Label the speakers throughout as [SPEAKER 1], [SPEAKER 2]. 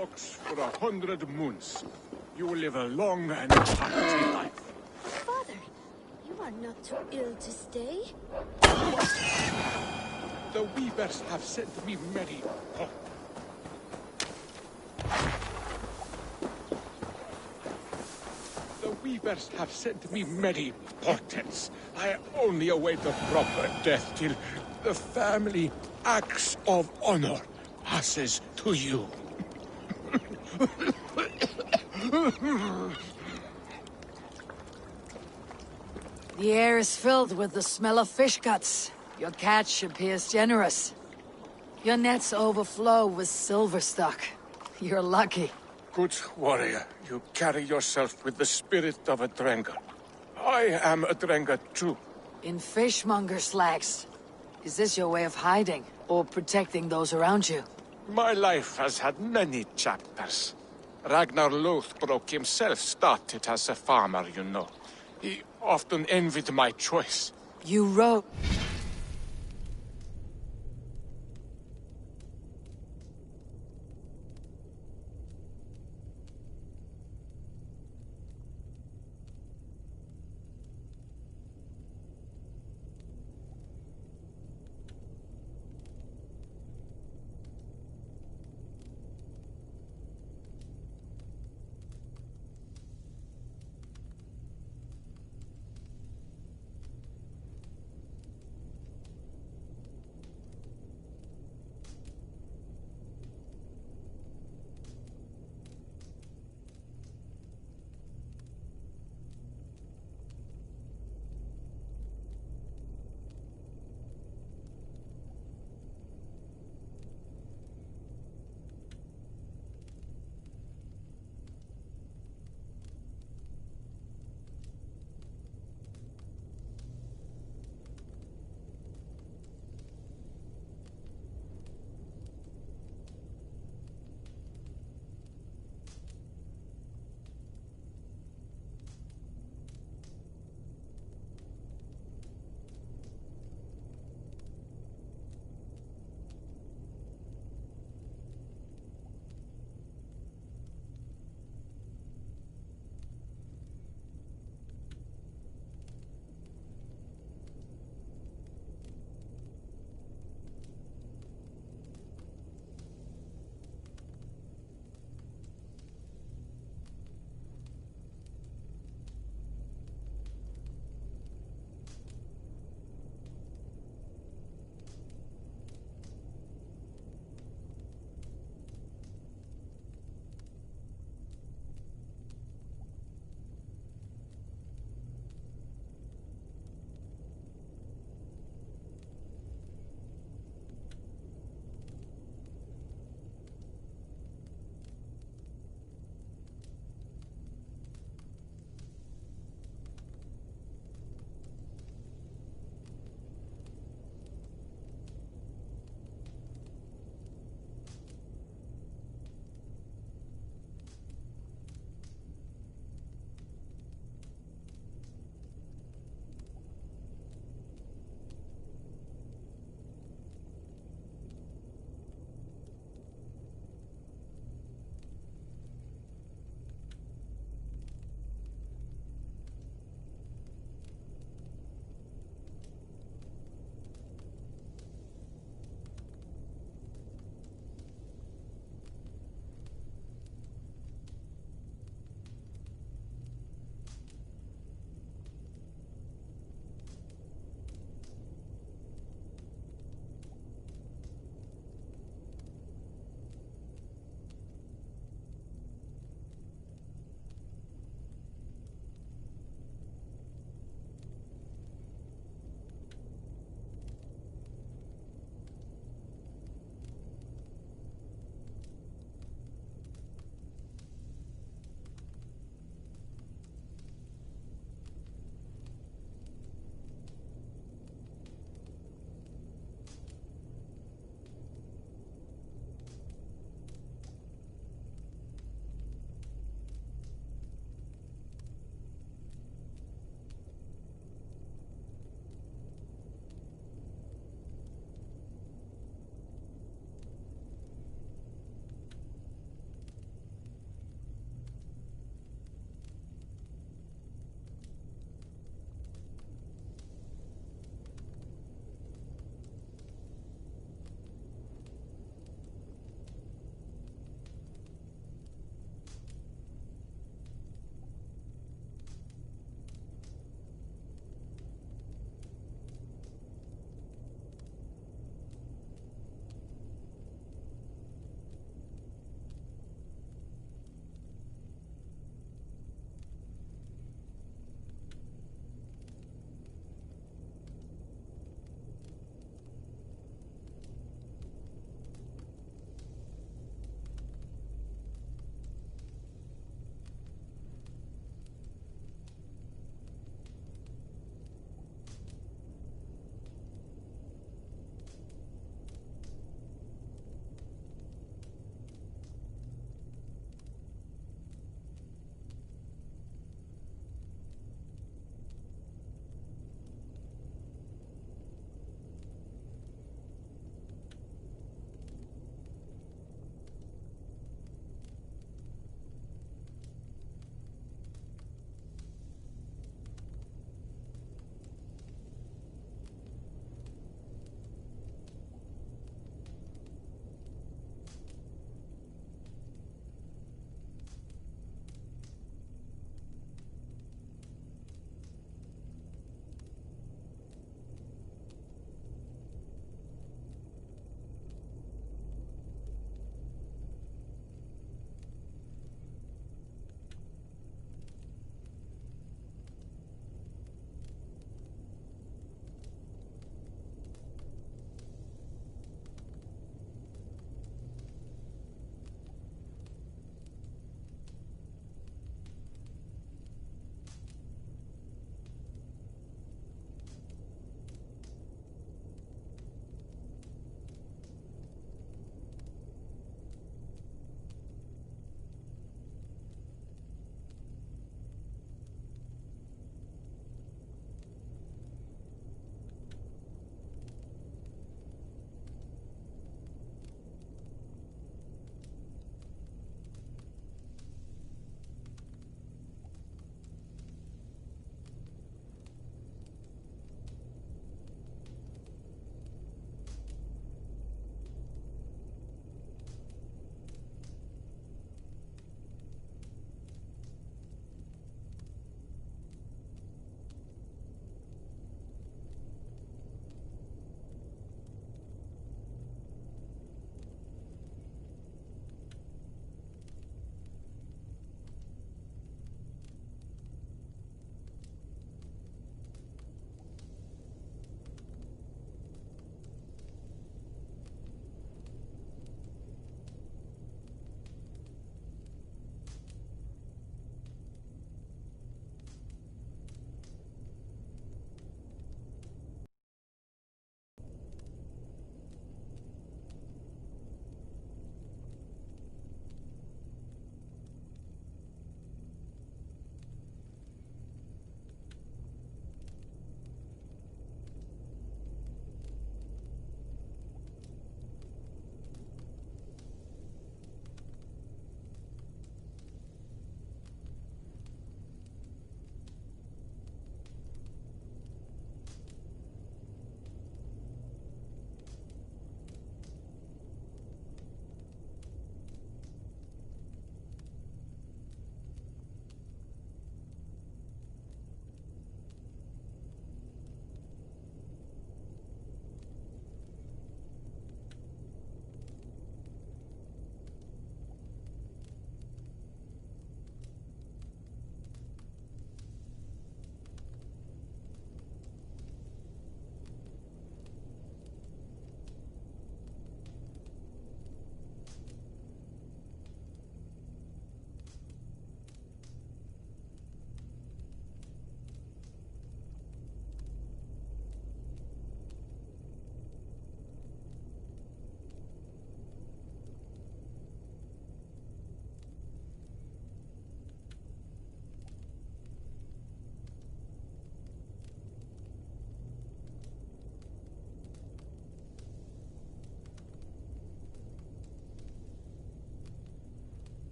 [SPEAKER 1] stocks for 100 moons. You will live a long and happy life.
[SPEAKER 2] Father, you are not too ill to stay.
[SPEAKER 1] The weavers have sent me many. The weavers have sent me many portents. I only await the proper death till the family axe of honor passes to you.
[SPEAKER 3] The air is filled with the smell of fish guts. Your catch appears generous. Your nets overflow with silver stock. You're lucky.
[SPEAKER 1] Good warrior, you carry yourself with the spirit of a Drengar. I am a Drengar too.
[SPEAKER 3] In fishmonger slacks. Is this your way of hiding, or protecting those around you?
[SPEAKER 1] My life has had many chapters. Ragnar Lothbrok himself started as a farmer, you know. He often envied my choice.
[SPEAKER 3] You wrote...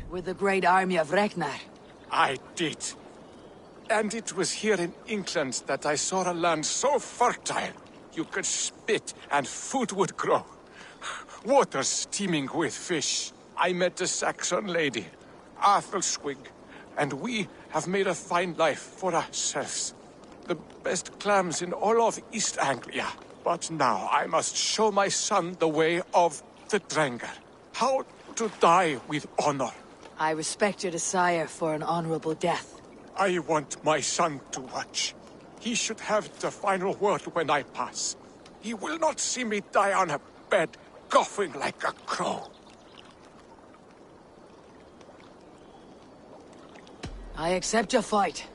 [SPEAKER 3] with the great army of Ragnar.
[SPEAKER 1] I did. And it was here in England that I saw a land so fertile, you could spit and food would grow. Waters teeming with fish. I met a Saxon lady, Athelwig, and we have made a fine life for ourselves. The best clams in all of East Anglia. But now I must show my son the way of the Drengar. How to die with honor.
[SPEAKER 3] I respect your desire for an honorable death.
[SPEAKER 1] I want my son to watch. He should have the final word when I pass. He will not see me die on a bed, coughing like a crow.
[SPEAKER 3] I accept your fight.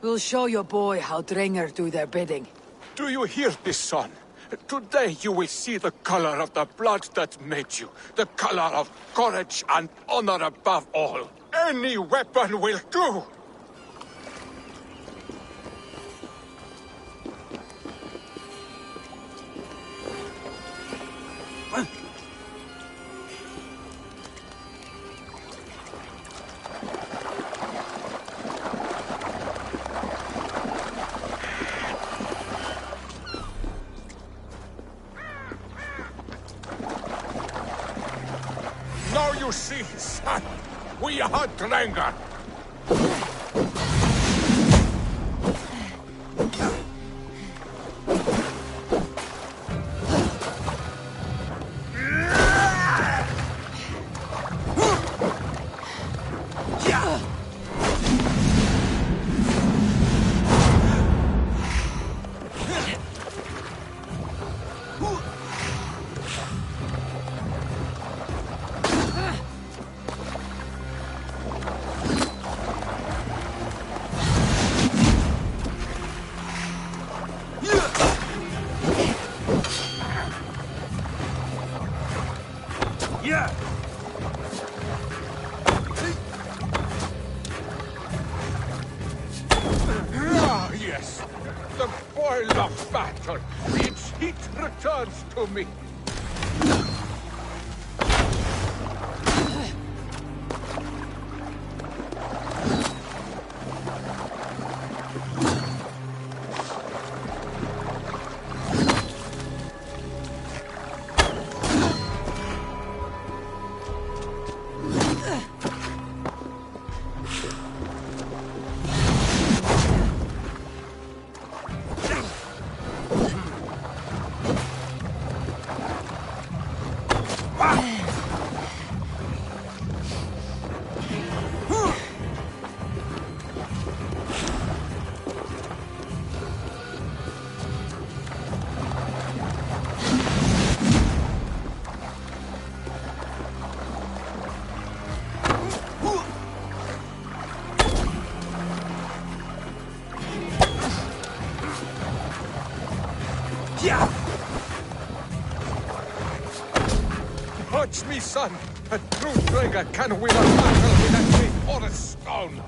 [SPEAKER 3] We'll show your boy how Drengar do their bidding.
[SPEAKER 1] Do you hear this, son? Today you will see the color of the blood that made you. The color of courage and honor above all. Any weapon will do! Now you see, son, we are Drengar. Ah, yes. The boil of battle. Its heat returns to me. Watch me, son. A true Drengar can win a battle with a tree or a stone.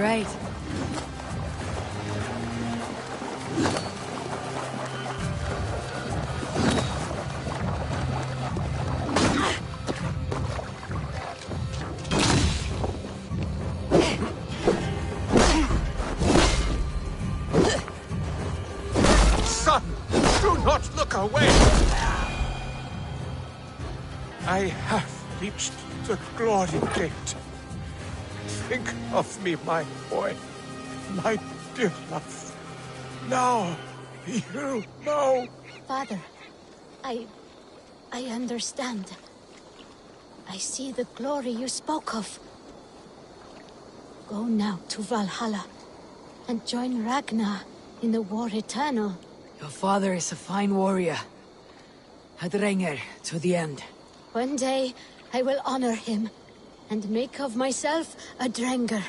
[SPEAKER 3] great.
[SPEAKER 1] Son, do not look away! I have reached the glory gate. Think of me, my boy. My dear love. Now, you know.
[SPEAKER 2] Father, I understand. I see the glory you spoke of. Go now to Valhalla and join Ragnar in the War Eternal.
[SPEAKER 3] Your father is a fine warrior. A Drenger to the end.
[SPEAKER 2] One day, I will honor him and make of myself a Drenger.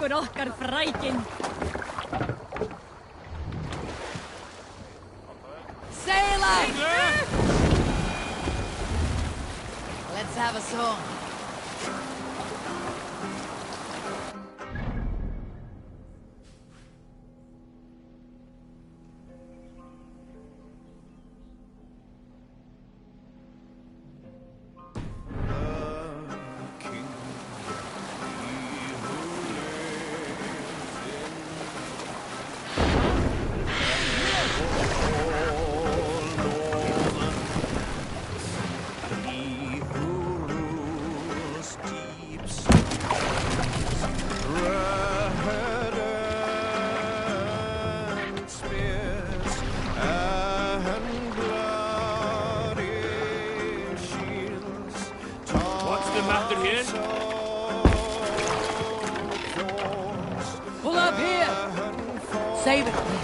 [SPEAKER 4] okkur okkar frækin.
[SPEAKER 3] Sail out! Let's have a song.
[SPEAKER 5] What's the matter here?
[SPEAKER 3] Pull up here! Save it.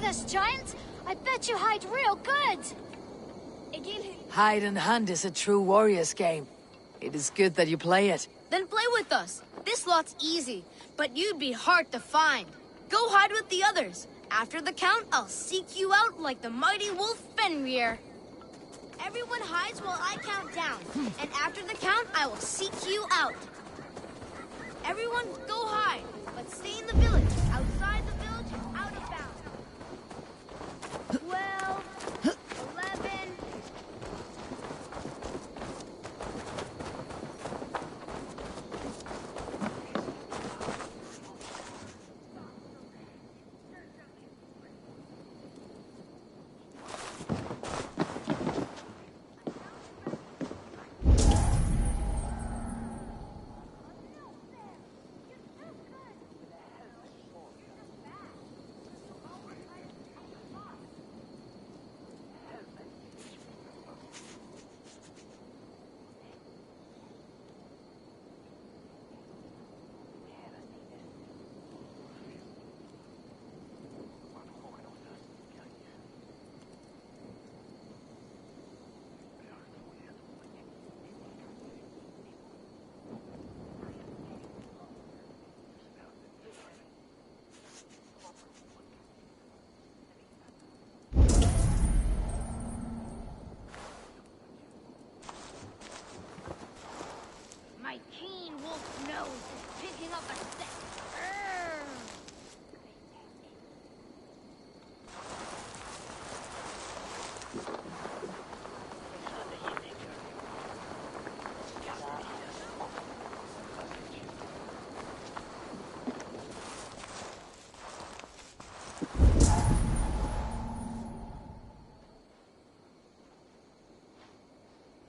[SPEAKER 2] us, Giant. I bet you hide real good.
[SPEAKER 3] Hide and hunt is a true warrior's game. It is good that you play it.
[SPEAKER 4] Then play with us. This lot's easy, but you'd be hard to find. Go hide with the others. After the count, I'll seek you out like the mighty wolf Fenrir. Everyone hides while I count down, and after the count, I will seek you out. Everyone go hide, but stay in the village. Outside the village is out of bounds. 12, 11... My keen wolf nose is picking up a scent.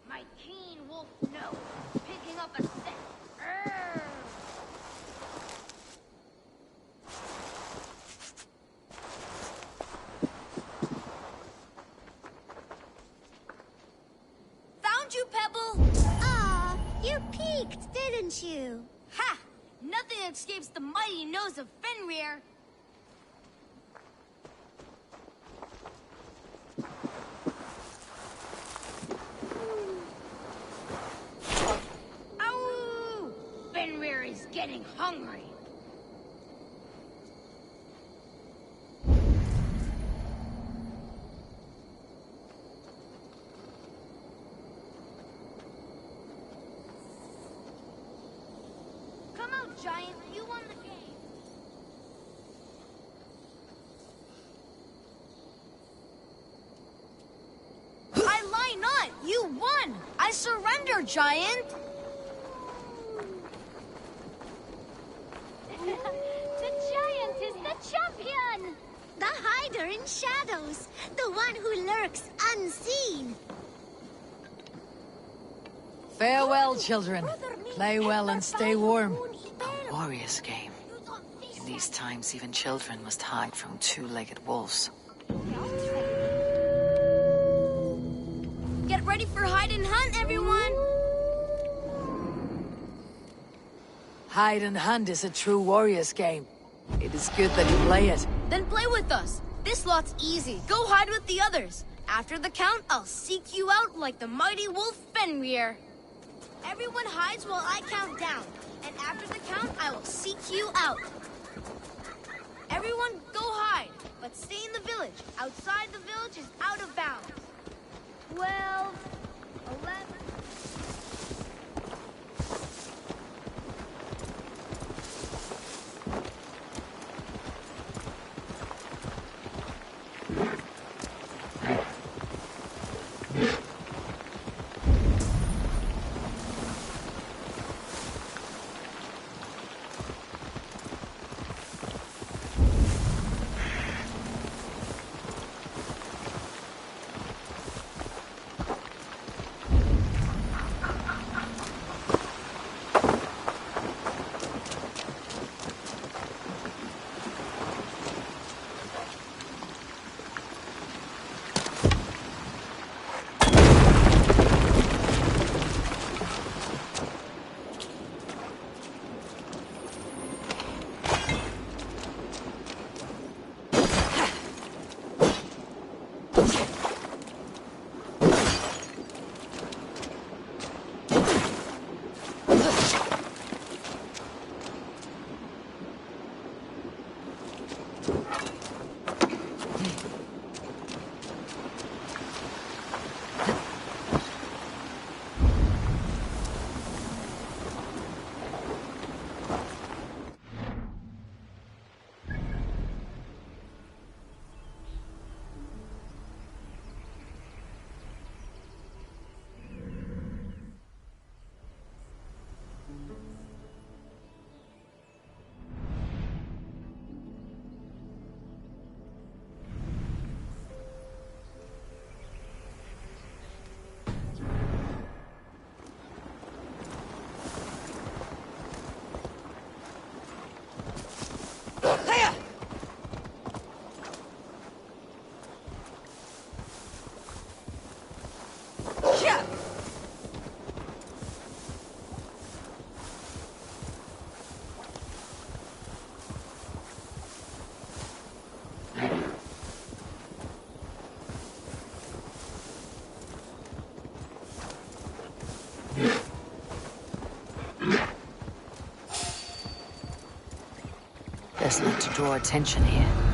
[SPEAKER 4] My keen wolf nose is picking up a scent. Found you, Pebble!
[SPEAKER 2] Ah, you peeked, didn't you?
[SPEAKER 4] Ha! Nothing escapes the mighty nose of Fenrir. Ow! Fenrir is getting hungry. Come out, Giant. You won the game. I lie not. You won. I surrender, Giant.
[SPEAKER 2] The Giant is the champion! The hider in shadows, the one who lurks unseen.
[SPEAKER 3] Farewell, children. Play well and stay warm. A warrior's game. In these times, even children must hide from two-legged wolves.
[SPEAKER 4] Get ready for hide and hunt, everyone.
[SPEAKER 3] Hide and hunt is a true warrior's game. It is good that you play it.
[SPEAKER 4] Then play with us. This lot's easy. Go hide with the others. After the count, I'll seek you out like the mighty wolf Fenrir. Everyone hides while I count down, and after the count, I will seek you out. Everyone go hide, but stay in the village. Outside the village is out of bounds. 12, 11...
[SPEAKER 3] Best not to draw attention here.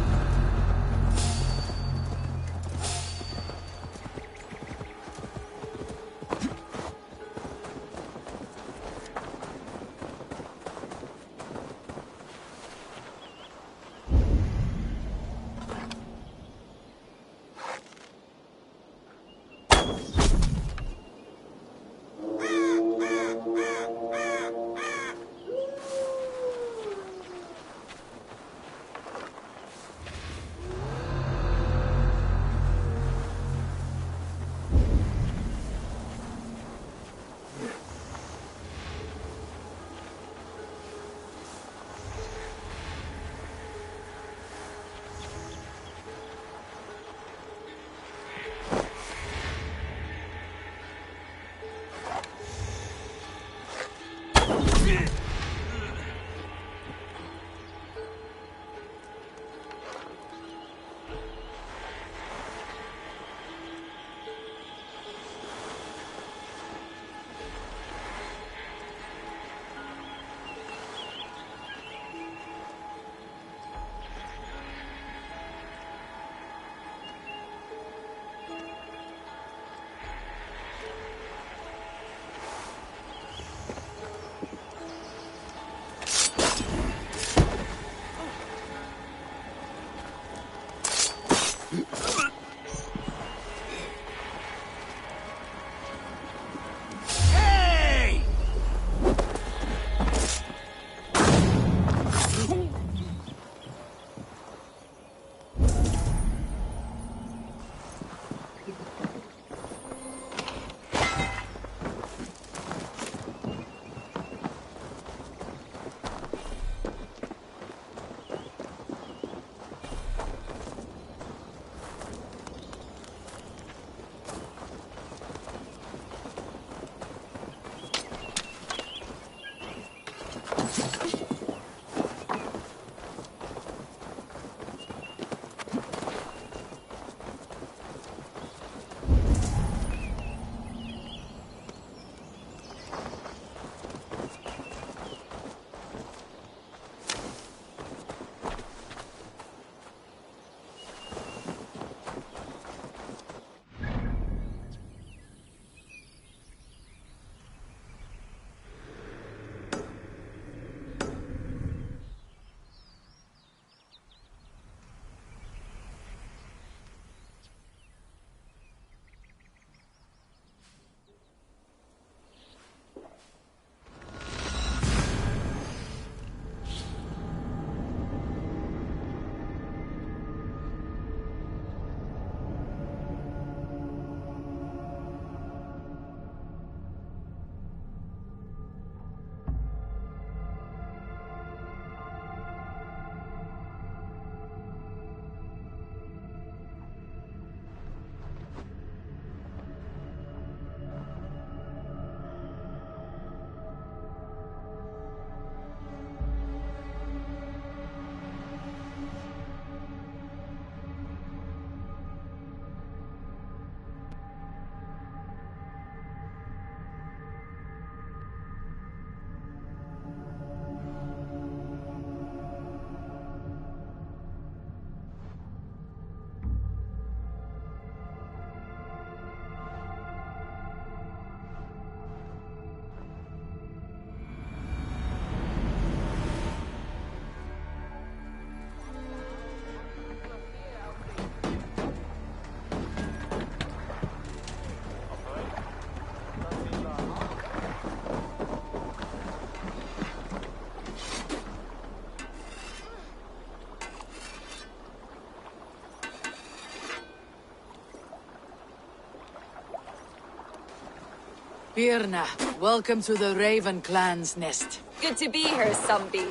[SPEAKER 3] Birna, welcome to the Raven Clan's nest.
[SPEAKER 6] Good to be here, Sunbeam.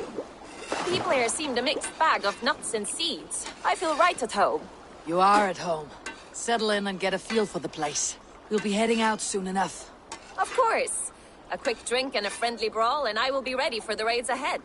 [SPEAKER 6] People here seemed a mixed bag of nuts and seeds. I feel right at home.
[SPEAKER 3] You are at home. Settle in and get a feel for the place. We'll be heading out soon enough.
[SPEAKER 6] Of course. A quick drink and a friendly brawl, and I will be ready for the raids ahead.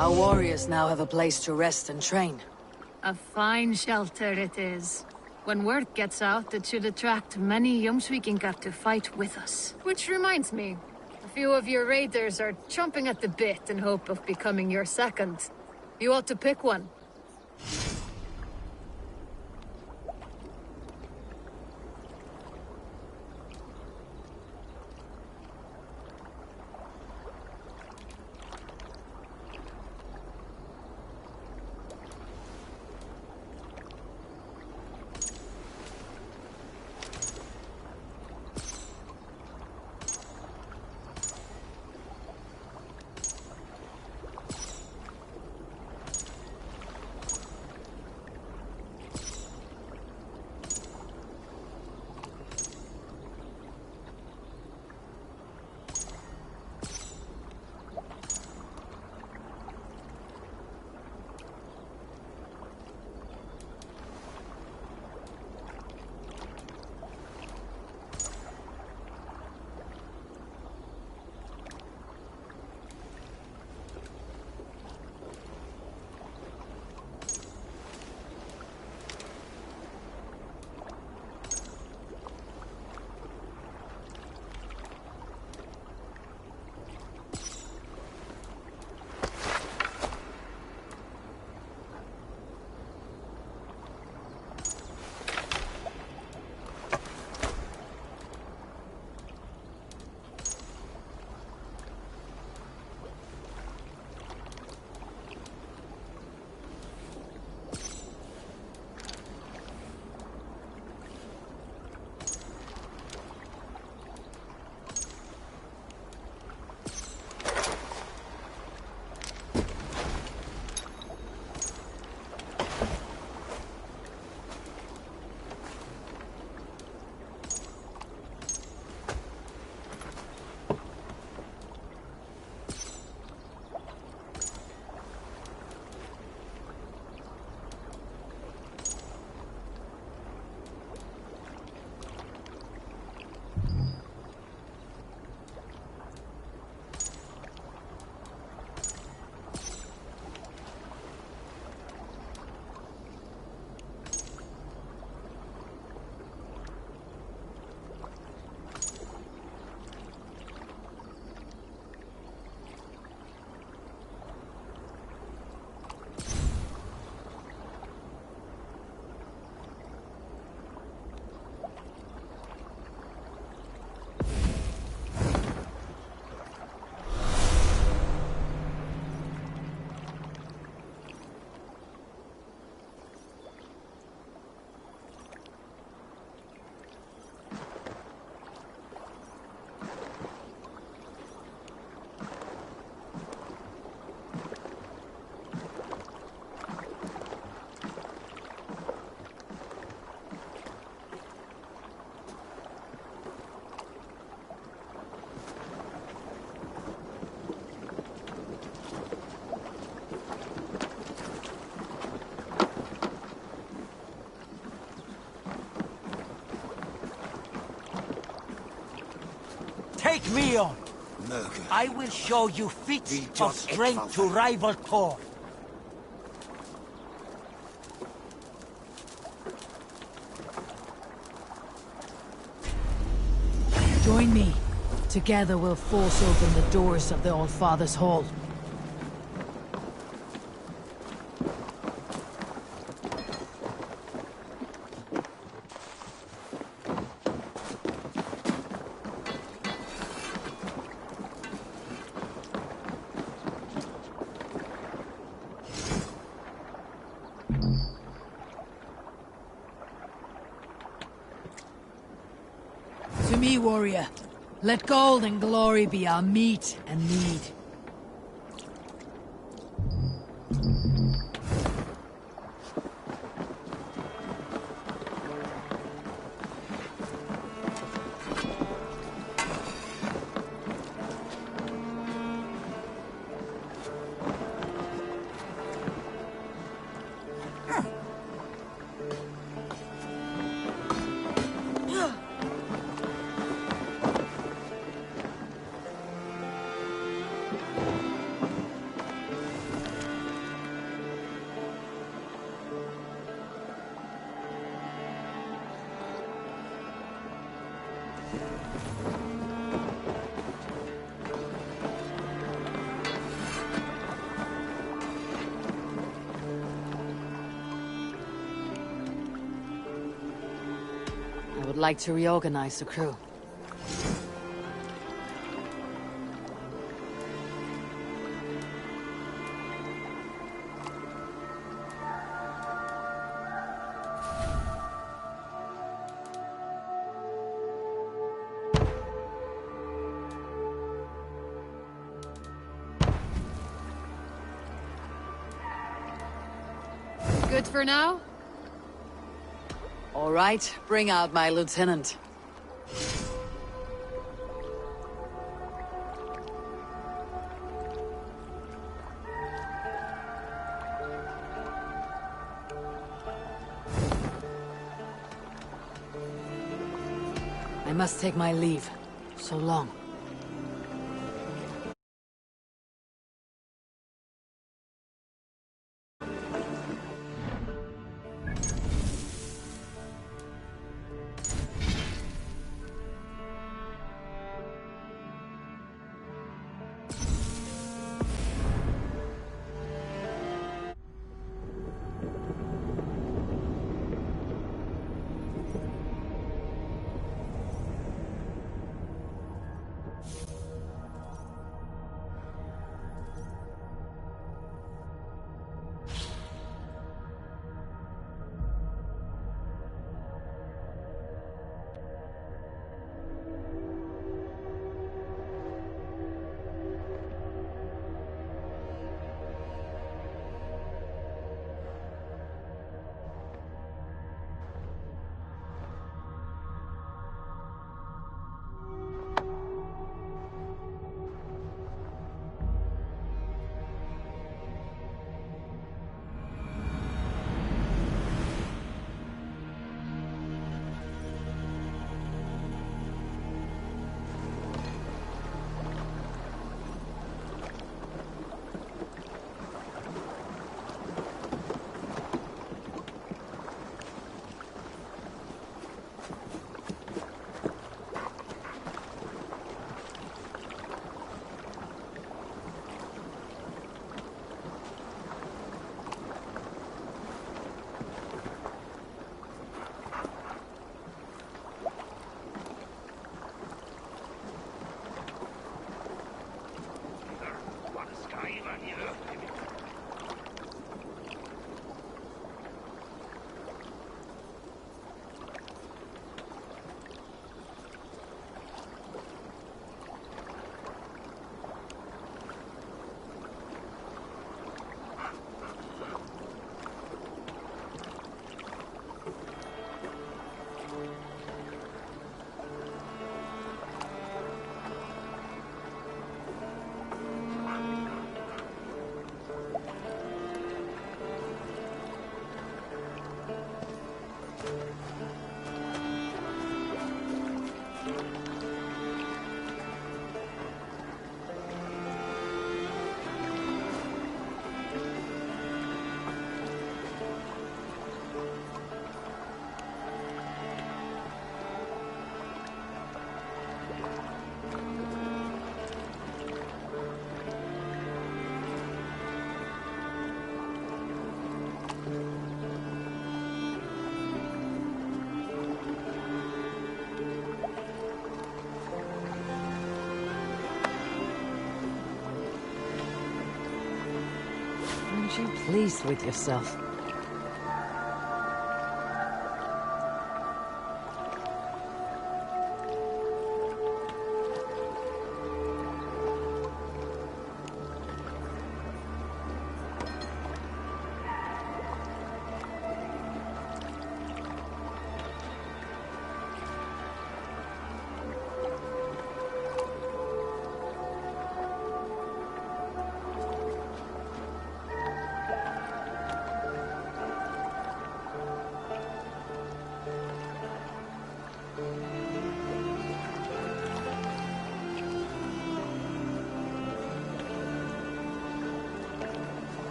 [SPEAKER 3] Our warriors now have a place to rest and train.
[SPEAKER 7] A fine shelter it is. When word gets out, it should attract many Jomsvikingar to fight with us. Which reminds me, a few of your raiders are chomping at the bit in hope of becoming your second. You ought to pick one.
[SPEAKER 8] Take me on. I will show you feats of strength to rival Thor.
[SPEAKER 3] Join me. Together we'll force open the doors of the Old Father's Hall. To me, warrior. Let gold and glory be our meat and need. I would like to reorganize the crew.
[SPEAKER 7] Good for now?
[SPEAKER 3] All right, bring out my lieutenant. I must take my leave. So long. pleased with yourself.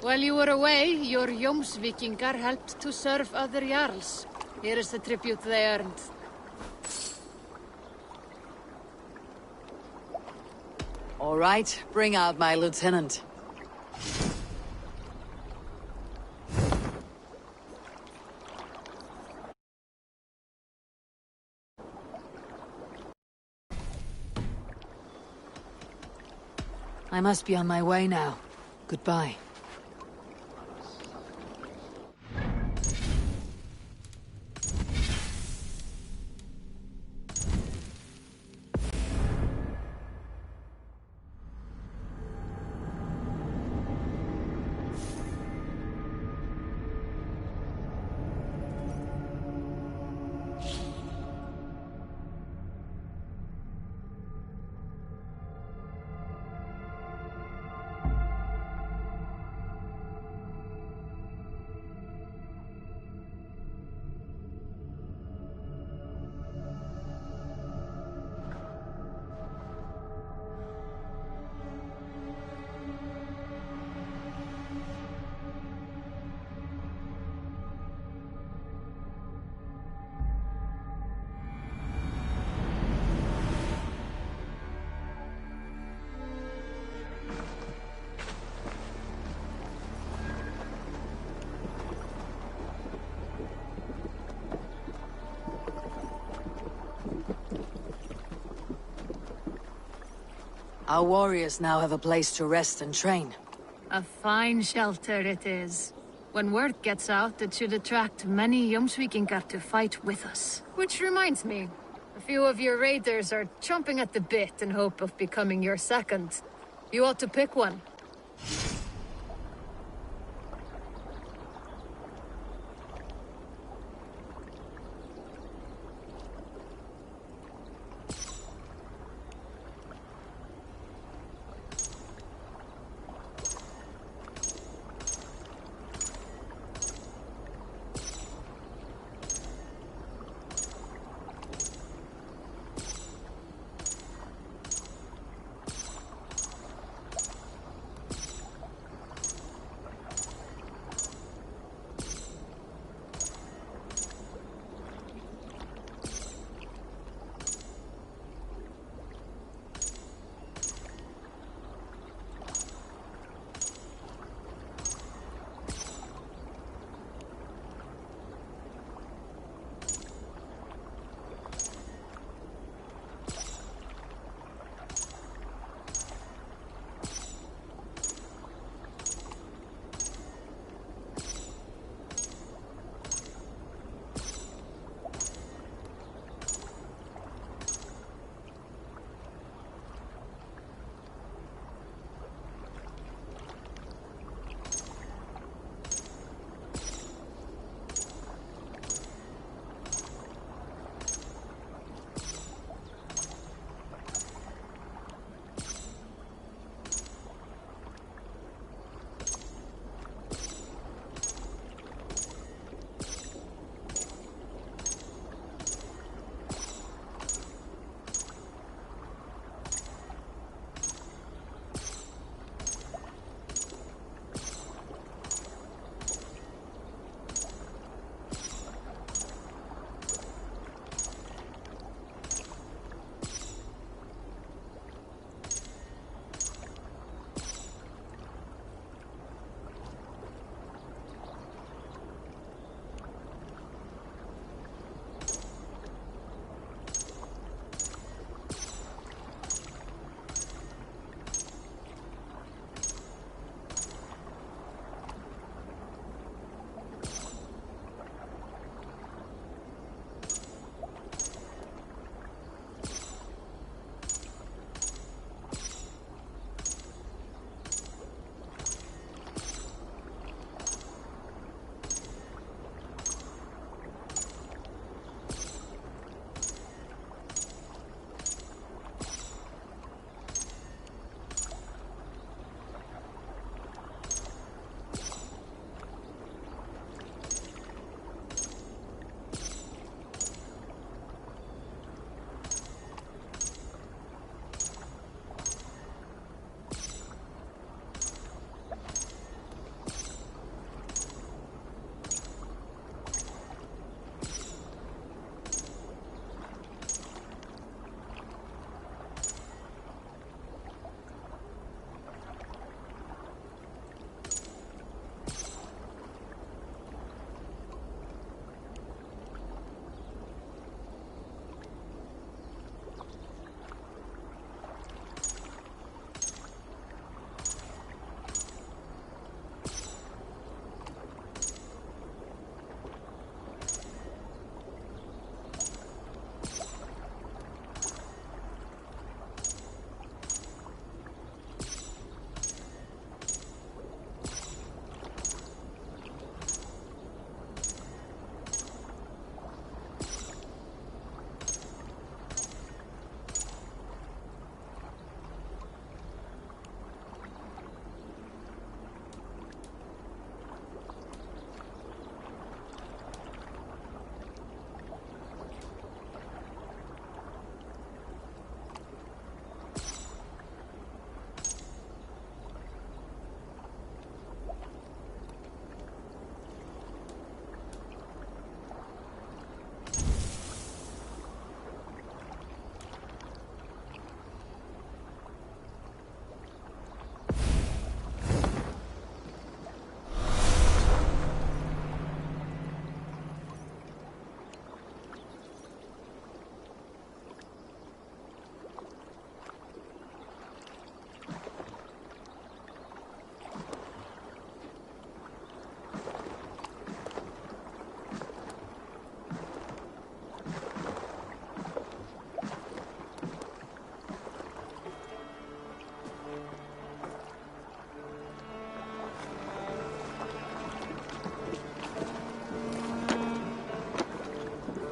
[SPEAKER 7] While you were away, your Jomsvikingar helped to serve other Jarls. Here is the tribute they earned.
[SPEAKER 3] All right, bring out my lieutenant. I must be on my way now. Goodbye. Our warriors now have a place to rest and train.
[SPEAKER 7] A fine shelter it is. When word gets out, it should attract many Jomsvikingar to fight with us. Which reminds me, a few of your raiders are chomping at the bit in hope of becoming your second. You ought to pick one.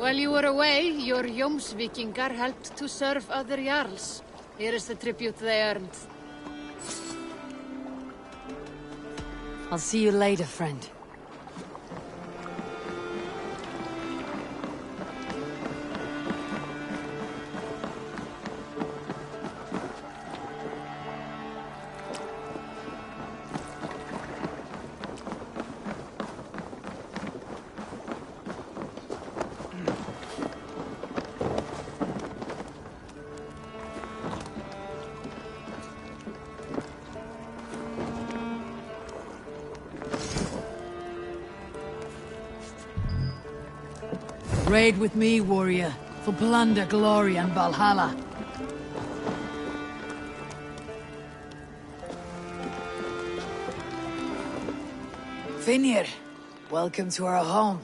[SPEAKER 7] While you were away, your Jomsvikingar helped to serve other Jarls. Here is the tribute they earned.
[SPEAKER 3] I'll see you later, friend. Raid with me, warrior, for plunder, glory, and Valhalla. Finnir, welcome to our home.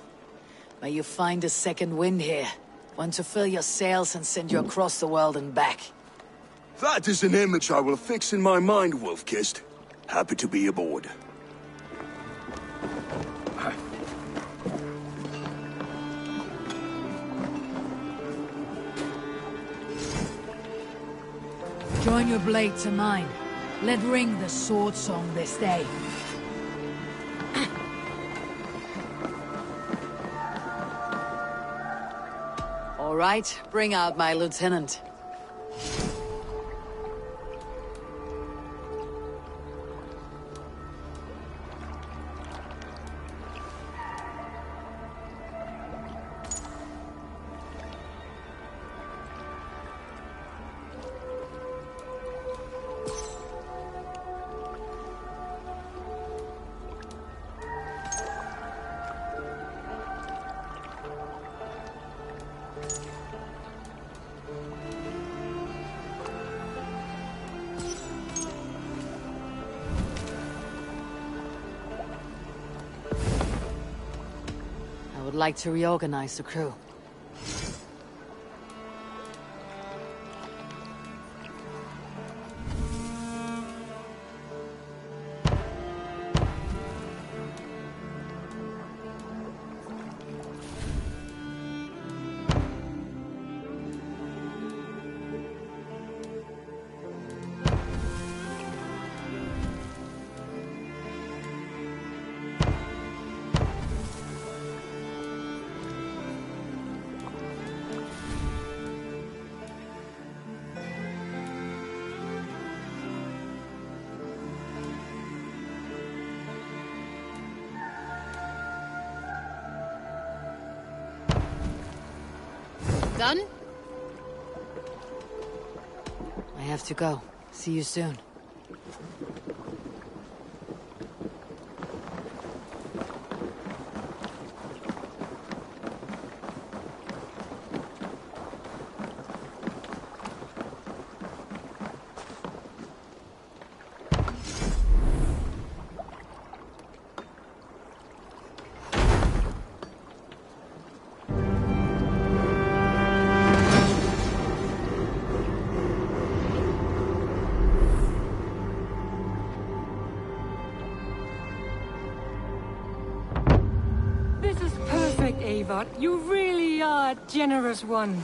[SPEAKER 3] May you find a second wind here. One to fill your sails and send you across the world and back.
[SPEAKER 9] That is an image I will fix in my mind, Wolf-Kissed. Happy to be aboard.
[SPEAKER 3] Join your blade to mine. Let ring the sword song this day. All right, bring out my lieutenant. I would like to reorganize the crew.
[SPEAKER 7] Done?
[SPEAKER 3] I have to go. See you soon.
[SPEAKER 10] Eivor. You really are a generous one.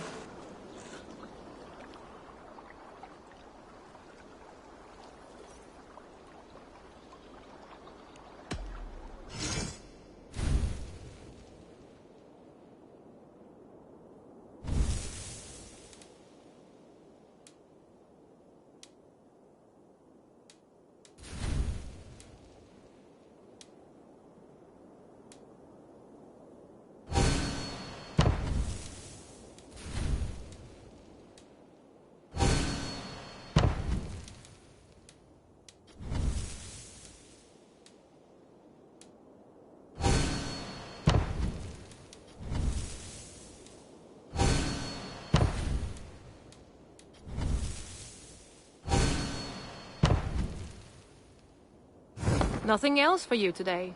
[SPEAKER 7] Nothing else for you today?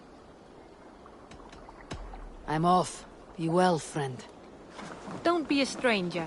[SPEAKER 3] I'm off. Be well, friend.
[SPEAKER 7] Don't be a stranger.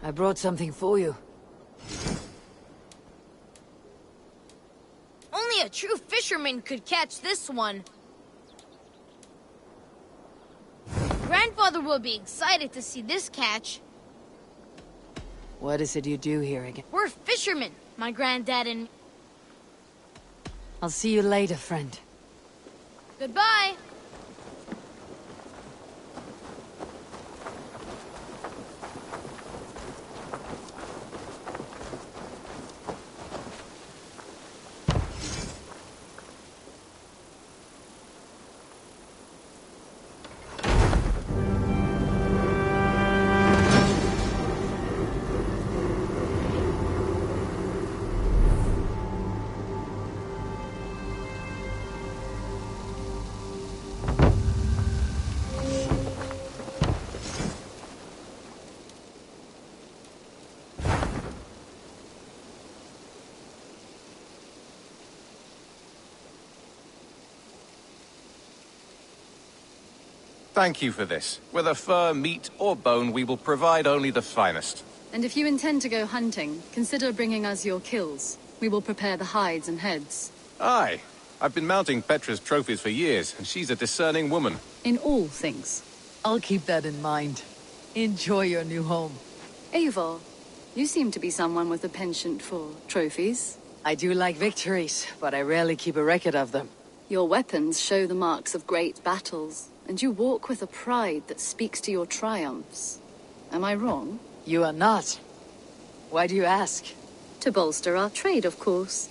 [SPEAKER 3] I brought something for you.
[SPEAKER 4] Only a true fisherman could catch this one. Grandfather will be excited to see this catch.
[SPEAKER 3] What is it you do here again?
[SPEAKER 4] We're fishermen, my granddad and...
[SPEAKER 3] I'll see you later, friend.
[SPEAKER 4] Goodbye!
[SPEAKER 11] Thank you for this. Whether fur, meat, or bone, we will provide only the finest.
[SPEAKER 12] And if you intend to go hunting, consider bringing us your kills. We will prepare the hides and heads.
[SPEAKER 11] Aye. I've been mounting Petra's trophies for years, and she's a discerning woman.
[SPEAKER 12] In all things.
[SPEAKER 3] I'll keep that in mind. Enjoy your new home.
[SPEAKER 12] Eivor, you seem to be someone with a penchant for trophies.
[SPEAKER 3] I do like victories, but I rarely keep a record of them.
[SPEAKER 12] Your weapons show the marks of great battles, and you walk with a pride that speaks to your triumphs. Am I wrong?
[SPEAKER 3] You are not. Why do you ask?
[SPEAKER 12] To bolster our trade, of course.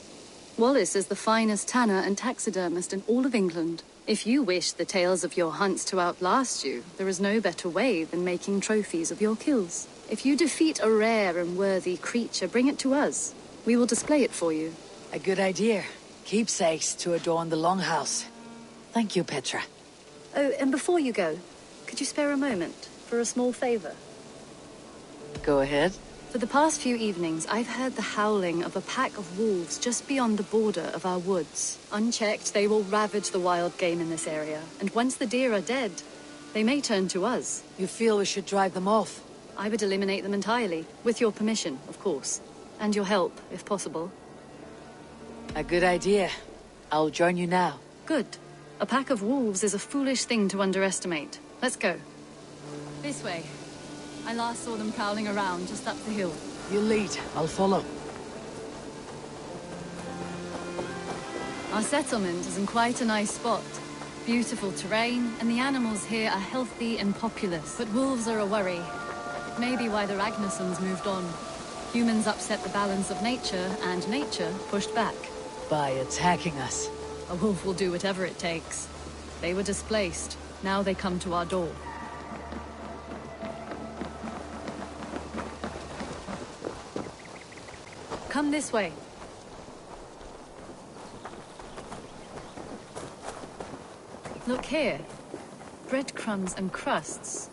[SPEAKER 12] Wallace is the finest tanner and taxidermist in all of England. If you wish the tales of your hunts to outlast you, there is no better way than making trophies of your kills. If you defeat a rare and worthy creature, bring it to us. We will display it for you.
[SPEAKER 3] A good idea. Keepsakes to adorn the longhouse. Thank you, Petra.
[SPEAKER 12] Oh, and before you go, could you spare a moment for a small favor?
[SPEAKER 3] Go ahead.
[SPEAKER 12] For the past few evenings, I've heard the howling of a pack of wolves just beyond the border of our woods. Unchecked, they will ravage the wild game in this area, and once the deer are dead, they may turn to us.
[SPEAKER 3] You feel we should drive them off?
[SPEAKER 12] I would eliminate them entirely, with your permission, of course. And your help, if possible.
[SPEAKER 3] A good idea. I'll join you now.
[SPEAKER 12] Good. A pack of wolves is a foolish thing to underestimate. Let's go. This way. I last saw them prowling around just up the hill.
[SPEAKER 3] You lead. I'll follow.
[SPEAKER 12] Our settlement is in quite a nice spot. Beautiful terrain, and the animals here are healthy and populous. But wolves are a worry. Maybe why the Ragnarsons moved on. Humans upset the balance of nature, and nature pushed back.
[SPEAKER 3] By attacking us.
[SPEAKER 12] A wolf will do whatever it takes. They were displaced. Now they come to our door. Come this way. Look here. Breadcrumbs and crusts.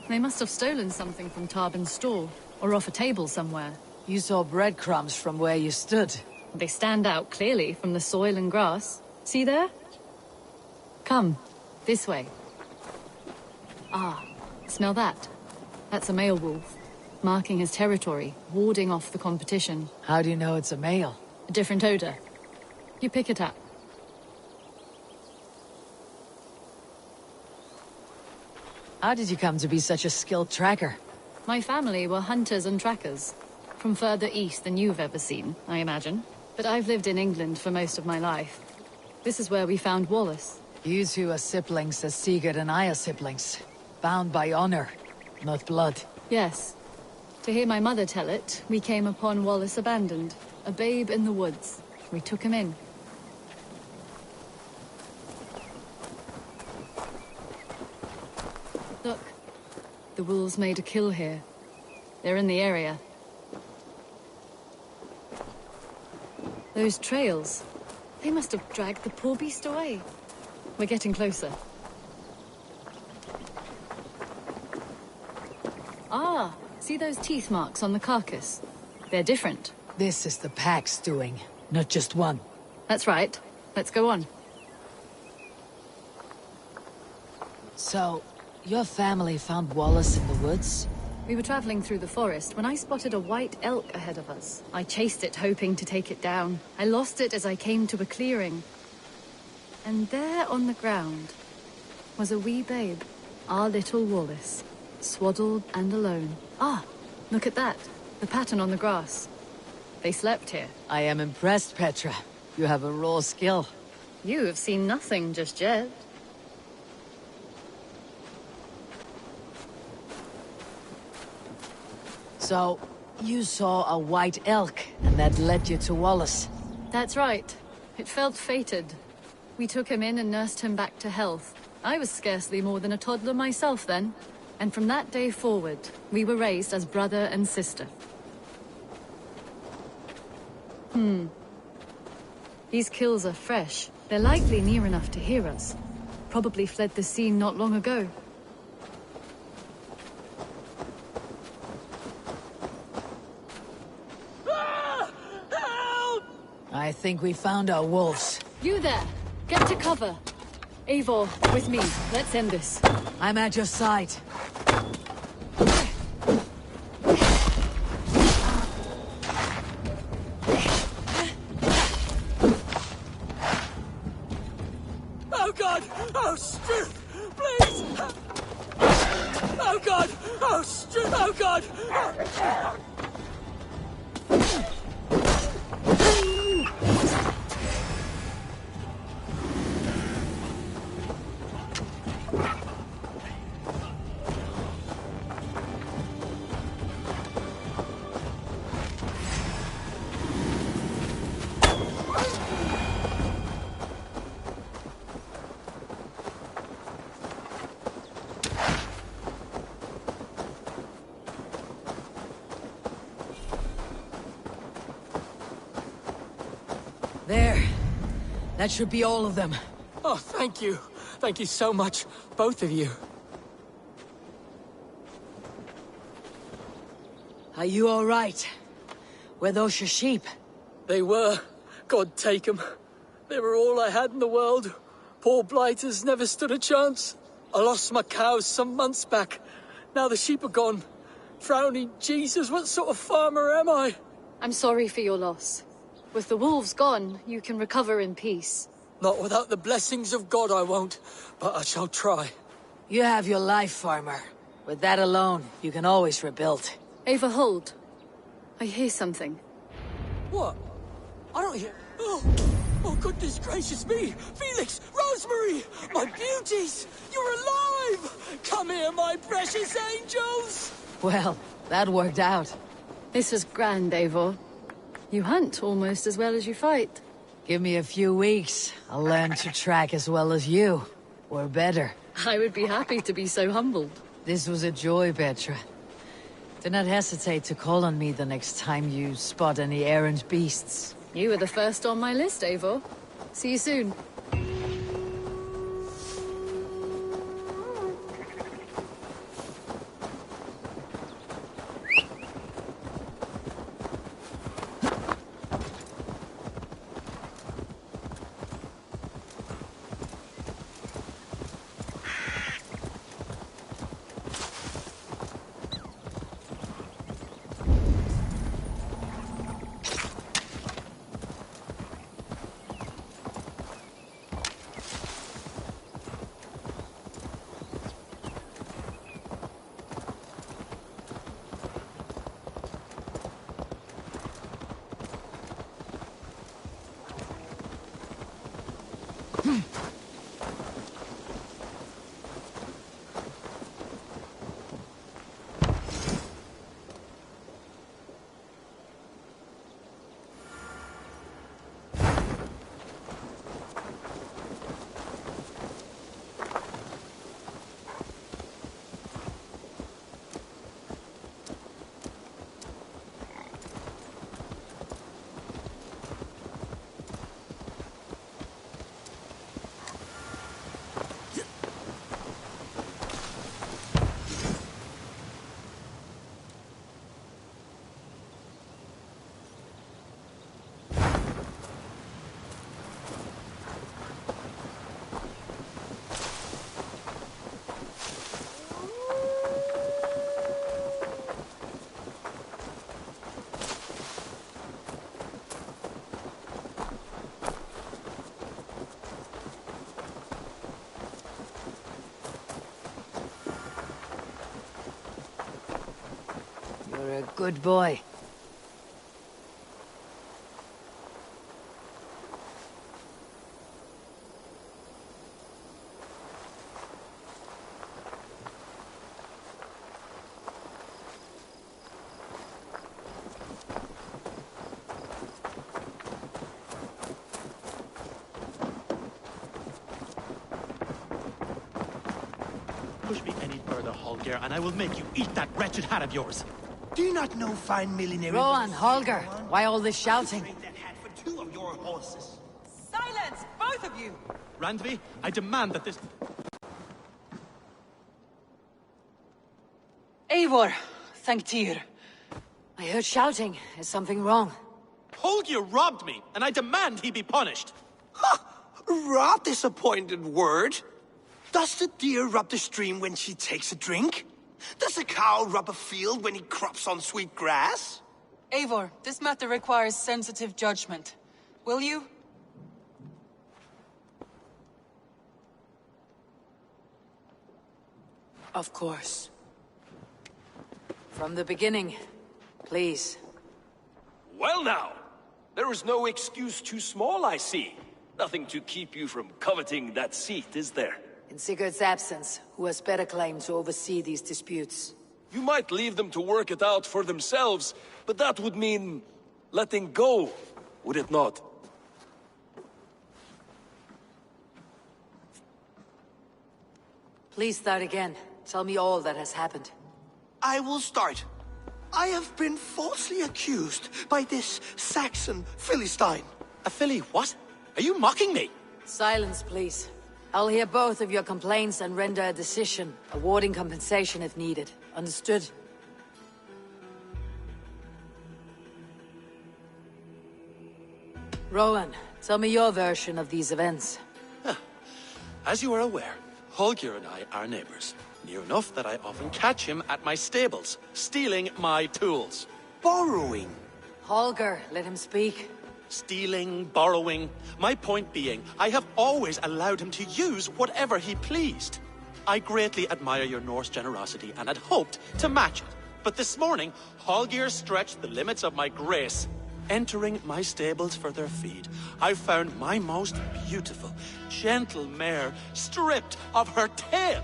[SPEAKER 12] They must have stolen something from Tarbin's store, or off a table somewhere.
[SPEAKER 3] You saw breadcrumbs from where you stood.
[SPEAKER 12] They stand out clearly from the soil and grass. See there? Come, this way. Ah, smell that? That's a male wolf, marking his territory, warding off the competition.
[SPEAKER 3] How do you know it's a male?
[SPEAKER 12] A different odor. You pick it up.
[SPEAKER 3] How did you come to be such a skilled tracker?
[SPEAKER 12] My family were hunters and trackers. From further east than you've ever seen, I imagine. But I've lived in England for most of my life. This is where we found Wallace.
[SPEAKER 3] You two are siblings as Sigurd and I are siblings. Bound by honor, not blood.
[SPEAKER 12] Yes. To hear my mother tell it, we came upon Wallace abandoned. A babe in the woods. We took him in. Look. The wolves made a kill here. They're in the area. Those trails. They must have dragged the poor beast away. We're getting closer. Ah, see those teeth marks on the carcass? They're different.
[SPEAKER 3] This is the pack's doing, not just one.
[SPEAKER 12] That's right. Let's go on.
[SPEAKER 3] So, your family found Wallace in the woods?
[SPEAKER 12] We were traveling through the forest when I spotted a white elk ahead of us. I chased it, hoping to take it down. I lost it as I came to a clearing. And there on the ground was a wee babe, our little Wallace, swaddled and alone. Ah, look at that. The pattern on the grass. They slept here.
[SPEAKER 3] I am impressed, Petra. You have a raw skill.
[SPEAKER 12] You have seen nothing just yet.
[SPEAKER 3] So, you saw a white elk, and that led you to Wallace?
[SPEAKER 12] That's right. It felt fated. We took him in and nursed him back to health. I was scarcely more than a toddler myself then. And from that day forward, we were raised as brother and sister. These kills are fresh. They're likely near enough to hear us. Probably fled the scene not long ago.
[SPEAKER 3] I think we found our wolves.
[SPEAKER 12] You there! Get to cover! Eivor, with me. Let's end this.
[SPEAKER 3] I'm at your side.
[SPEAKER 8] Oh God! Oh, Stu! Please! Oh God! Oh, Stu! Oh God!
[SPEAKER 3] There. That should be all of them.
[SPEAKER 8] Oh, thank you. Thank you so much, both of you.
[SPEAKER 3] Are you all right? Were those your sheep?
[SPEAKER 8] They were. God take them. They were all I had in the world. Poor blighters never stood a chance. I lost my cows some months back. Now the sheep are gone. Frowny Jesus, what sort of farmer am I?
[SPEAKER 12] I'm sorry for your loss. With the wolves gone, you can recover in peace.
[SPEAKER 8] Not without the blessings of God I won't, but I shall try.
[SPEAKER 3] You have your life, farmer. With that alone, you can always rebuild.
[SPEAKER 12] Ava, hold. I hear something.
[SPEAKER 8] What? I don't hear... Oh, goodness gracious me! Felix! Rosemary! My beauties! You're alive! Come here, my precious angels!
[SPEAKER 3] Well, that worked out.
[SPEAKER 12] This was grand, Eivor. You hunt almost as well as you fight.
[SPEAKER 3] Give me a few weeks. I'll learn to track as well as you. Or better.
[SPEAKER 12] I would be happy to be so humbled.
[SPEAKER 3] This was a joy, Petra. Do not hesitate to call on me the next time you spot any errant beasts.
[SPEAKER 12] You were the first on my list, Eivor. See you soon.
[SPEAKER 3] You're a good boy.
[SPEAKER 13] Push me any further, Holger, and I will make you eat that wretched hat of yours.
[SPEAKER 14] Do you not know fine millinery?
[SPEAKER 3] Rowan, Holger, why all this shouting?
[SPEAKER 14] That hat for 2 of your horses.
[SPEAKER 15] Silence, both of you!
[SPEAKER 13] Randvi, I demand that this...
[SPEAKER 15] Eivor, thank Tyr.
[SPEAKER 3] I heard shouting. Is something wrong?
[SPEAKER 13] Holger robbed me, and I demand he be punished.
[SPEAKER 14] Ha! Rot disappointed word. Does the deer rub the stream when she takes a drink? Does a cow rub a field when he crops on sweet grass?
[SPEAKER 15] Eivor, this matter requires sensitive judgment. Will you?
[SPEAKER 3] Of course. From the beginning, please.
[SPEAKER 16] Well now, there is no excuse too small, I see. Nothing to keep you from coveting that seat, is there?
[SPEAKER 3] In Sigurd's absence, who has better claim to oversee these disputes?
[SPEAKER 16] You might leave them to work it out for themselves, but that would mean letting go, would it not?
[SPEAKER 3] Please start again. Tell me all that has happened.
[SPEAKER 14] I will start. I have been falsely accused by this Saxon Philistine.
[SPEAKER 13] A Philly what? Are you mocking me?
[SPEAKER 3] Silence, please. I'll hear both of your complaints and render a decision, awarding compensation if needed. Understood? Rowan, tell me your version of these events.
[SPEAKER 13] As you are aware, Holger and I are neighbors. Near enough that I often catch him at my stables, stealing my tools.
[SPEAKER 14] Borrowing.
[SPEAKER 3] Holger, let him speak.
[SPEAKER 13] Stealing, borrowing. My point being, I have always allowed him to use whatever he pleased. I greatly admire your Norse generosity and had hoped to match it. But this morning, Holger stretched the limits of my grace. Entering my stables for their feed, I found my most beautiful, gentle mare stripped of her tail.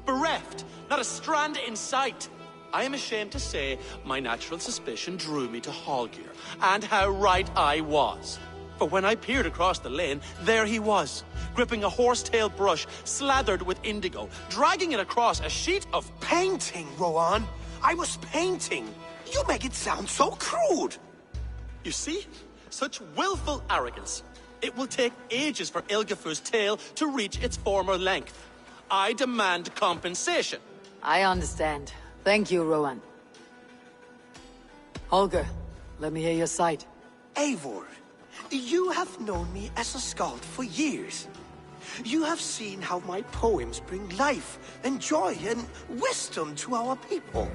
[SPEAKER 13] Bereft, not a strand in sight. I am ashamed to say my natural suspicion drew me to Holger, and how right I was. For when I peered across the lane, there he was, gripping a horsetail brush slathered with indigo, dragging it across a sheet of...
[SPEAKER 14] Painting, Rowan. I was painting. You make it sound so crude.
[SPEAKER 13] You see? Such willful arrogance. It will take ages for Ilgafur's tail to reach its former length. I demand compensation.
[SPEAKER 3] I understand. Thank you, Rowan. Holger, let me hear your side.
[SPEAKER 14] Eivor, you have known me as a skald for years. You have seen how my poems bring life and joy and wisdom to our people.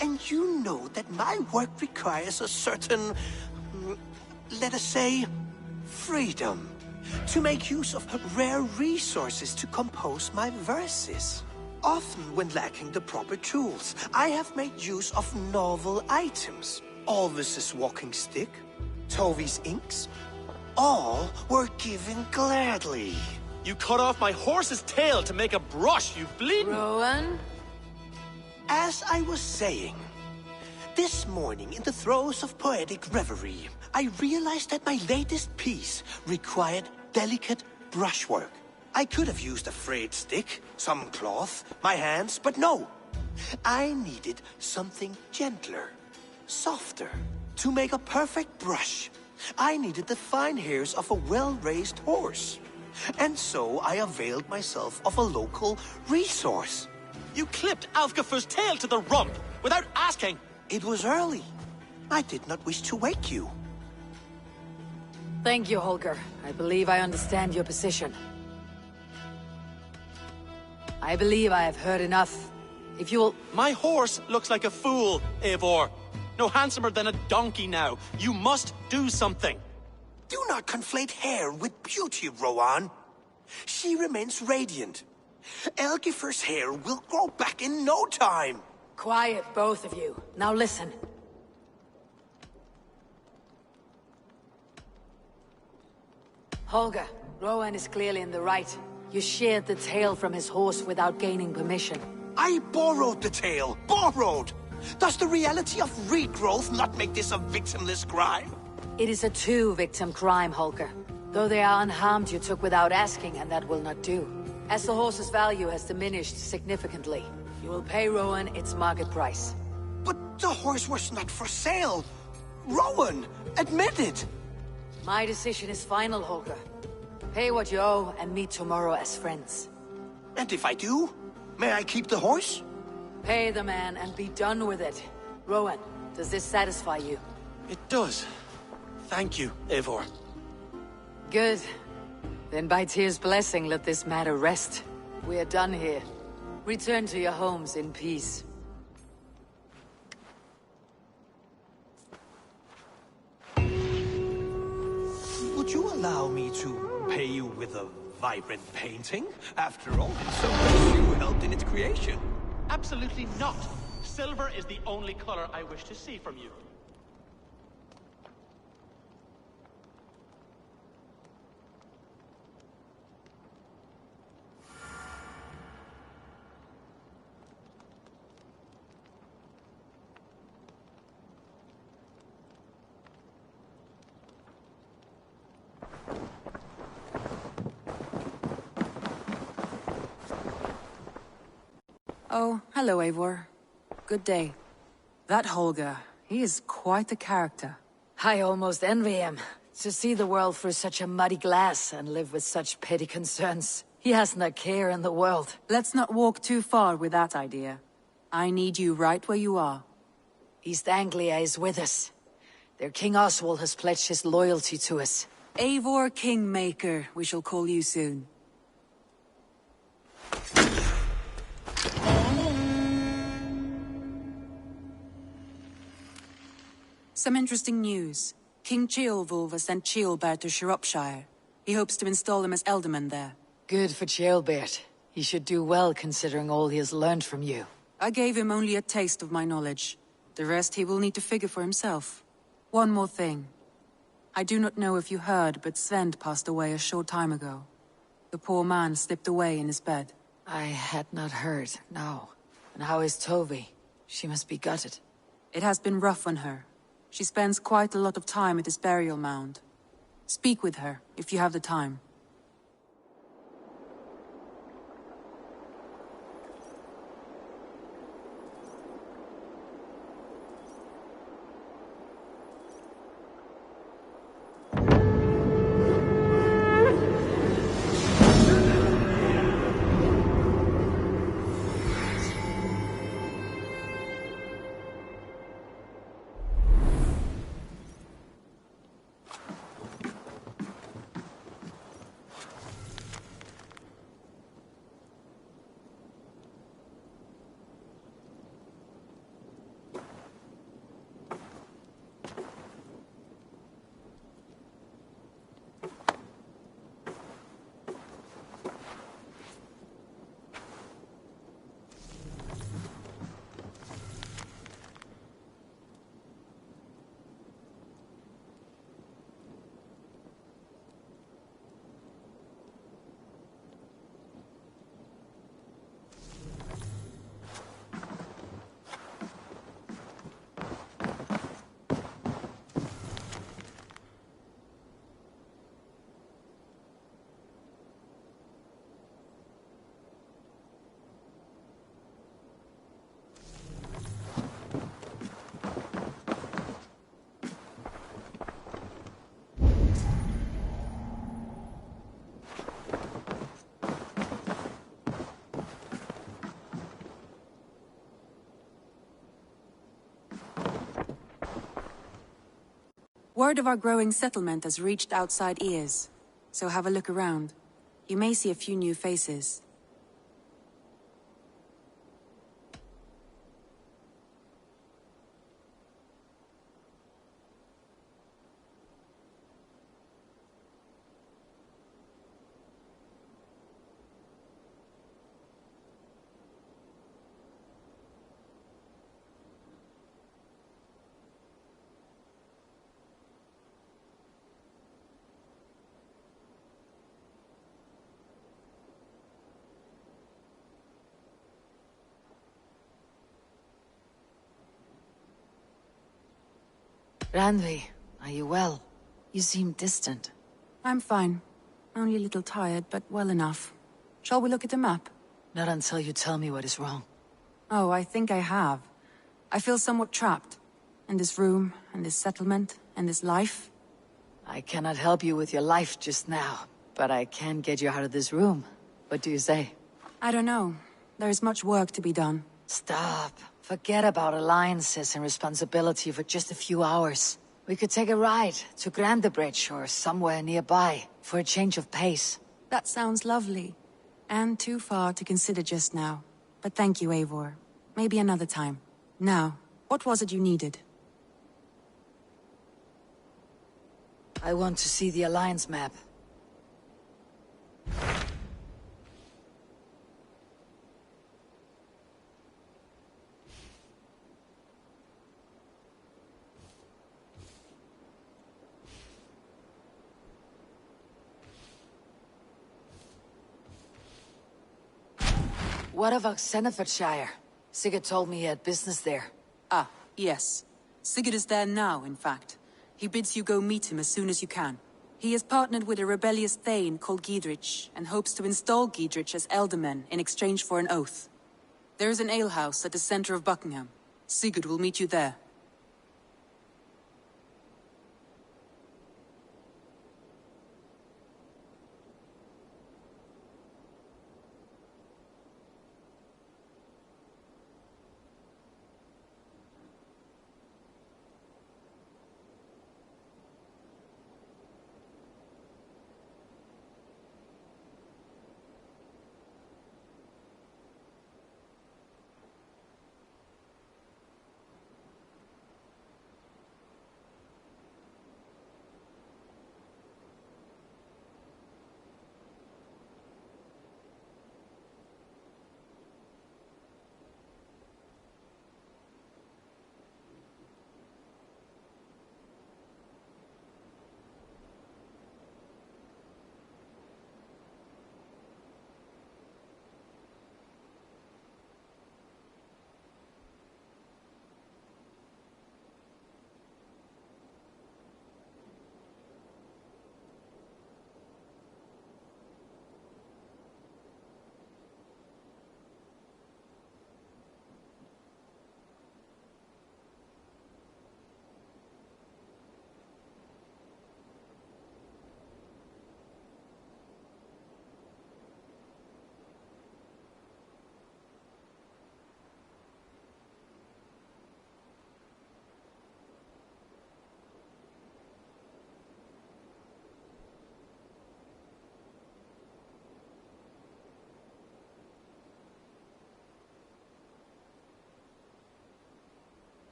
[SPEAKER 14] And you know that my work requires a certain, let us say, freedom. To make use of rare resources to compose my verses. Often when lacking the proper tools, I have made use of novel items. Alvis's walking stick, Tovi's inks, all were given gladly.
[SPEAKER 13] You cut off my horse's tail to make a brush, you bleeding...
[SPEAKER 3] Rowan?
[SPEAKER 14] As I was saying, this morning in the throes of poetic reverie, I realized that my latest piece required delicate brushwork. I could have used a frayed stick, some cloth, my hands, but no. I needed something gentler, softer. To make a perfect brush, I needed the fine hairs of a well-raised horse. And so I availed myself of a local resource.
[SPEAKER 13] You clipped Alfgafur's tail to the rump without asking.
[SPEAKER 14] It was early. I did not wish to wake you.
[SPEAKER 3] Thank you, Holger. I believe I understand your position. I believe I have heard enough. If you will...
[SPEAKER 13] My horse looks like a fool, Eivor. No handsomer than a donkey now. You must do something.
[SPEAKER 14] Do not conflate hair with beauty, Rowan. She remains radiant. Elgifur's hair will grow back in no time.
[SPEAKER 3] Quiet, both of you. Now listen. Holger, Rowan is clearly in the right. You sheared the tail from his horse without gaining permission.
[SPEAKER 14] I borrowed the tail. Borrowed! Does the reality of regrowth not make this a victimless crime?
[SPEAKER 3] It is a two-victim crime, Holger. Though they are unharmed, you took without asking, and that will not do. As the horse's value has diminished significantly, you will pay Rowan its market price.
[SPEAKER 14] But the horse was not for sale. Rowan, admit it.
[SPEAKER 3] My decision is final, Holger. Pay what you owe and meet tomorrow as friends.
[SPEAKER 14] And if I do, may I keep the horse?
[SPEAKER 3] Pay the man and be done with it. Rowan, does this satisfy you?
[SPEAKER 13] It does. Thank you, Eivor.
[SPEAKER 3] Good. Then by Tyr's blessing, let this matter rest. We are done here. Return to your homes in peace.
[SPEAKER 14] Would you allow me to pay you with a vibrant painting? After all, in some ways you helped in its creation.
[SPEAKER 13] Absolutely not. Silver is the only color I wish to see from you.
[SPEAKER 17] Oh, hello, Eivor. Good day. That Holger, he is quite the character.
[SPEAKER 3] I almost envy him. To see the world through such a muddy glass and live with such petty concerns. He hasn't a care in the world.
[SPEAKER 17] Let's not walk too far with that idea. I need you right where you are.
[SPEAKER 3] East Anglia is with us. Their King Oswald has pledged his loyalty to us.
[SPEAKER 17] Eivor Kingmaker, we shall call you soon. Some interesting news. King Ceolwulf has sent Ceolbert to Shropshire. He hopes to install him as Elderman there.
[SPEAKER 3] Good for Ceolbert. He should do well considering all he has learned from you.
[SPEAKER 17] I gave him only a taste of my knowledge. The rest he will need to figure for himself. One more thing. I do not know if you heard, but Svend passed away a short time ago. The poor man slipped away in his bed.
[SPEAKER 3] I had not heard, no. And how is Tovi? She must be gutted.
[SPEAKER 17] It has been rough on her. She spends quite a lot of time at his burial mound. Speak with her, if you have the time. Word of our growing settlement has reached outside ears, so have a look around. You may see a few new faces.
[SPEAKER 3] Randvi, are you well? You seem distant.
[SPEAKER 17] I'm fine. Only a little tired, but well enough. Shall we look at the map?
[SPEAKER 3] Not until you tell me what is wrong.
[SPEAKER 17] Oh, I think I have. I feel somewhat trapped. In this room, and this settlement, and this life.
[SPEAKER 3] I cannot help you with your life just now, but I can get you out of this room. What do you say?
[SPEAKER 17] I don't know. There is much work to be done.
[SPEAKER 3] Stop. Forget about alliances and responsibility for just a few hours. We could take a ride to Grandebridge or somewhere nearby for a change of pace.
[SPEAKER 17] That sounds lovely. And too far to consider just now. But thank you, Eivor. Maybe another time. Now, what was it you needed?
[SPEAKER 3] I want to see the Alliance map. What of Oxenfordshire? Sigurd told me he had business there.
[SPEAKER 17] Ah, yes. Sigurd is there now, in fact. He bids you go meet him as soon as you can. He has partnered with a rebellious Thane called Giedrich, and hopes to install Giedrich as Elderman in exchange for an oath. There is an alehouse at the center of Buckingham. Sigurd will meet you there.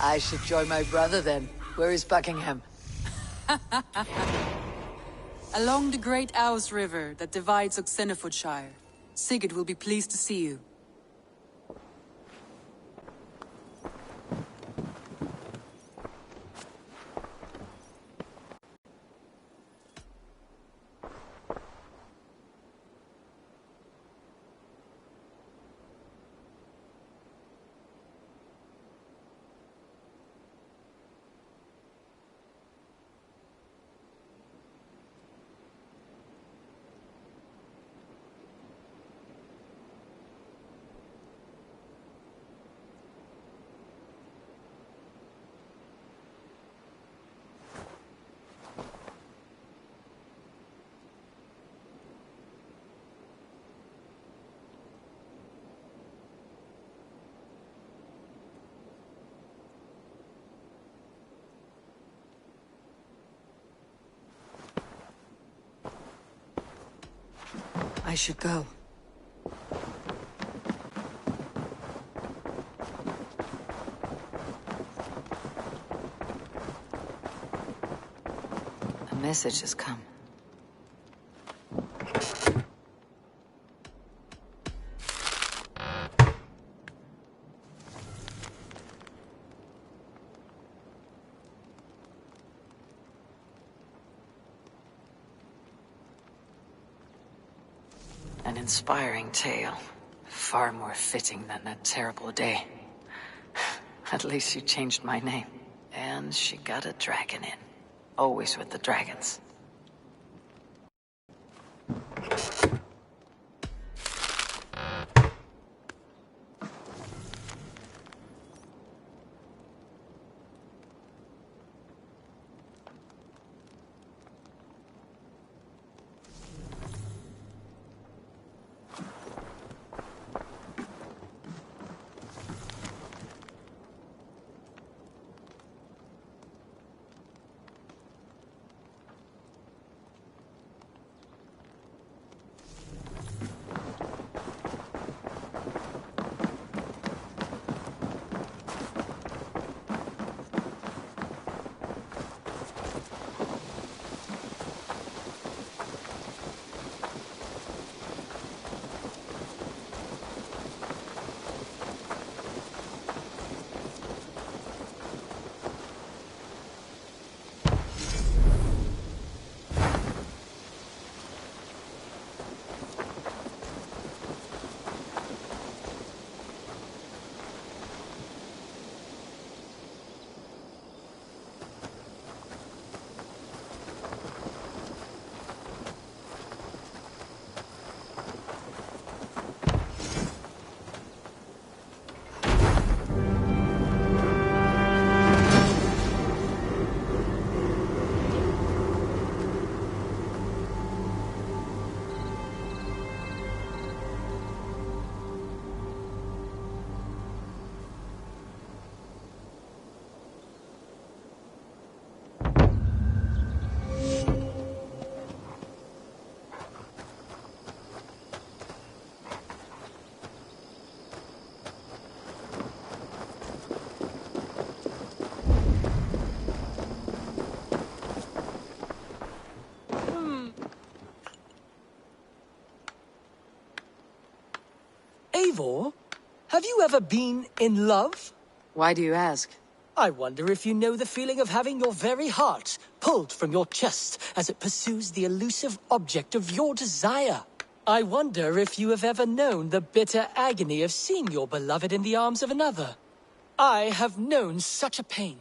[SPEAKER 3] I should join my brother then. Where is Buckingham?
[SPEAKER 17] Along the great Ouse River that divides Oxenfordshire. Sigurd will be pleased to see you.
[SPEAKER 3] I should go. A message has come. An inspiring tale. Far more fitting than that terrible day. At least she changed my name. And she got a dragon in. Always with the dragons.
[SPEAKER 8] Eivor, have you ever been in love?
[SPEAKER 3] Why do you ask?
[SPEAKER 8] I wonder if you know the feeling of having your very heart pulled from your chest as it pursues the elusive object of your desire. I wonder if you have ever known the bitter agony of seeing your beloved in the arms of another. I have known such a pain,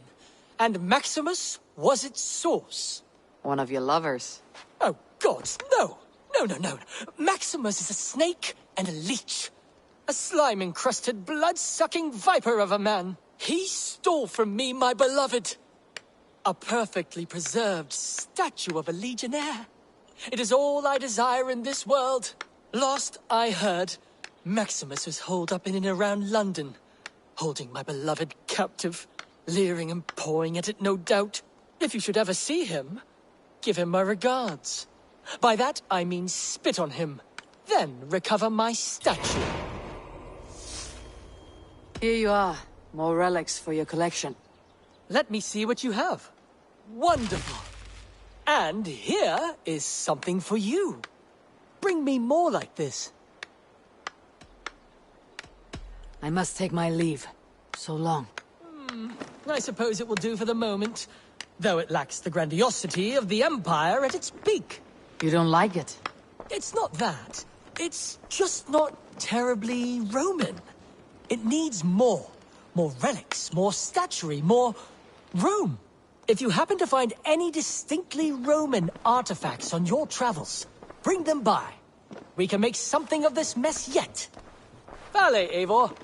[SPEAKER 8] and Maximus was its source.
[SPEAKER 3] One of your lovers.
[SPEAKER 8] Oh, gods, no! No. Maximus is a snake and a leech. A slime-encrusted, blood-sucking viper of a man. He stole from me my beloved. A perfectly preserved statue of a legionnaire. It is all I desire in this world. Last I heard, Maximus was holed up in and around London, holding my beloved captive, leering and pawing at it, no doubt. If you should ever see him, give him my regards. By that, I mean spit on him, then recover my statue.
[SPEAKER 3] Here you are. More relics for your collection.
[SPEAKER 8] Let me see what you have. Wonderful. And here is something for you. Bring me more like this.
[SPEAKER 3] I must take my leave. So long.
[SPEAKER 8] I suppose it will do for the moment, though it lacks the grandiosity of the Empire at its peak.
[SPEAKER 3] You don't like it?
[SPEAKER 8] It's not that. It's just not terribly Roman. It needs more. More relics, more statuary, more room. If you happen to find any distinctly Roman artifacts on your travels, bring them by. We can make something of this mess yet. Vale, Eivor.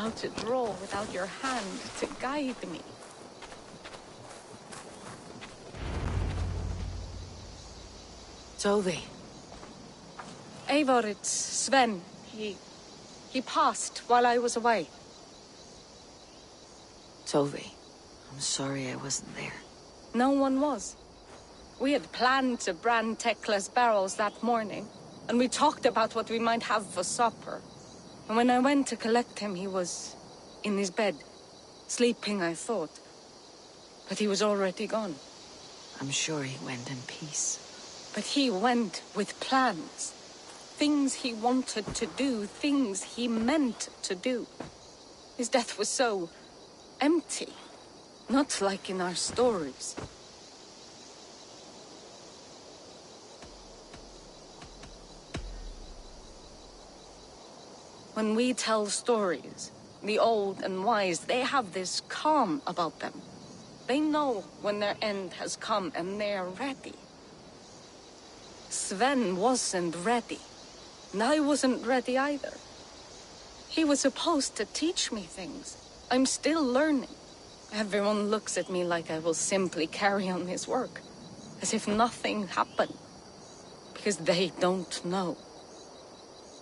[SPEAKER 18] how to draw without your hand to guide me.
[SPEAKER 3] Tovi.
[SPEAKER 18] Eivor, it's Sven. He passed while I was away.
[SPEAKER 3] Tovi, I'm sorry I wasn't there.
[SPEAKER 18] No one was. We had planned to brand Tekla's barrels that morning, and we talked about what we might have for supper. And when I went to collect him, he was in his bed, sleeping, I thought. But he was already gone.
[SPEAKER 3] I'm sure he went in peace.
[SPEAKER 18] But he went with plans. Things he wanted to do, things he meant to do. His death was so empty, not like in our stories. When we tell stories, the old and wise, they have this calm about them. They know when their end has come and they're ready. Sven wasn't ready, and I wasn't ready either. He was supposed to teach me things. I'm still learning. Everyone looks at me like I will simply carry on his work, as if nothing happened. Because they don't know.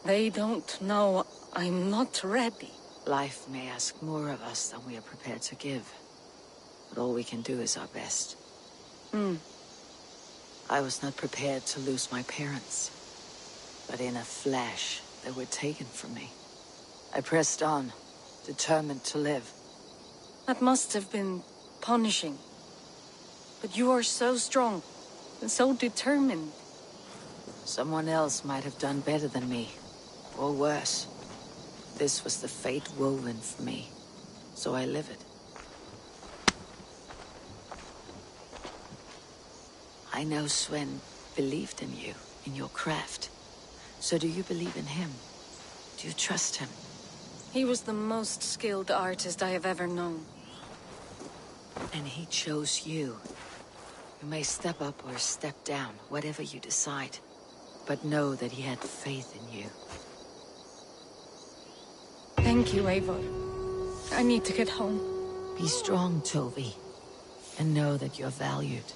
[SPEAKER 18] They don't know I'm not ready.
[SPEAKER 3] Life may ask more of us than we are prepared to give. But all we can do is our best. I was not prepared to lose my parents. But in a flash, they were taken from me. I pressed on, determined to live.
[SPEAKER 18] That must have been punishing. But you are so strong, and so determined.
[SPEAKER 3] Someone else might have done better than me, or worse. This was the fate woven for me, so I live it. I know Sven believed in you, in your craft. So do you believe in him? Do you trust him?
[SPEAKER 18] He was the most skilled artist I have ever known.
[SPEAKER 3] And he chose you. You may step up or step down, whatever you decide. But know that he had faith in you.
[SPEAKER 18] Thank you, Eivor. I need to get home.
[SPEAKER 3] Be strong, Tovi. And know that you're valued.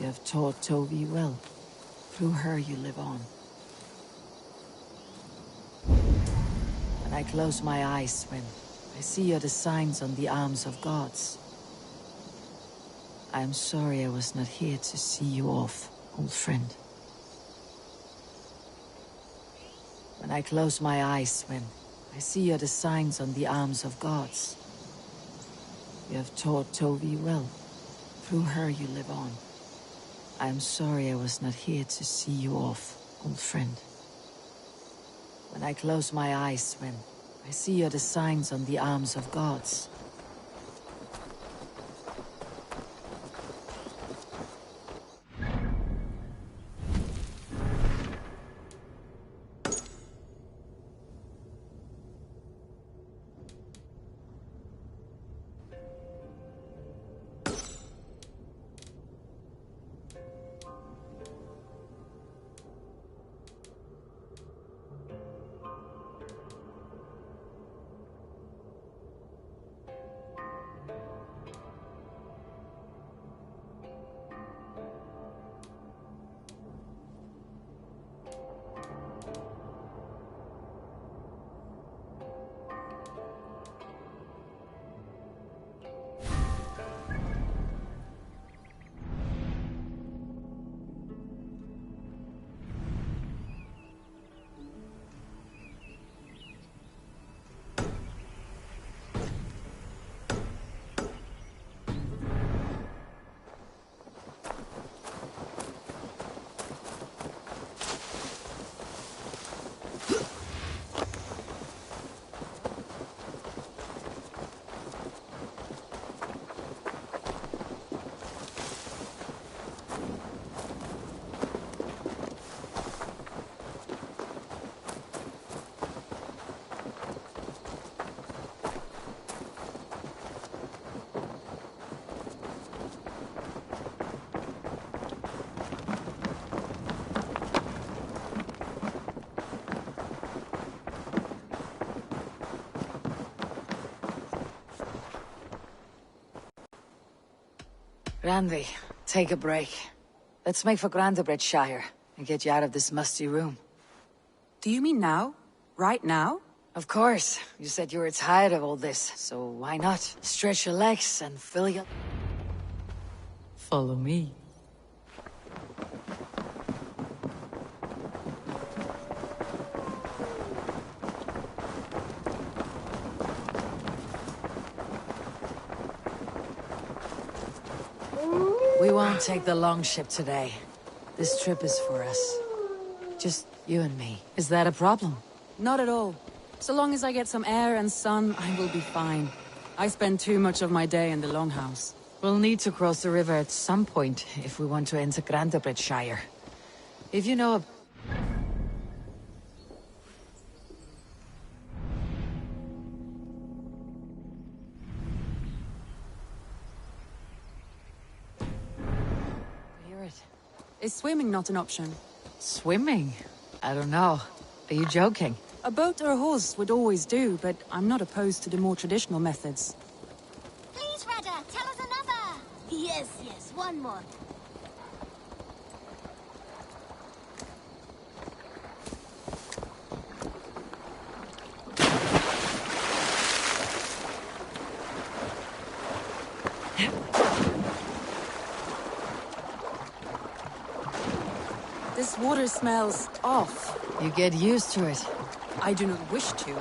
[SPEAKER 3] You have taught Tovi well. Through her you live on. When I close my eyes, Sven, I see the signs on the arms of gods. I am sorry I was not here to see you off, old friend. When I close my eyes, Sven, I see the signs on the arms of gods. You have taught Tovi well. Through her you live on. I am sorry I was not here to see you off, old friend. When I close my eyes, Sven, I see the signs on the arms of gods. Randy, take a break. Let's make for Grandabridgeshire and get you out of this musty room.
[SPEAKER 17] Do you mean now? Right now?
[SPEAKER 3] Of course. You said you were tired of all this, so why not? Stretch your legs and fill your...
[SPEAKER 17] Follow me.
[SPEAKER 3] We won't take the long ship today. This trip is for us. Just you and me. Is that a problem?
[SPEAKER 17] Not at all. So long as I get some air and sun, I will be fine. I spend too much of my day in the Longhouse.
[SPEAKER 3] We'll need to cross the river at some point if we want to enter Grandabridgeshire. If you know a... hear it.
[SPEAKER 17] Is swimming not an option?
[SPEAKER 3] Swimming? I don't know. Are you joking?
[SPEAKER 17] A boat or a horse would always do, but I'm not opposed to the more traditional methods.
[SPEAKER 2] Please, Rada, tell us another. Yes, one more.
[SPEAKER 17] This water smells off.
[SPEAKER 3] You get used to it.
[SPEAKER 17] I do not wish to.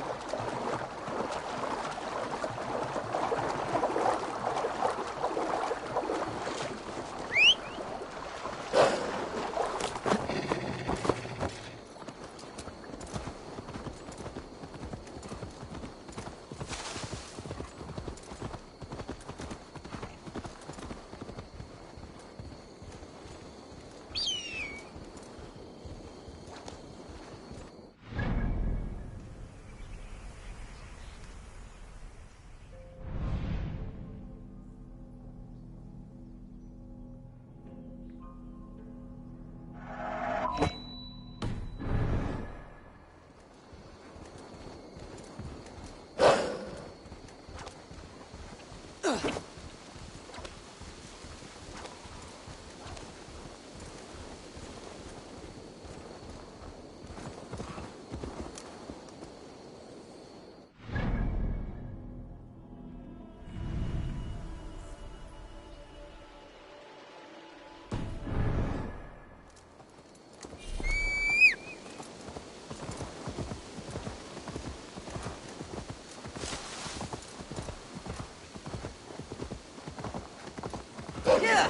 [SPEAKER 2] Yeah.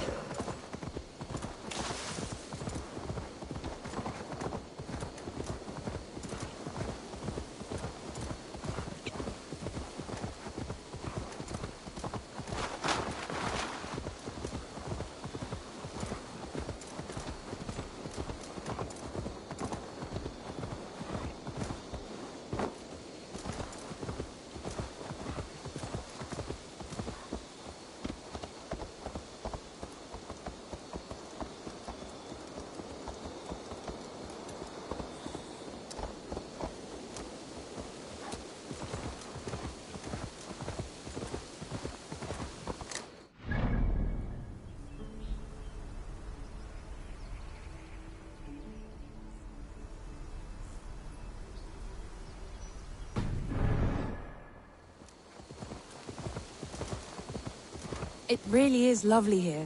[SPEAKER 17] It really is lovely here.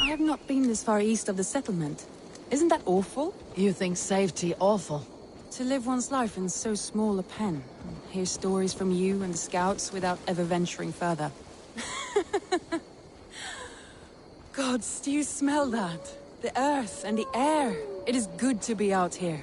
[SPEAKER 17] I have not been this far east of the settlement. Isn't that awful?
[SPEAKER 3] You think safety awful?
[SPEAKER 17] To live one's life in so small a pen, and hear stories from you and the scouts without ever venturing further. Gods, do you smell that? The earth and the air. It is good to be out here.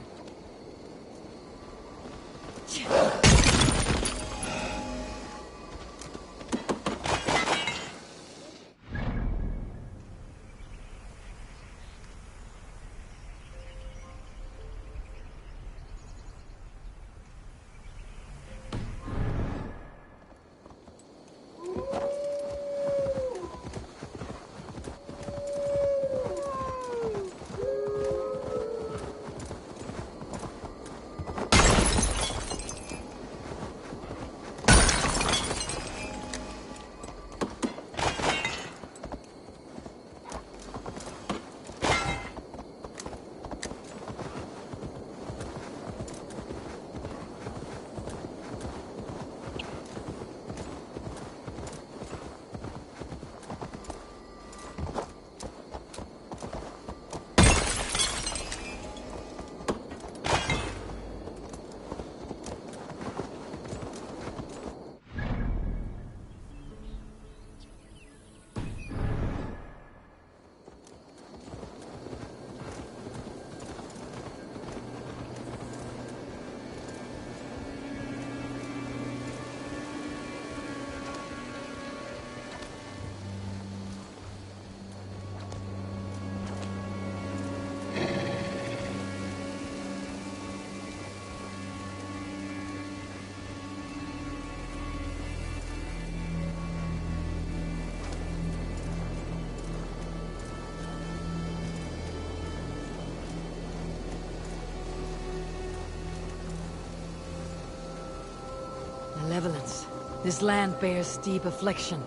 [SPEAKER 3] This land bears deep affliction.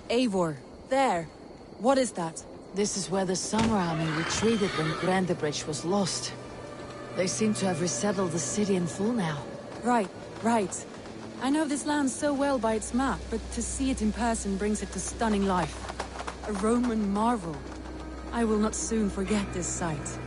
[SPEAKER 17] Eivor, there. What is that?
[SPEAKER 3] This is where the Summer Army retreated when Grandebridge was lost. They seem to have resettled the city in full now.
[SPEAKER 17] Right. I know this land so well by its map, but to see it in person brings it to stunning life. A Roman marvel. I will not soon forget this sight.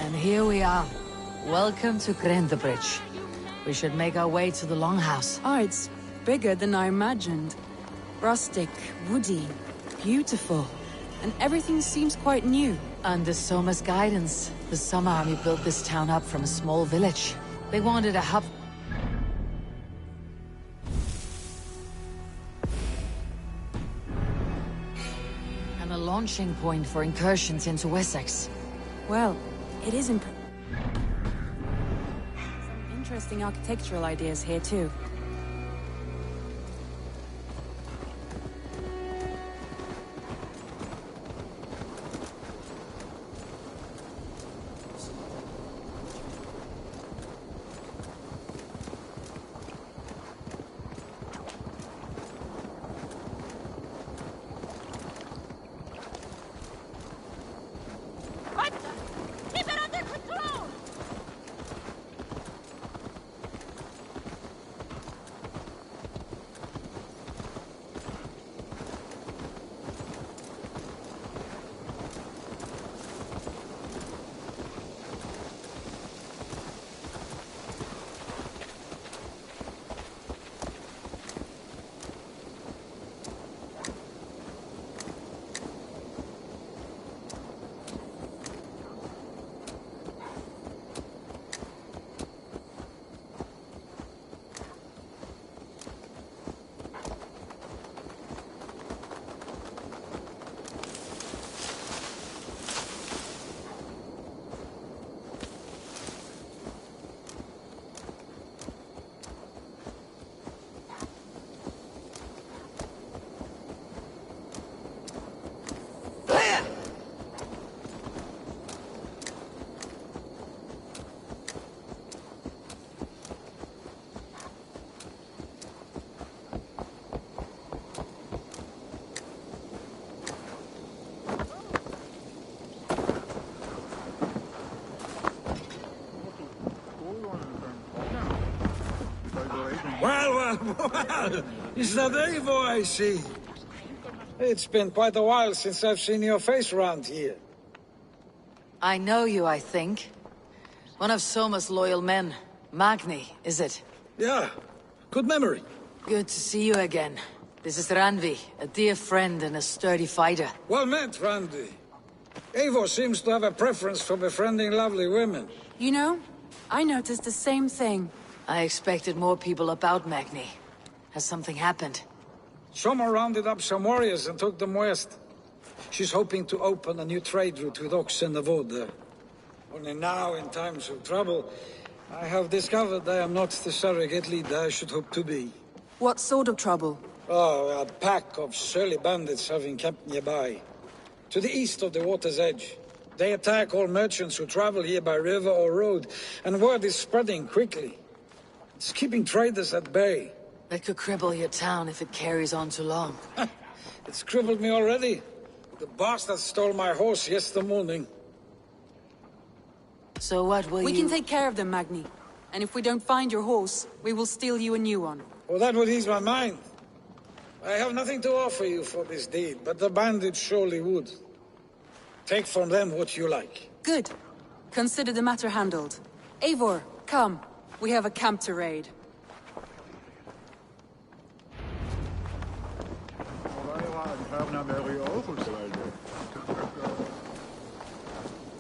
[SPEAKER 3] And here we are. Welcome to Grandebridge. We should make our way to the Longhouse.
[SPEAKER 17] Oh, it's bigger than I imagined. Rustic, woody, beautiful. And everything seems quite new.
[SPEAKER 3] Under Soma's guidance, the Summer Army built this town up from a small village. They wanted a hub... and a launching point for incursions into Wessex.
[SPEAKER 17] Well, it is some interesting architectural ideas here too.
[SPEAKER 19] Well, it's that Eivor I see. It's been quite a while since I've seen your face around here.
[SPEAKER 3] I know you, I think. One of Soma's loyal men. Magni, is it?
[SPEAKER 19] Yeah, good memory.
[SPEAKER 3] Good to see you again. This is Randvi, a dear friend and a sturdy fighter.
[SPEAKER 19] Well met, Randvi. Eivor seems to have a preference for befriending lovely women.
[SPEAKER 17] You know, I noticed the same thing.
[SPEAKER 3] I expected more people about Magni. Has something happened?
[SPEAKER 19] Soma rounded up some warriors and took them west. She's hoping to open a new trade route with Ox and Avod there. Only now, in times of trouble, I have discovered I am not the surrogate leader I should hope to be.
[SPEAKER 17] What sort of trouble?
[SPEAKER 19] Oh, a pack of surly bandits have encamped nearby. To the east of the water's edge. They attack all merchants who travel here by river or road, and word is spreading quickly. It's keeping traders at bay.
[SPEAKER 3] That could cripple your town if it carries on too long.
[SPEAKER 19] It's crippled me already. The bastard stole my horse yesterday morning.
[SPEAKER 3] So what will
[SPEAKER 17] We can take care of them, Magni. And if we don't find your horse, we will steal you a new one.
[SPEAKER 19] Well, that would ease my mind. I have nothing to offer you for this deed, but the bandits surely would. Take from them what you like.
[SPEAKER 17] Good. Consider the matter handled. Eivor, come. We have a camp to raid.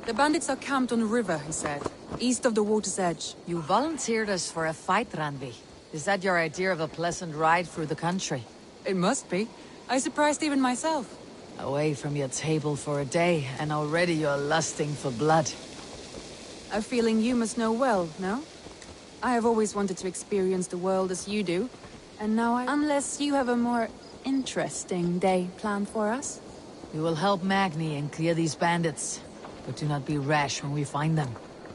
[SPEAKER 17] The bandits are camped on the river, he said. East of the water's edge.
[SPEAKER 3] You volunteered us for a fight, Randvi. Is that your idea of a pleasant ride through the country?
[SPEAKER 17] It must be. I surprised even myself.
[SPEAKER 3] Away from your table for a day, and already you're lusting for blood.
[SPEAKER 17] A feeling you must know well, no? I have always wanted to experience the world as you do, and now Unless you have a more interesting day planned for us?
[SPEAKER 3] We will help Magni and clear these bandits, but do not be rash when we find them.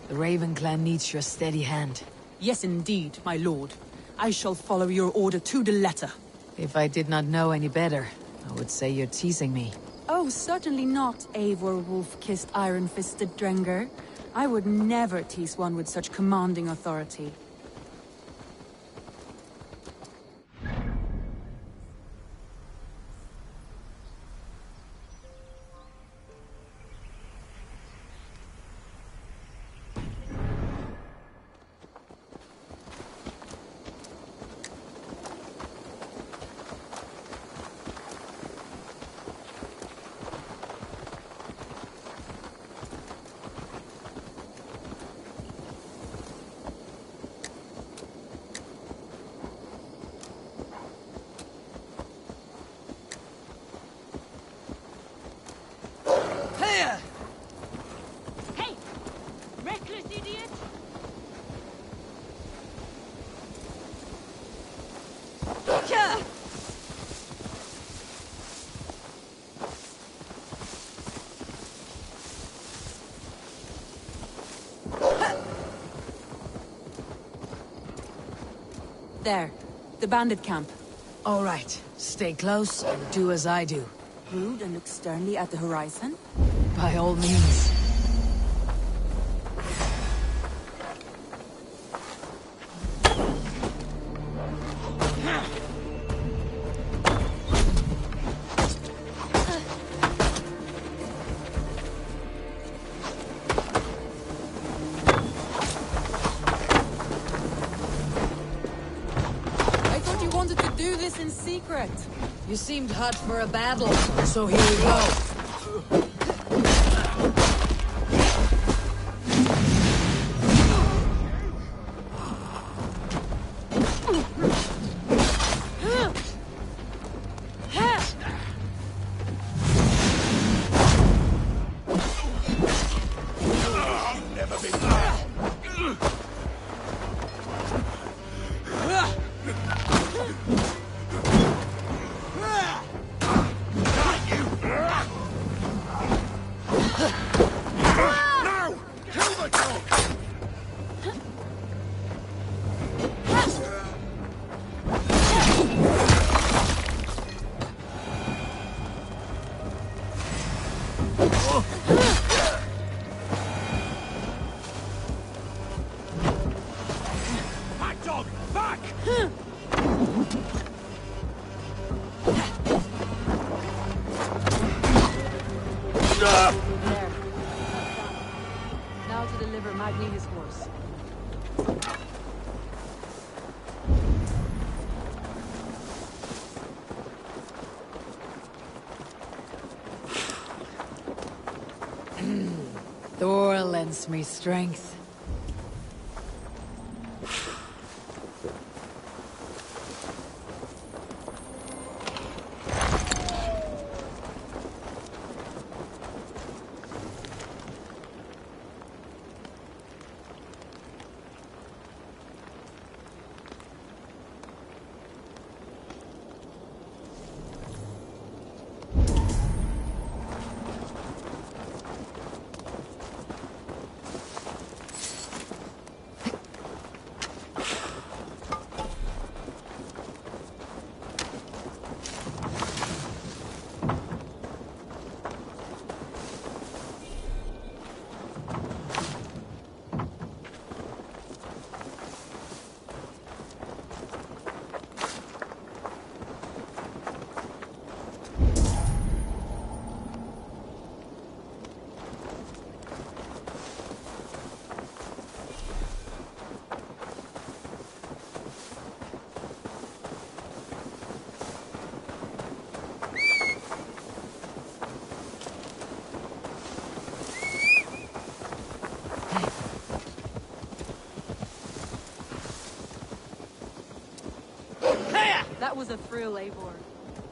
[SPEAKER 3] The Raven clan needs your steady hand.
[SPEAKER 17] Yes, indeed, my lord. I shall follow your order to the letter.
[SPEAKER 3] If I did not know any better, I would say you're teasing me.
[SPEAKER 17] Oh, certainly not, Eivor wolf-kissed iron-fisted Drenger. I would never tease one with such commanding authority. There, the bandit camp.
[SPEAKER 3] All right, stay close and do as I do.
[SPEAKER 17] Rude and look sternly at the horizon?
[SPEAKER 3] By all means.
[SPEAKER 17] In secret.
[SPEAKER 3] You seemed hot for a battle, so here we go.
[SPEAKER 17] Now to deliver Magni his horse.
[SPEAKER 3] Thor lends me strength.
[SPEAKER 17] That was a thrill, Eivor.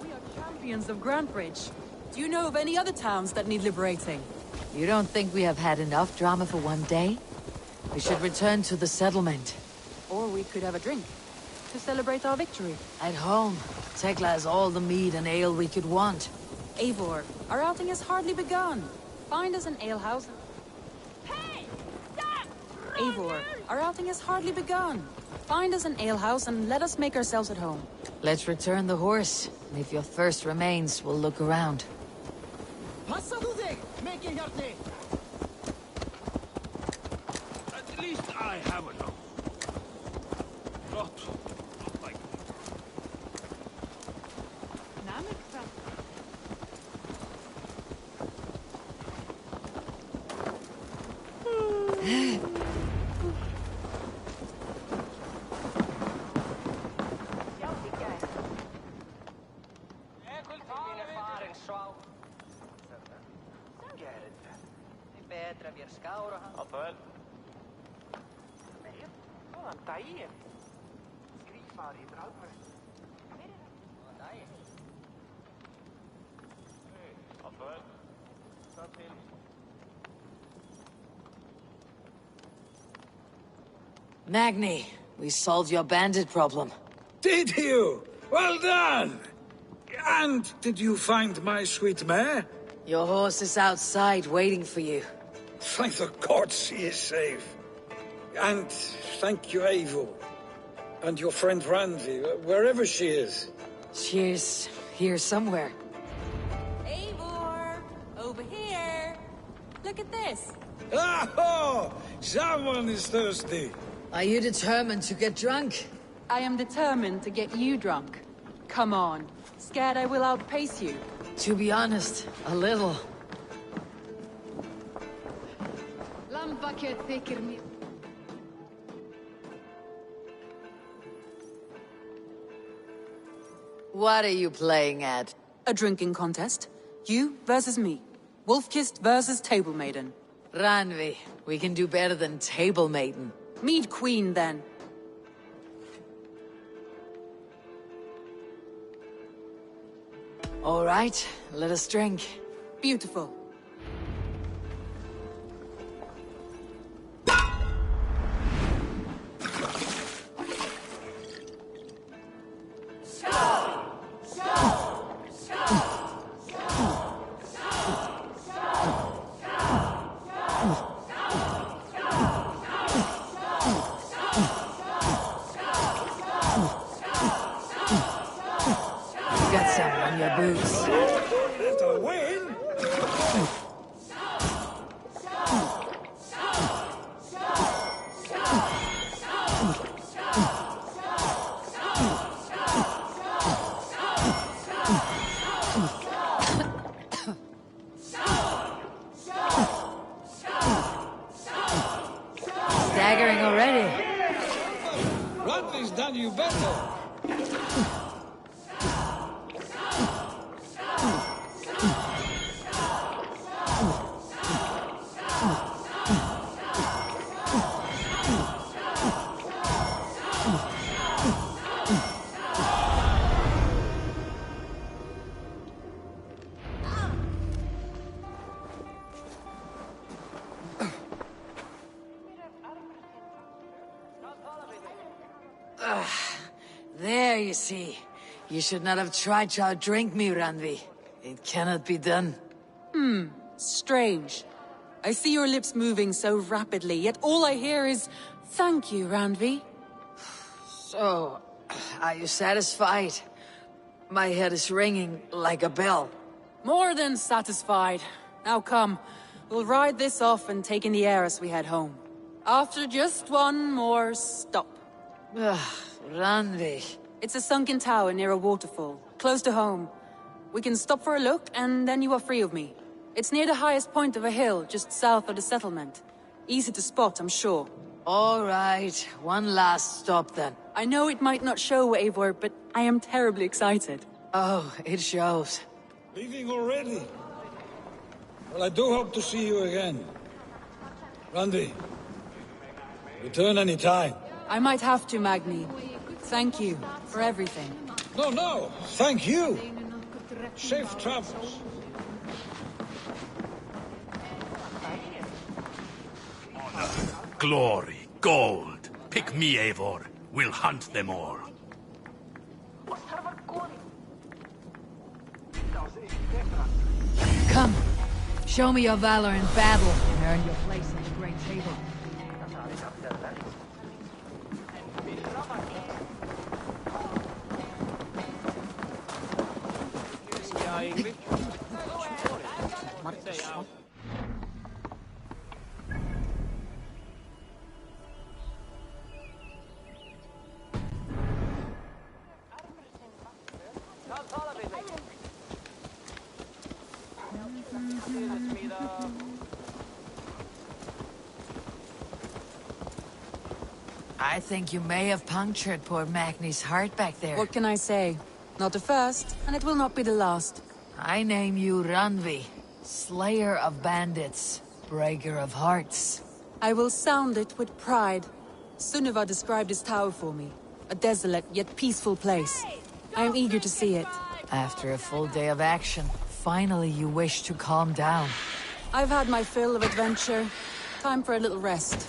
[SPEAKER 17] We are champions of Grantbridge. Do you know of any other towns that need liberating?
[SPEAKER 3] You don't think we have had enough drama for one day? We should return to the settlement.
[SPEAKER 17] Or we could have a drink to celebrate our victory.
[SPEAKER 3] At home, Tekla has all the mead and ale we could want.
[SPEAKER 17] Eivor, our outing has hardly begun. Find us an alehouse.
[SPEAKER 2] Hey! Stop!
[SPEAKER 17] Eivor, our outing has hardly begun. Find us an alehouse and let us make ourselves at home.
[SPEAKER 3] Let's return the horse, and if your thirst remains, we'll look around.
[SPEAKER 16] At least I have enough. Not like
[SPEAKER 3] Magni, we solved your bandit problem.
[SPEAKER 19] Did you? Well done! And did you find my sweet mare?
[SPEAKER 3] Your horse is outside waiting for you.
[SPEAKER 19] Thank the gods he is safe. And thank you, Eivor. And your friend Randy, wherever she is.
[SPEAKER 3] She's here somewhere.
[SPEAKER 17] Eivor! Over here! Look at this!
[SPEAKER 19] Oh! Someone is thirsty.
[SPEAKER 3] Are you determined to get drunk?
[SPEAKER 17] I am determined to get you drunk. Come on. Scared I will outpace you?
[SPEAKER 3] To be honest, a little. What are you playing at?
[SPEAKER 17] A drinking contest. You versus me. Wolf-Kissed versus Table Maiden.
[SPEAKER 3] Ranvi, we can do better than Table Maiden.
[SPEAKER 17] Mead Queen, then.
[SPEAKER 3] All right, let us drink.
[SPEAKER 17] Beautiful.
[SPEAKER 3] Staggering already.
[SPEAKER 19] Rodney's done you better.
[SPEAKER 3] There, you see. You should not have tried to outdrink me, Ranvi. It cannot be done.
[SPEAKER 17] Strange. I see your lips moving so rapidly, yet all I hear is, "Thank you, Ranvi."
[SPEAKER 3] So, are you satisfied? My head is ringing like a bell.
[SPEAKER 17] More than satisfied. Now come, we'll ride this off and take in the air as we head home. After just one more stop.
[SPEAKER 3] Ranvi.
[SPEAKER 17] It's a sunken tower near a waterfall, close to home. We can stop for a look, and then you are free of me. It's near the highest point of a hill, just south of the settlement. Easy to spot, I'm sure.
[SPEAKER 3] All right, one last stop then.
[SPEAKER 17] I know it might not show, Eivor, but I am terribly excited.
[SPEAKER 3] Oh, it shows.
[SPEAKER 19] Leaving already? Well, I do hope to see you again. Randy, return any time.
[SPEAKER 17] I might have to, Magni. Thank you for everything.
[SPEAKER 19] No, no, thank you. Safe travels.
[SPEAKER 5] Glory, gold. Pick me, Eivor. We'll hunt them all.
[SPEAKER 3] Come, show me your valor in battle and earn your place at the Great Table. I think you may have punctured poor Magni's heart back there.
[SPEAKER 17] What can I say? Not the first, and it will not be the last.
[SPEAKER 3] I name you Randvi, Slayer of Bandits, Breaker of Hearts.
[SPEAKER 17] I will sound it with pride. Sunniva described his tower for me. A desolate yet peaceful place. I am eager to see it.
[SPEAKER 3] After a full day of action, finally you wish to calm down.
[SPEAKER 17] I've had my fill of adventure. Time for a little rest.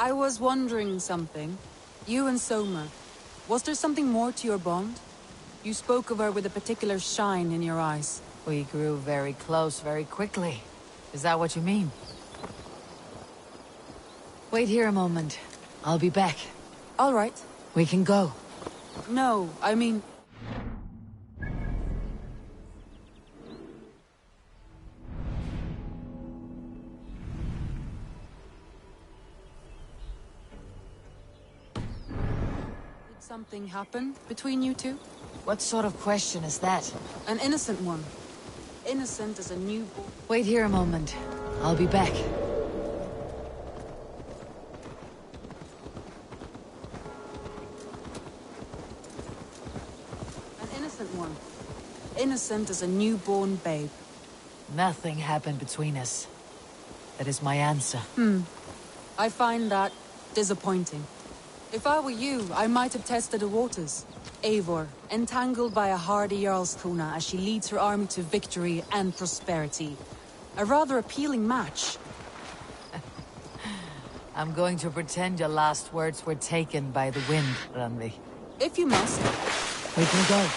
[SPEAKER 17] I was wondering something. You and Soma. Was there something more to your bond? You spoke of her with a particular shine in your eyes.
[SPEAKER 3] We grew very close very quickly. Is that what you mean? Wait here a moment. I'll be back.
[SPEAKER 17] All right.
[SPEAKER 3] We can go.
[SPEAKER 17] No, I mean... Did something happen between you two?
[SPEAKER 3] What sort of question is that?
[SPEAKER 17] An innocent one. Innocent as a newborn.
[SPEAKER 3] Wait here a moment. I'll be back.
[SPEAKER 17] An innocent one. Innocent as a newborn babe.
[SPEAKER 3] Nothing happened between us. That is my answer.
[SPEAKER 17] I find that disappointing. If I were you, I might have tested the waters. Eivor, entangled by a hardy Jarlskona as she leads her army to victory and prosperity. A rather appealing match.
[SPEAKER 3] I'm going to pretend your last words were taken by the wind, Randvi.
[SPEAKER 17] If you must.
[SPEAKER 3] We can go.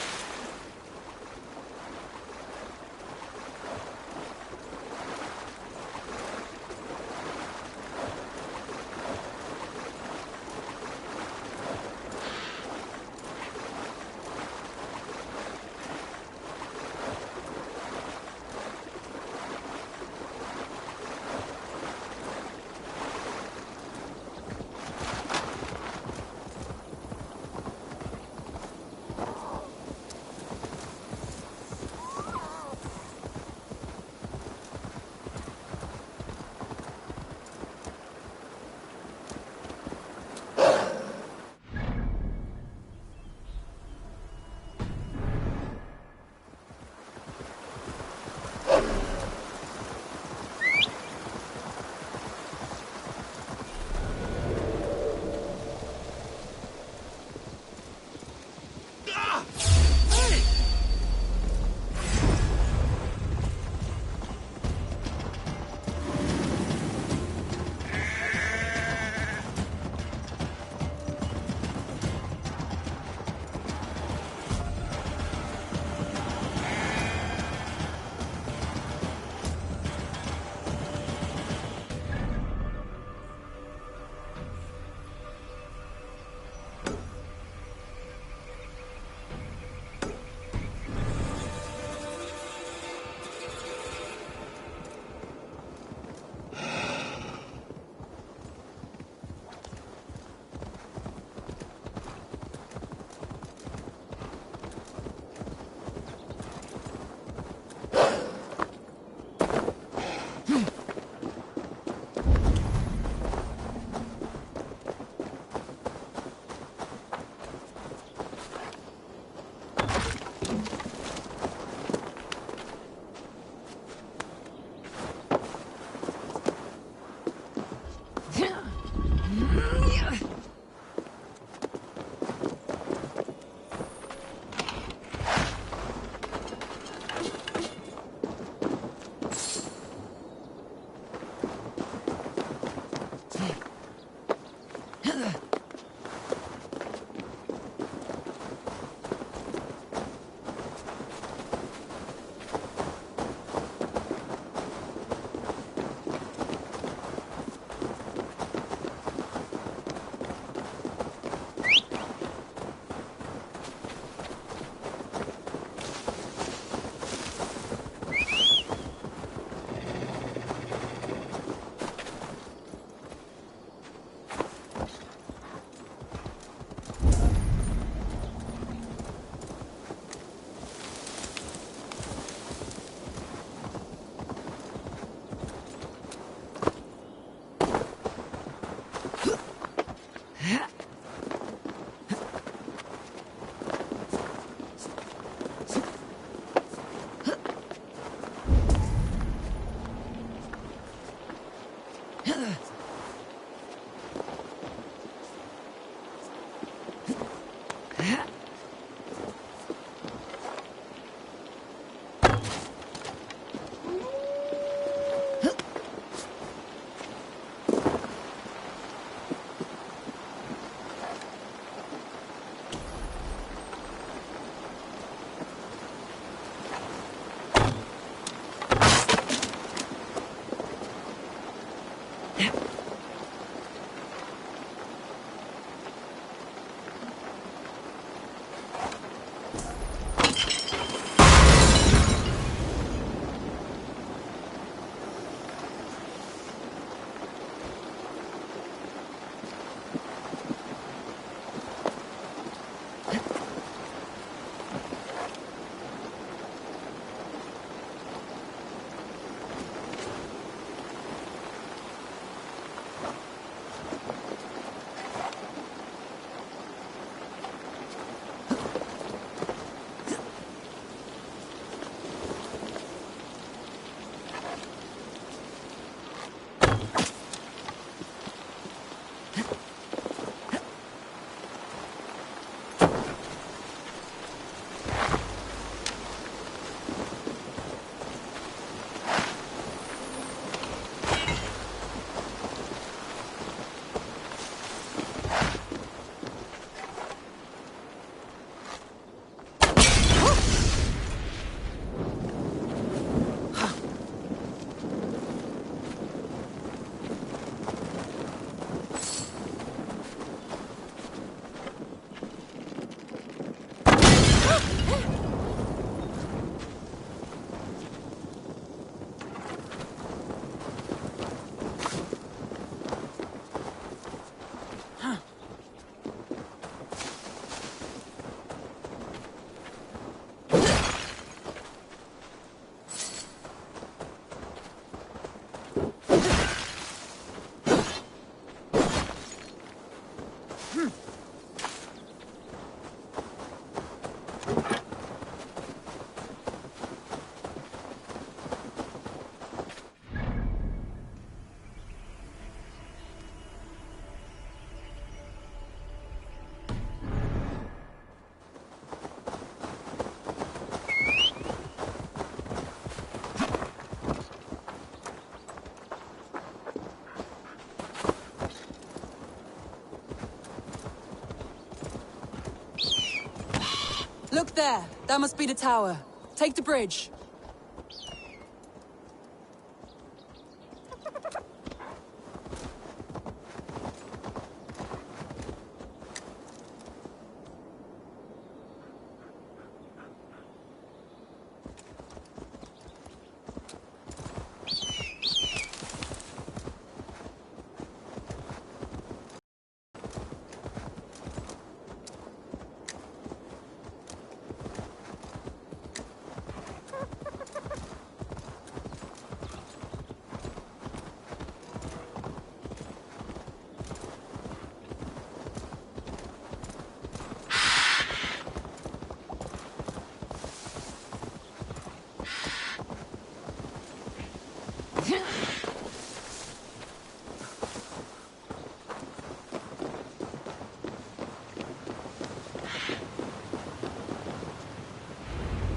[SPEAKER 17] Look there! That must be the tower. Take the bridge.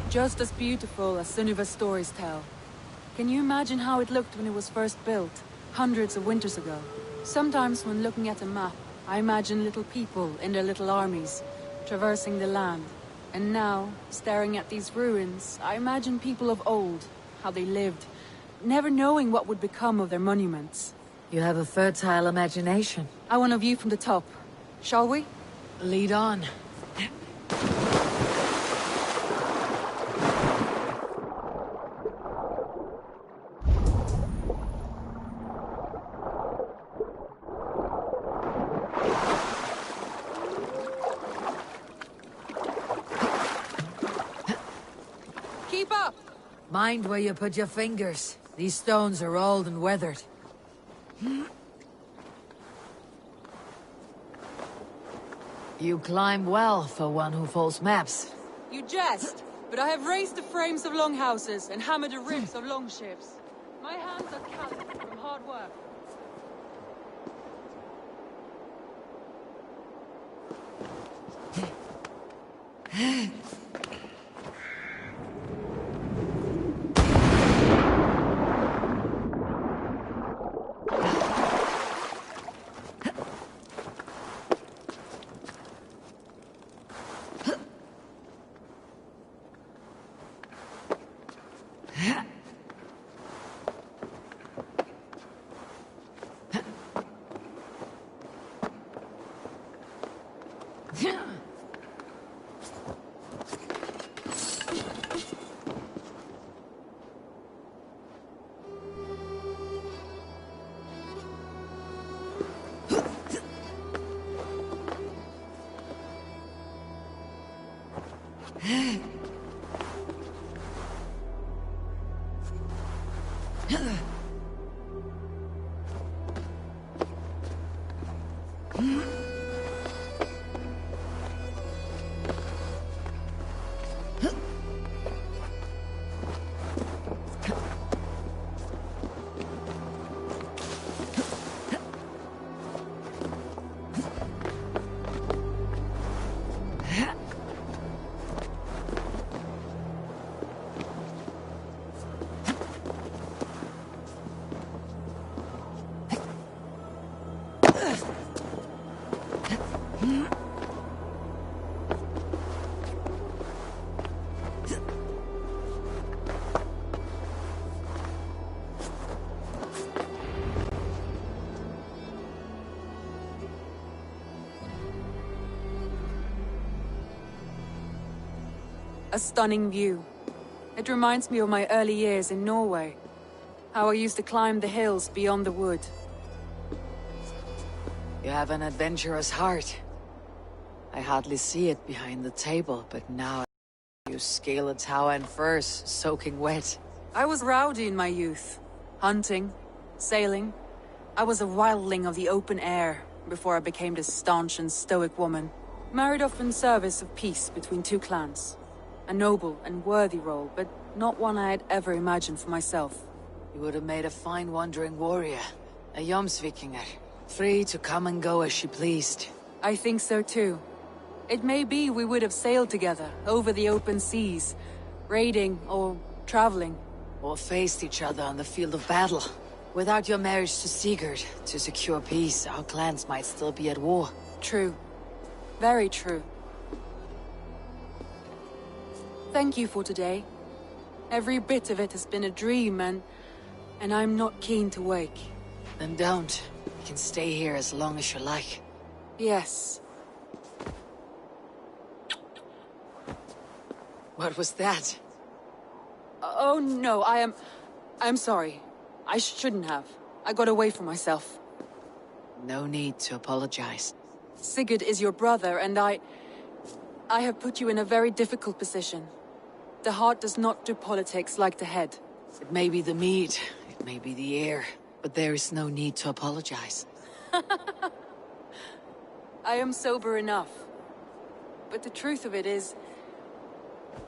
[SPEAKER 17] Just as beautiful as Sunniva's stories tell. Can you imagine how it looked when it was first built, hundreds of winters ago? Sometimes when looking at a map, I imagine little people in their little armies, traversing the land. And now, staring at these ruins, I imagine people of old, how they lived, never knowing what would become of their monuments.
[SPEAKER 3] You have a fertile imagination.
[SPEAKER 17] I want a view from the top. Shall we?
[SPEAKER 3] Lead on.
[SPEAKER 17] Keep up!
[SPEAKER 3] Mind where you put your fingers. These stones are old and weathered. You climb well for one who folds maps.
[SPEAKER 17] You jest, but I have raised the frames of longhouses and hammered the ribs of longships. My hands are calloused from hard work. A stunning view. It reminds me of my early years in Norway. How I used to climb the hills beyond the wood.
[SPEAKER 3] You have an adventurous heart. I hardly see it behind the table, but now you scale a tower in furs, soaking wet.
[SPEAKER 17] I was rowdy in my youth. Hunting, Sailing. I was a wildling of the open air before I became this staunch and stoic woman. Married off in service of peace between two clans. A noble and worthy role, but not one I had ever imagined for myself.
[SPEAKER 3] You would have made a fine wandering warrior. A Jomsvikinger. Free to come and go as she pleased.
[SPEAKER 17] I think so too. It may be we would have sailed together, over the open seas, raiding or traveling.
[SPEAKER 3] Or faced each other on the field of battle. Without your marriage to Sigurd, to secure peace, our clans might still be at war.
[SPEAKER 17] True. Very true. Thank you for today. Every bit of it has been a dream, and I'm not keen to wake.
[SPEAKER 3] Then don't. You can stay here as long as you like.
[SPEAKER 17] Yes.
[SPEAKER 3] What was that?
[SPEAKER 17] Oh no, I'm sorry. I shouldn't have. I got away from myself.
[SPEAKER 3] No need to apologize.
[SPEAKER 17] Sigurd is your brother, and I have put you in a very difficult position. The heart does not do politics like the head.
[SPEAKER 3] It may be the mead, it may be the air, but there is no need to apologize.
[SPEAKER 17] I am sober enough. But the truth of it is,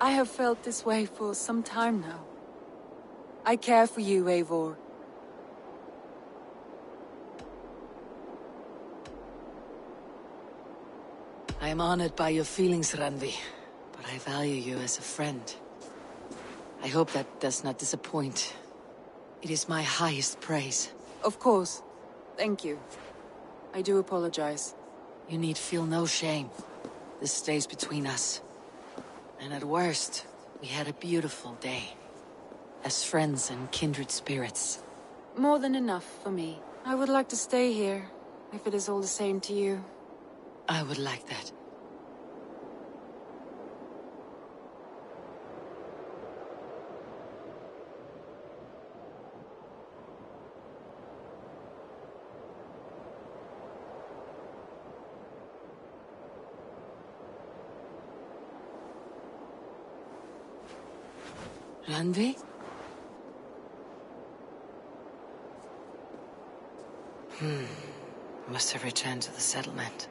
[SPEAKER 17] I have felt this way for some time now. I care for you, Eivor.
[SPEAKER 3] I am honored by your feelings, Randvi, but I value you as a friend. I hope that does not disappoint. It is my highest praise.
[SPEAKER 17] Of course. Thank you. I do apologize.
[SPEAKER 3] You need feel no shame. This stays between us. And at worst, we had a beautiful day. As friends and kindred spirits.
[SPEAKER 17] More than enough for me. I would like to stay here, if it is all the same to you.
[SPEAKER 3] I would like that. Randvi? Must have returned to the settlement.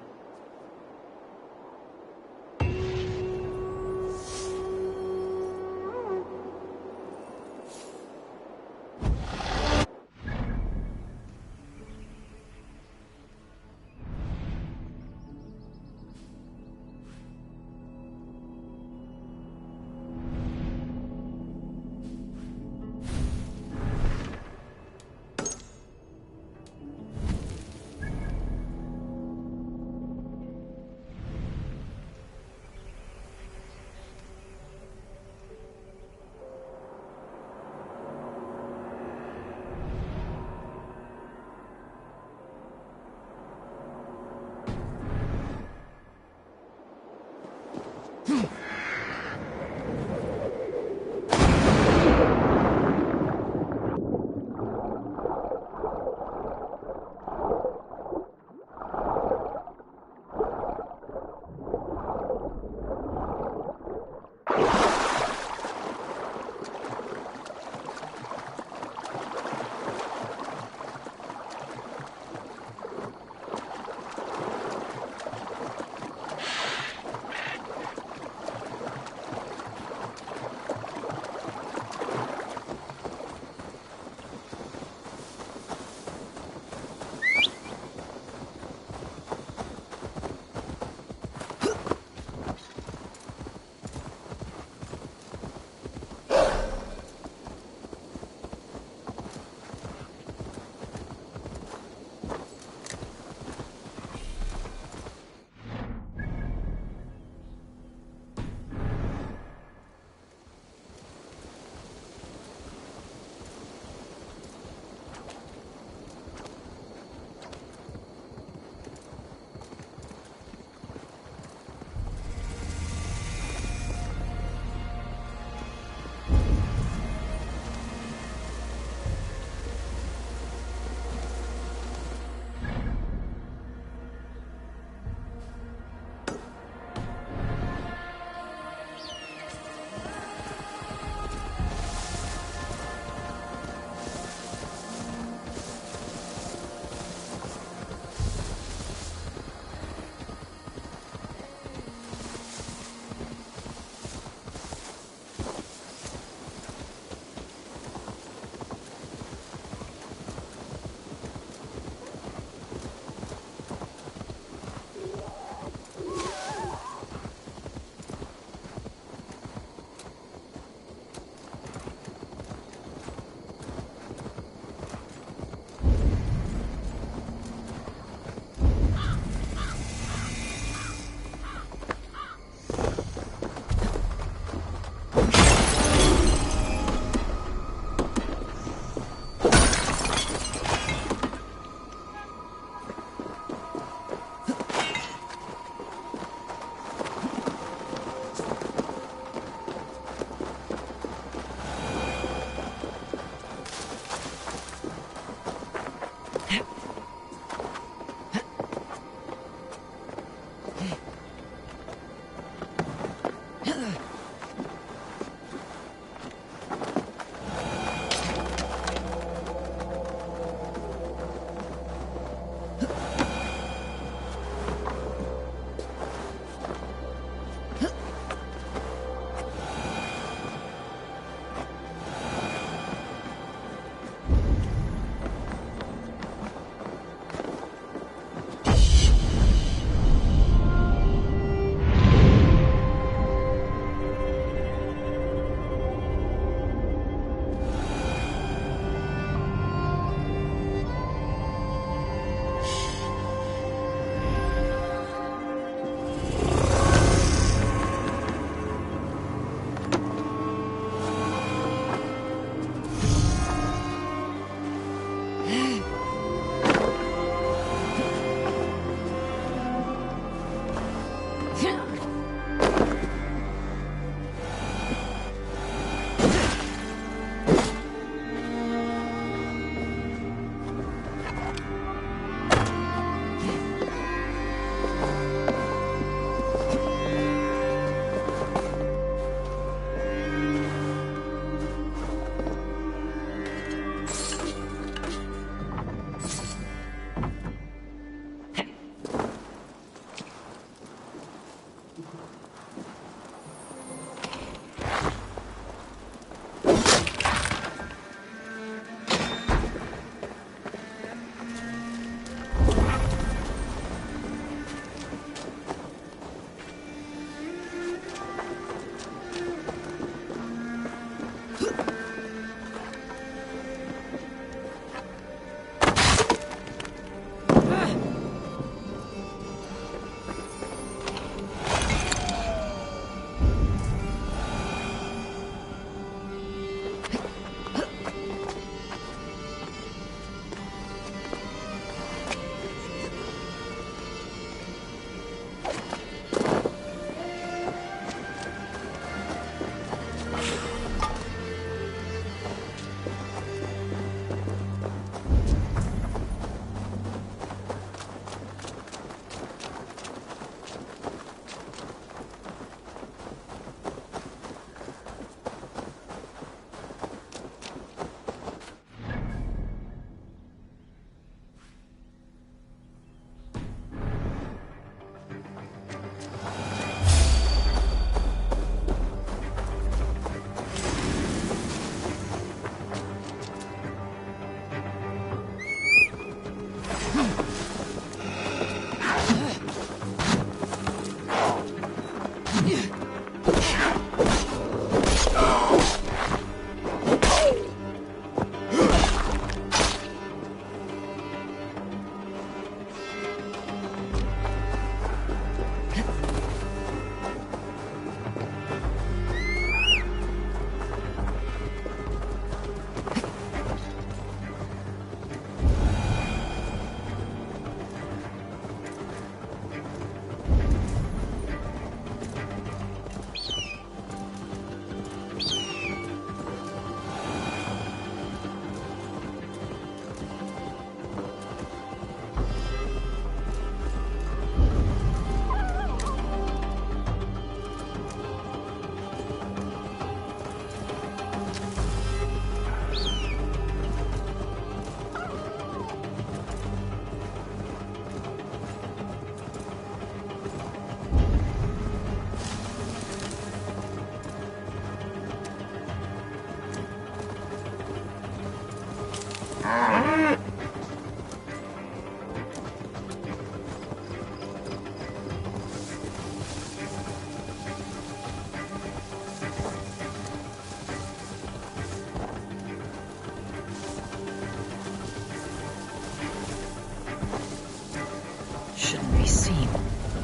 [SPEAKER 3] Shouldn't be seen.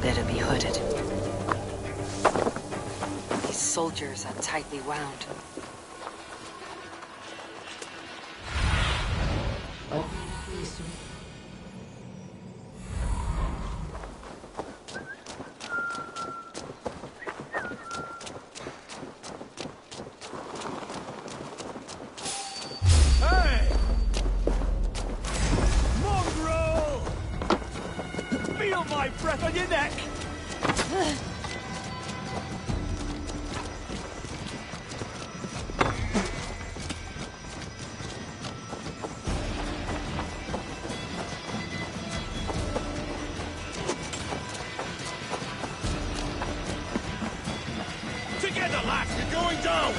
[SPEAKER 3] Better be hooded. These soldiers are tightly wound.
[SPEAKER 16] Hey! Mongrel! Feel my breath on your neck! Together, lads! You're going down!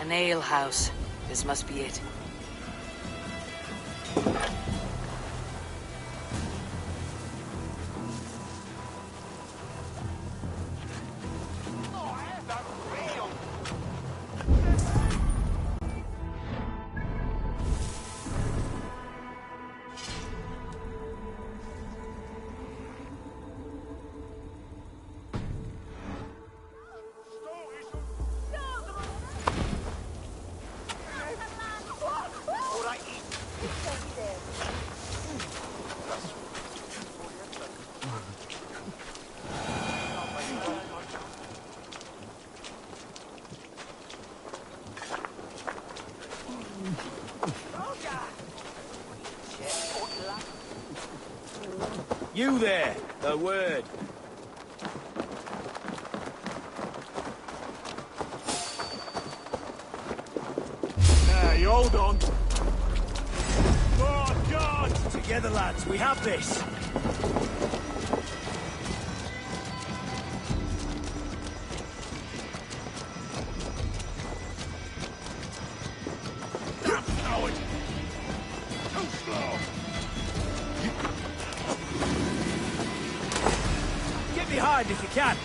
[SPEAKER 3] An ale house. This must be it.
[SPEAKER 16] You there, a word. Now, you hold on. God! Together, lads, we have this. Coward! Too slow! Get behind if you can.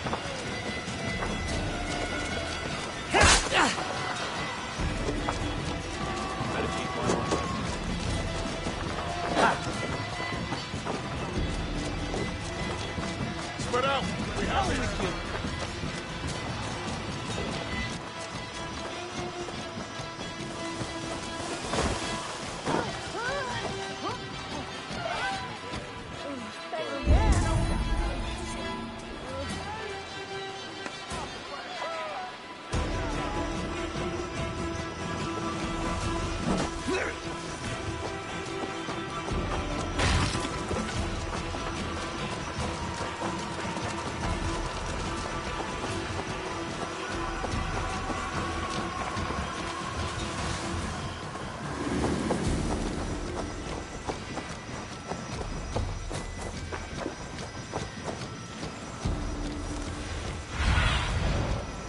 [SPEAKER 16] Better keep my eyes open. Spread out. We have this.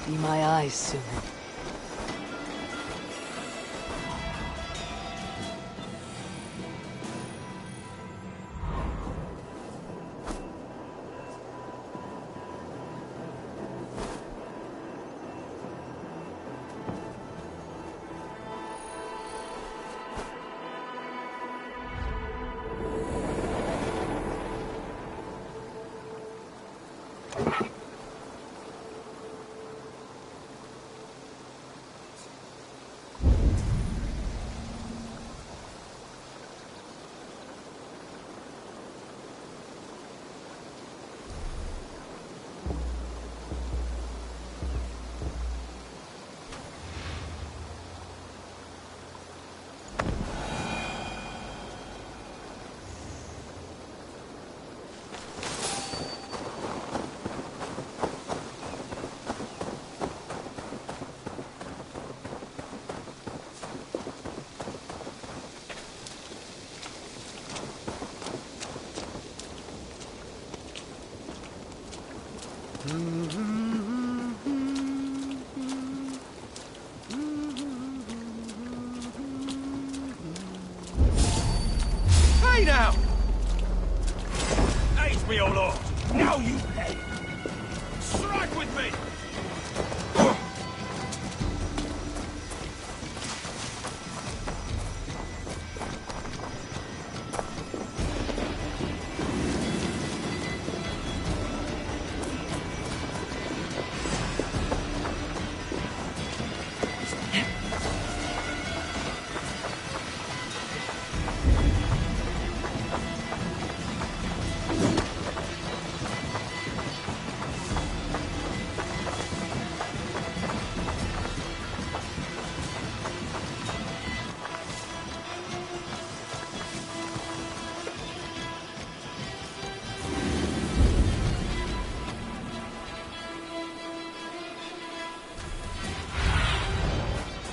[SPEAKER 3] Be my eyes soon.
[SPEAKER 16] Hey now! Aid me, O Lord! Now you pay! Strike with me!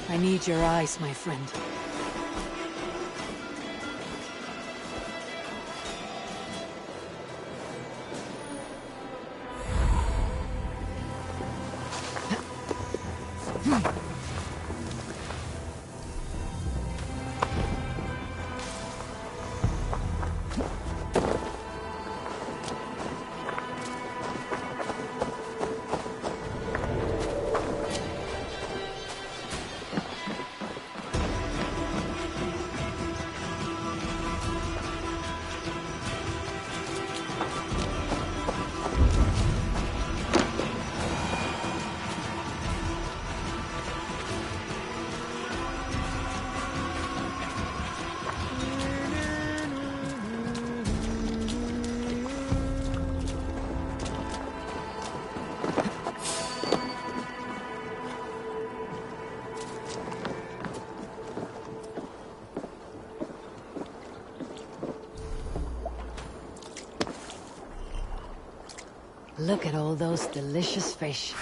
[SPEAKER 3] I need your eyes, my friend. Look at all those delicious fish.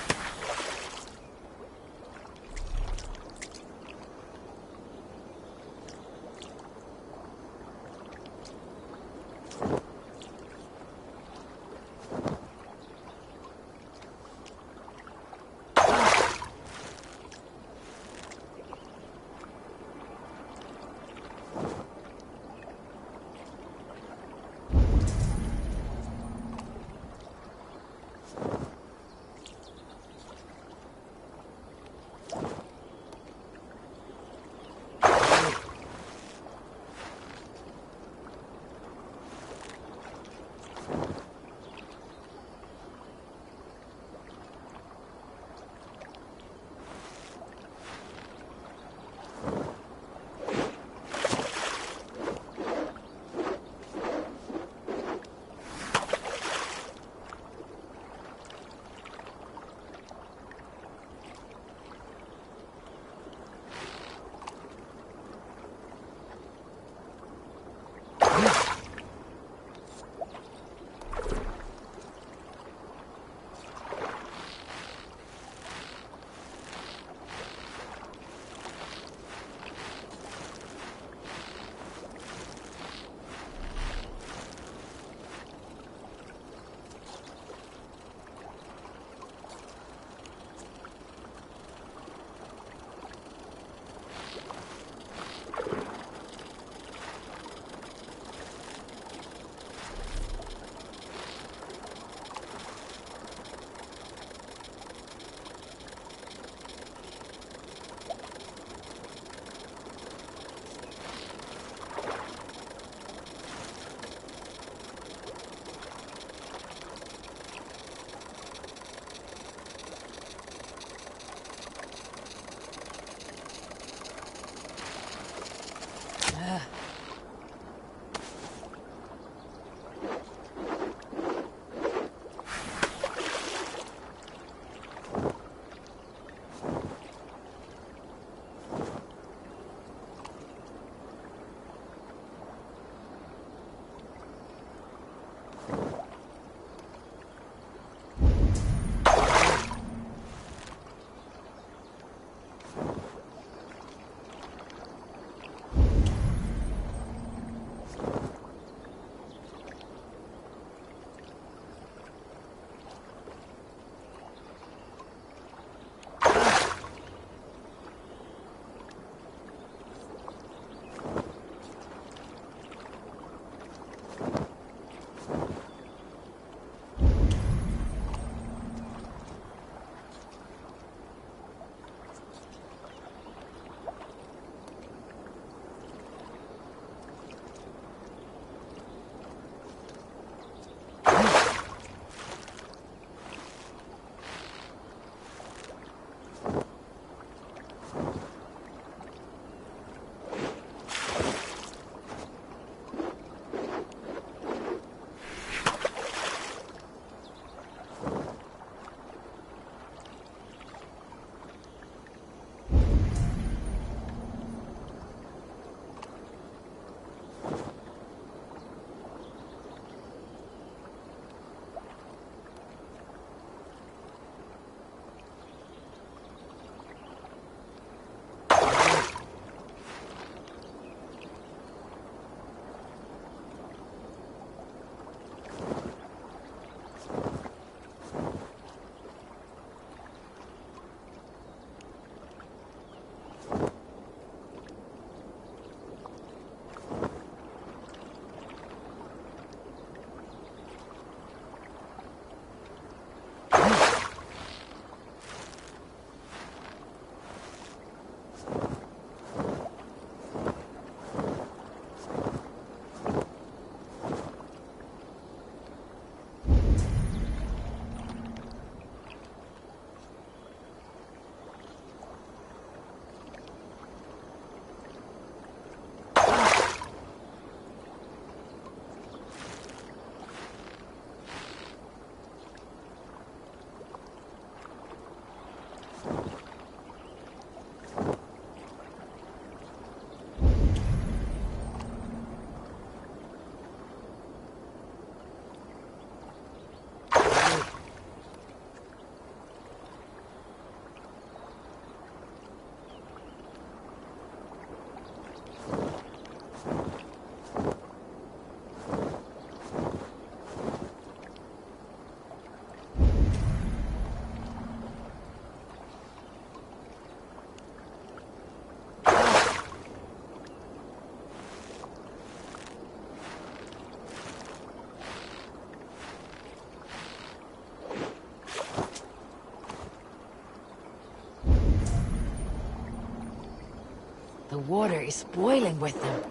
[SPEAKER 3] water is boiling with them.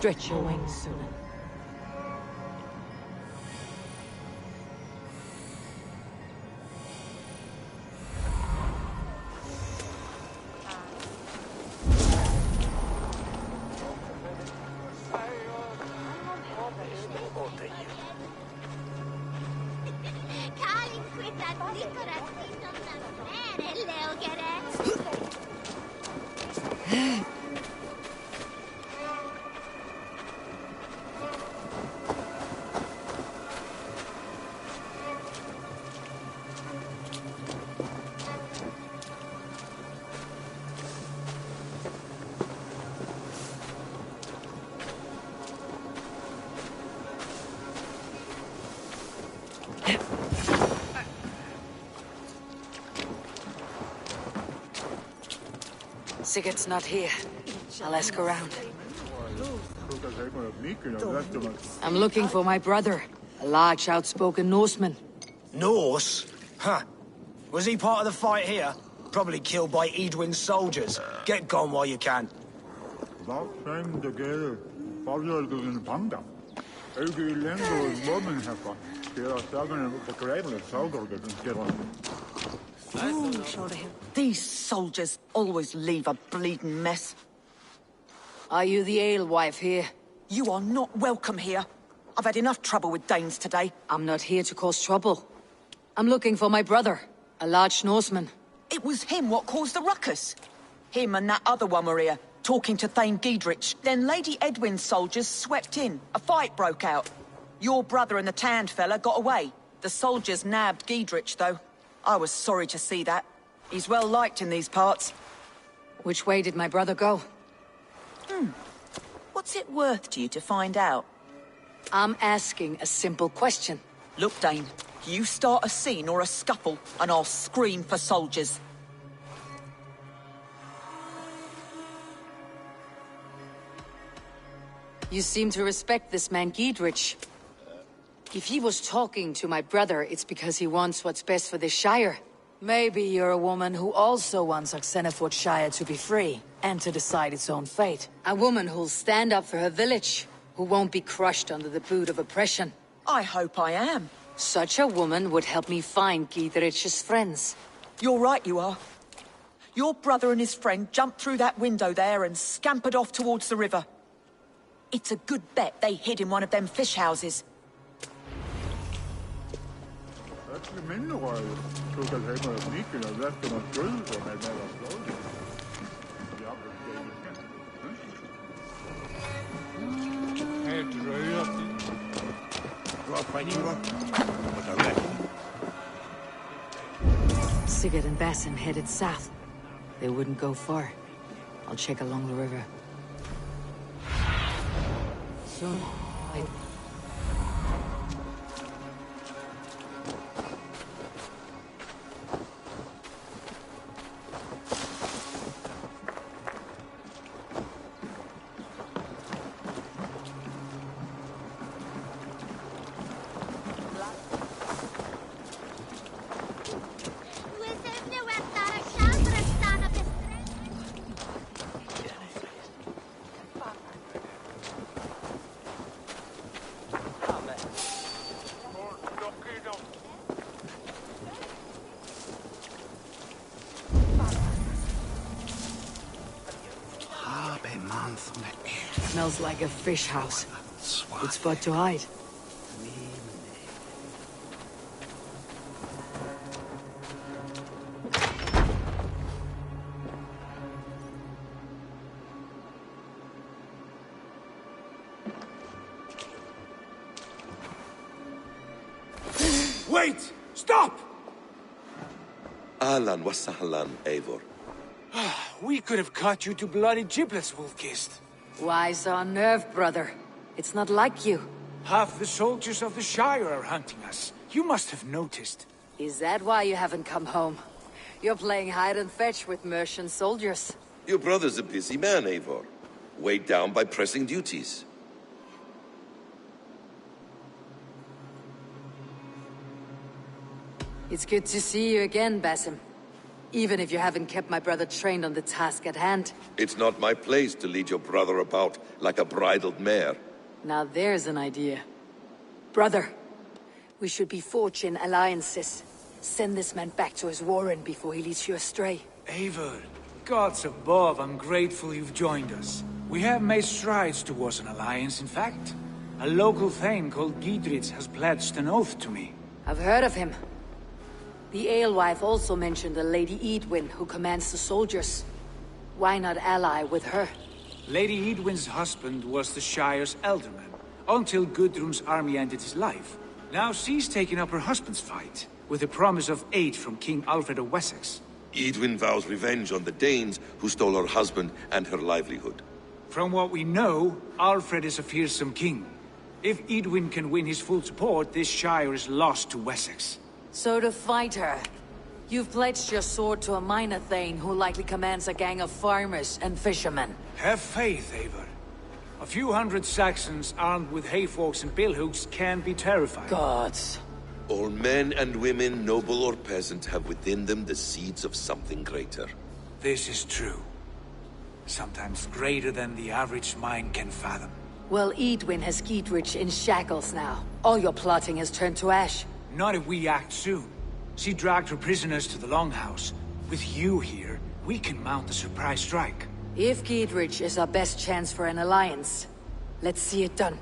[SPEAKER 3] Stretch your wings, Sunan. Sigurd's not here. I'll ask around. I'm looking for my brother, a large, outspoken Norseman.
[SPEAKER 20] Norse? Huh. Was he part of the fight here? Probably killed by Edwin's soldiers. Get gone while you can.
[SPEAKER 21] These soldiers always leave a bleeding mess.
[SPEAKER 3] Are you the alewife here?
[SPEAKER 21] You are not welcome here. I've had enough trouble with Danes today.
[SPEAKER 3] I'm not here to cause trouble. I'm looking for my brother, a large Norseman.
[SPEAKER 21] It was him what caused the ruckus. Him and that other one were here, talking to Thane Giedrich. Then Lady Edwin's soldiers swept in. A fight broke out. Your brother and the tanned fella got away. The soldiers nabbed Giedrich, though. I was sorry to see that. He's well liked in these parts.
[SPEAKER 3] Which way did my brother go?
[SPEAKER 21] What's it worth to you to find out?
[SPEAKER 3] I'm asking a simple question.
[SPEAKER 21] Look, Dane, you start a scene or a scuffle, and I'll scream for soldiers.
[SPEAKER 3] You seem to respect this man Giedrich. If he was talking to my brother, it's because he wants what's best for this Shire. Maybe you're a woman who also wants Oxenford Shire to be free, and to decide its own fate. A woman who'll stand up for her village, who won't be crushed under the boot of oppression.
[SPEAKER 21] I hope I am.
[SPEAKER 3] Such a woman would help me find Giedrich's friends.
[SPEAKER 21] You're right, you are. Your brother and his friend jumped through that window there and scampered off towards the river. It's a good bet they hid in one of them fish houses.
[SPEAKER 3] Sigurd and Basim headed south. They wouldn't go far. I'll check along the river. Soon, Smells like a fish house. Good spot to hide.
[SPEAKER 19] Wait! Stop!
[SPEAKER 1] Ahlan wa sahlan, Eivor.
[SPEAKER 19] We could have cut you to bloody giblets, Wolf-Kissed.
[SPEAKER 3] Why so unnerved, brother? It's not like you.
[SPEAKER 19] Half the soldiers of the Shire are hunting us. You must have noticed.
[SPEAKER 3] Is that why you haven't come home? You're playing hide and fetch with Mercian soldiers.
[SPEAKER 1] Your brother's a busy man, Eivor. Weighed down by pressing duties.
[SPEAKER 3] It's good to see you again, Basim. Even if you haven't kept my brother trained on the task at hand.
[SPEAKER 1] It's not my place to lead your brother about like a bridled mare.
[SPEAKER 3] Now there's an idea. Brother, we should be forging alliances. Send this man back to his warren before he leads you astray.
[SPEAKER 19] Eivor, gods above, I'm grateful you've joined us. We have made strides towards an alliance, in fact. A local thane called Giedrich has pledged an oath to me.
[SPEAKER 3] I've heard of him. The alewife also mentioned a Lady Edwin who commands the soldiers. Why not ally with her?
[SPEAKER 19] Lady Edwin's husband was the Shire's elderman, until Gudrun's army ended his life. Now she's taken up her husband's fight, with a promise of aid from King Alfred of Wessex.
[SPEAKER 1] Edwin vows revenge on the Danes who stole her husband and her livelihood.
[SPEAKER 19] From what we know, Alfred is a fearsome king. If Edwin can win his full support, this Shire is lost to Wessex.
[SPEAKER 3] So to fight her, you've pledged your sword to a minor thane who likely commands a gang of farmers and fishermen.
[SPEAKER 19] Have faith, Eivor. A few hundred Saxons armed with hayforks and billhooks can be terrifying.
[SPEAKER 3] Gods.
[SPEAKER 1] All men and women, noble or peasant, have within them the seeds of something greater.
[SPEAKER 19] This is true. Sometimes greater than the average mind can fathom.
[SPEAKER 3] Well, Edwin has Giedrich in shackles now. All your plotting has turned to ash.
[SPEAKER 19] Not if we act soon. She dragged her prisoners to the Longhouse. With you here, we can mount a surprise strike.
[SPEAKER 3] If Giedrich is our best chance for an alliance, let's see it done.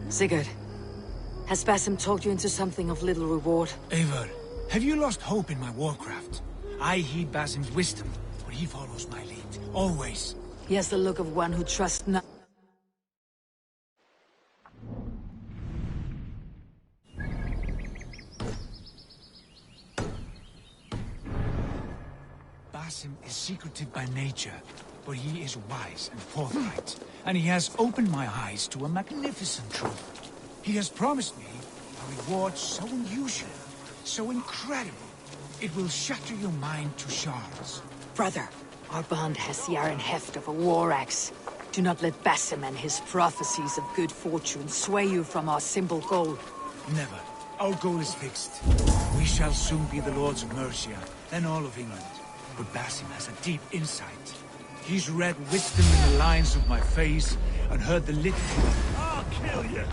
[SPEAKER 3] Sigurd, has Basim talked you into something of little reward?
[SPEAKER 19] Eivor, have you lost hope in my warcraft? I heed Basim's wisdom, but he follows my lead, always.
[SPEAKER 3] He has the look of one who trusts none.
[SPEAKER 19] Basim is secretive by nature, but he is wise and forthright, and he has opened my eyes to a magnificent truth. He has promised me a reward so unusual, so incredible, it will shatter your mind to shards.
[SPEAKER 3] Brother, our bond has the iron heft of a war axe. Do not let Basim and his prophecies of good fortune sway you from our simple goal.
[SPEAKER 19] Never. Our goal is fixed. We shall soon be the lords of Mercia, then all of England. But Basim has a deep insight. He's read wisdom in the lines of my face and heard the litany.
[SPEAKER 5] I'll kill you!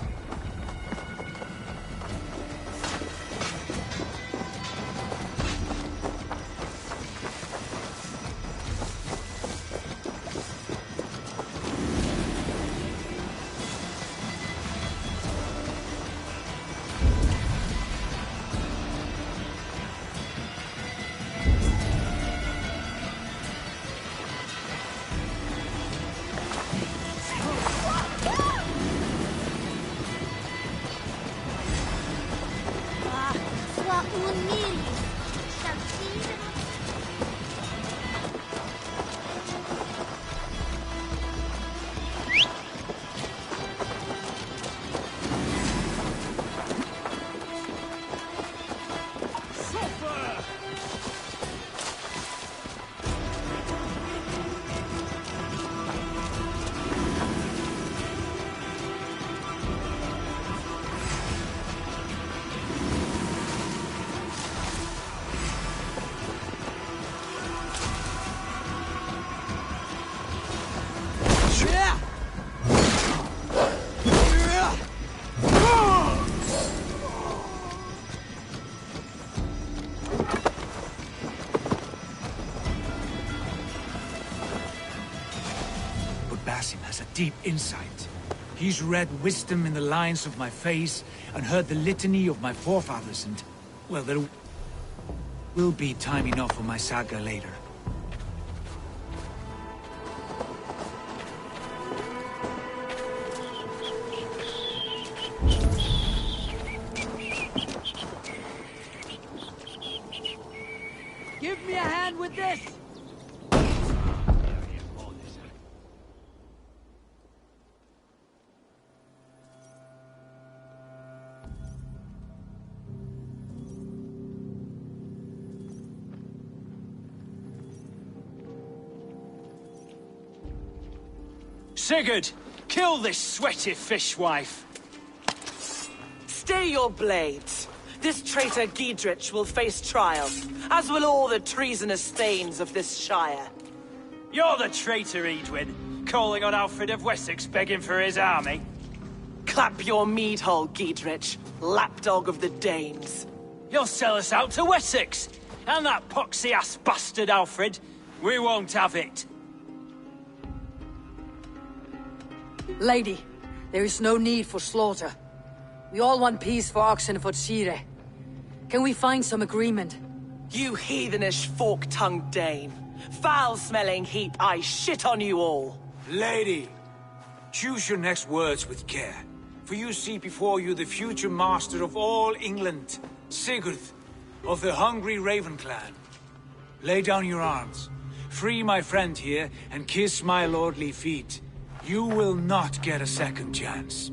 [SPEAKER 6] assassin has a deep insight. He's read wisdom in the lines of my face and heard the litany of my forefathers and... well, there will be time enough for my saga later.
[SPEAKER 22] Give me a hand with this!
[SPEAKER 23] Sigurd, kill this sweaty fishwife.
[SPEAKER 24] Stay your blades. This traitor Giedrich will face trial, as will all the treasonous thanes of this shire.
[SPEAKER 23] You're the traitor, Edwin, calling on Alfred of Wessex begging for his army.
[SPEAKER 24] Clap your mead hole, Giedrich, lapdog of the Danes.
[SPEAKER 23] You'll sell us out to Wessex, and that poxy-ass bastard Alfred. We won't have it.
[SPEAKER 3] Lady, there is no need for slaughter. We all want peace for Oxenford Shire. Can we find some agreement?
[SPEAKER 24] You heathenish fork-tongued Dane. Foul-smelling heap, I shit on you all.
[SPEAKER 6] Lady, choose your next words with care. For you see before you the future master of all England, Sigurd, of the hungry Raven clan. Lay down your arms. Free my friend here, and kiss my lordly feet. You will not get a second chance.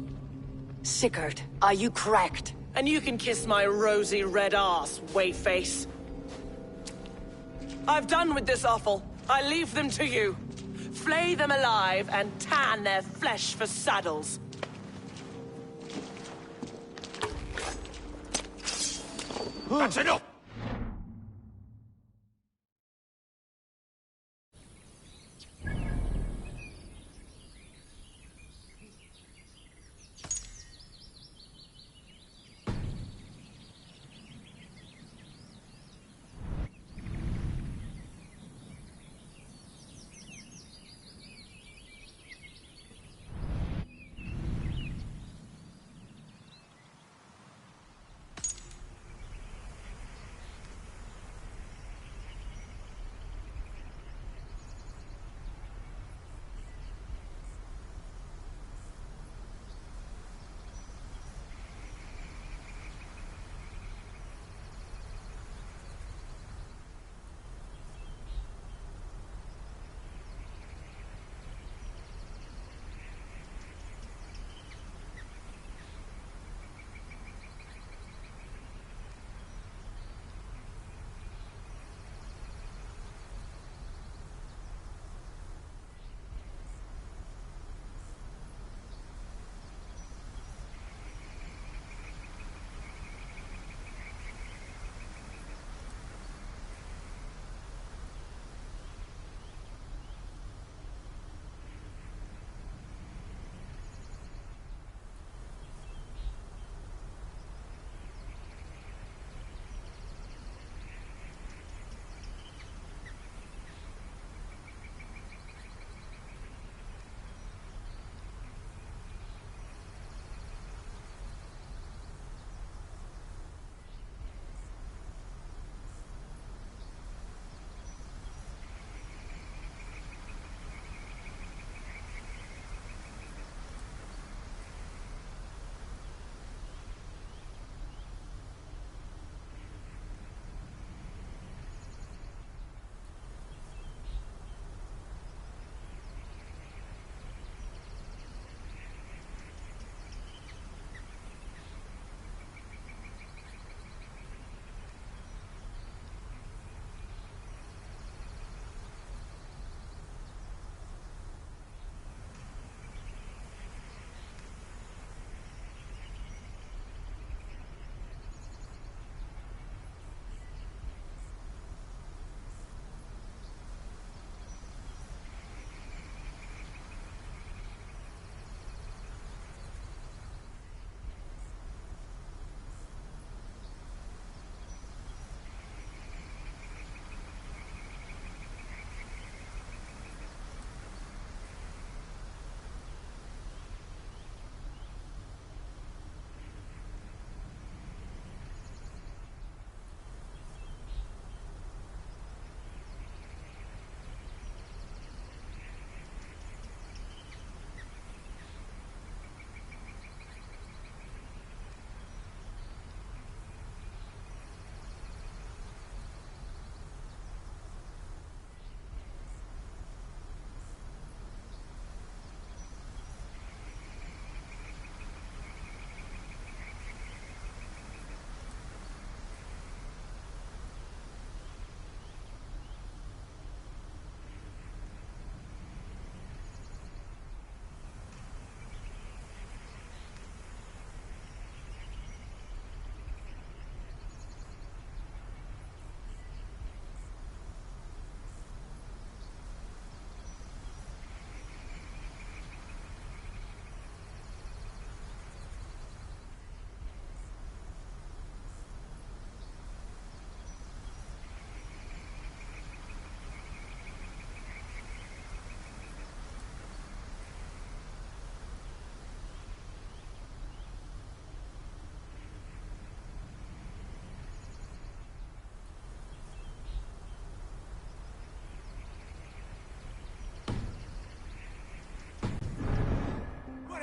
[SPEAKER 3] Sigurd, are you cracked?
[SPEAKER 24] And you can kiss my rosy red ass, wayface. I've done with this offal. I leave them to you. Flay them alive and tan their flesh for saddles.
[SPEAKER 23] That's enough!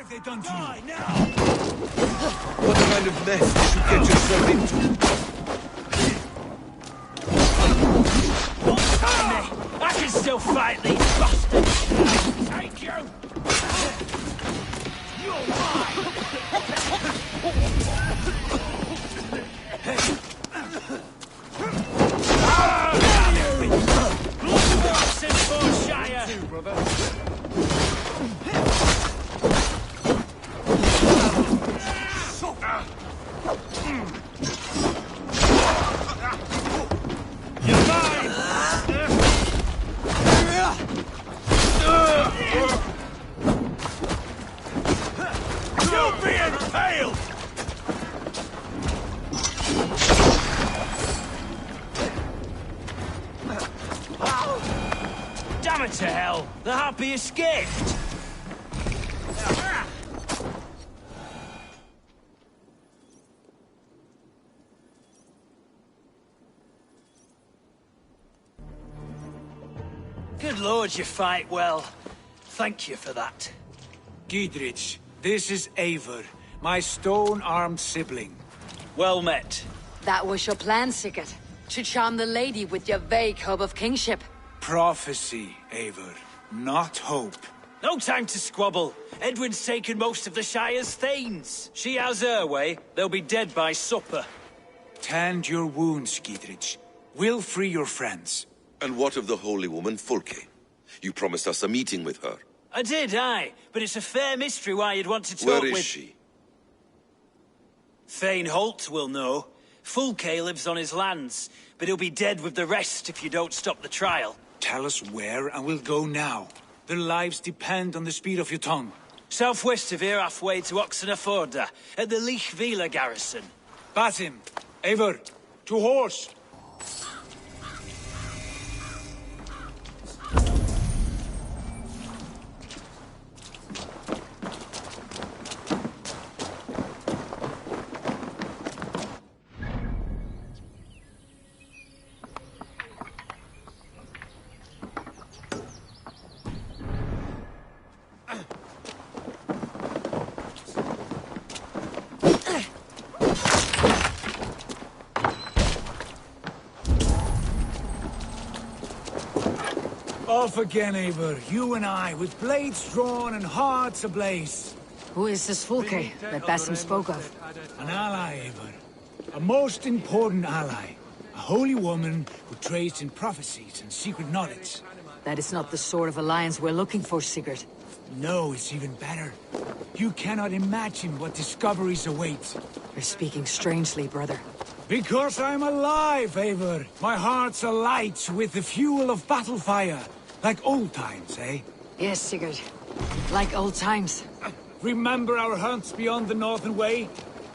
[SPEAKER 6] have they done to you?
[SPEAKER 1] What kind of mess did you get yourself into?
[SPEAKER 23] I can still fight these bastards! Take you! You're mine! Bloodworks in Forshire! You're mine! You'll be impaled! Damn it to hell! The happy escaped! Good lord, you fight well. Thank you for that.
[SPEAKER 6] Giedrich, this is Eivor, my stone-armed sibling.
[SPEAKER 23] Well met.
[SPEAKER 3] That was your plan, Sigurd. To charm the lady with your vague hope of kingship.
[SPEAKER 6] Prophecy, Eivor, not hope.
[SPEAKER 23] No time to squabble. Edwin's taken most of the Shire's thanes. She has her way. They'll be dead by supper.
[SPEAKER 6] Tend your wounds, Giedrich. We'll free your friends.
[SPEAKER 1] And what of the holy woman Fulke? You promised us a meeting with her.
[SPEAKER 23] I did, aye. But it's a fair mystery why you'd want to talk with...
[SPEAKER 1] Where is she?
[SPEAKER 23] Thane Holt will know. Fulke lives on his lands, but he'll be dead with the rest if you don't stop the trial.
[SPEAKER 6] Tell us where, and we'll go now. Their lives depend on the speed of your tongue.
[SPEAKER 23] Southwest of here, halfway to Oxenaforda, at the Lichvila garrison.
[SPEAKER 6] Basim, Eivor, to horse! Off again, Eivor. You and I, with blades drawn and hearts ablaze.
[SPEAKER 3] Who is this Fulke that Basim spoke of?
[SPEAKER 6] An ally, Eivor. A most important ally. A holy woman who trades in prophecies and secret knowledge.
[SPEAKER 3] That is not the sort of alliance we're looking for, Sigurd.
[SPEAKER 6] No, it's even better. You cannot imagine what discoveries await.
[SPEAKER 3] You're speaking strangely, brother.
[SPEAKER 6] Because I'm alive, Eivor. My heart's alight with the fuel of battle fire. Like old times, eh?
[SPEAKER 3] Yes, Sigurd. Like old times.
[SPEAKER 6] Remember our hunts beyond the Northern Way?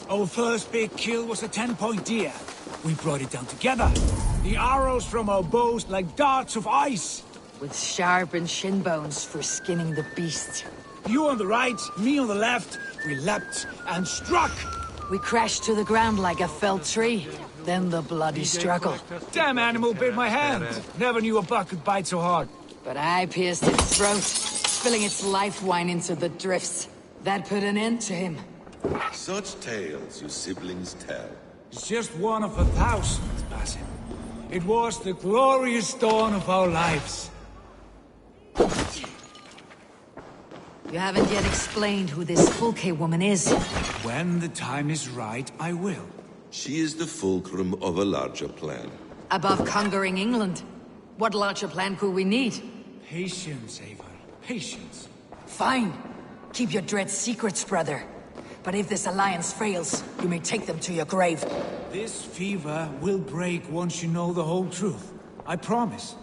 [SPEAKER 6] Our first big kill was a 10-point deer. We brought it down together. The arrows from our bows like darts of ice.
[SPEAKER 3] With sharpened shin bones for skinning the beast.
[SPEAKER 6] You on the right, me on the left. We leapt and struck.
[SPEAKER 3] We crashed to the ground like a felled tree. Then the bloody struggle.
[SPEAKER 6] Damn animal bit my hand. Never knew a buck could bite so hard.
[SPEAKER 3] But I pierced its throat, spilling its life wine into the drifts. That put an end to him.
[SPEAKER 1] Such tales you siblings tell.
[SPEAKER 6] It's just one of 1,000, Basim. It was the glorious dawn of our lives.
[SPEAKER 3] You haven't yet explained who this Fulke woman is.
[SPEAKER 6] When the time is right, I will.
[SPEAKER 1] She is the fulcrum of a larger plan.
[SPEAKER 3] Above conquering England, what larger plan could we need?
[SPEAKER 6] Patience, Eivor. Patience.
[SPEAKER 3] Fine. Keep your dread secrets, brother. But if this alliance fails, you may take them to your grave.
[SPEAKER 6] This fever will break once you know the whole truth. I promise.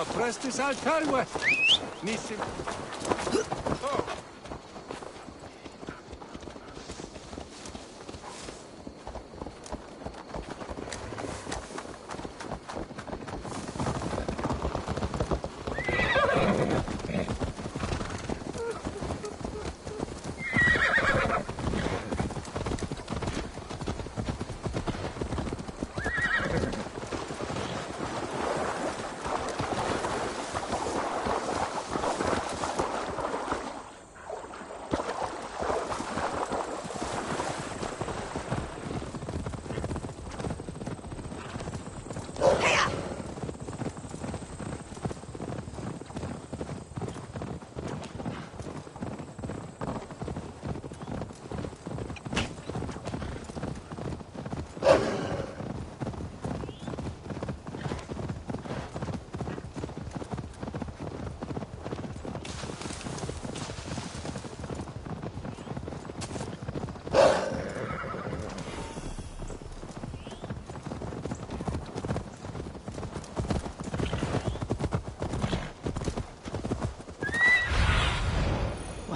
[SPEAKER 7] Alla prestis al talwe. Nissim. Oh.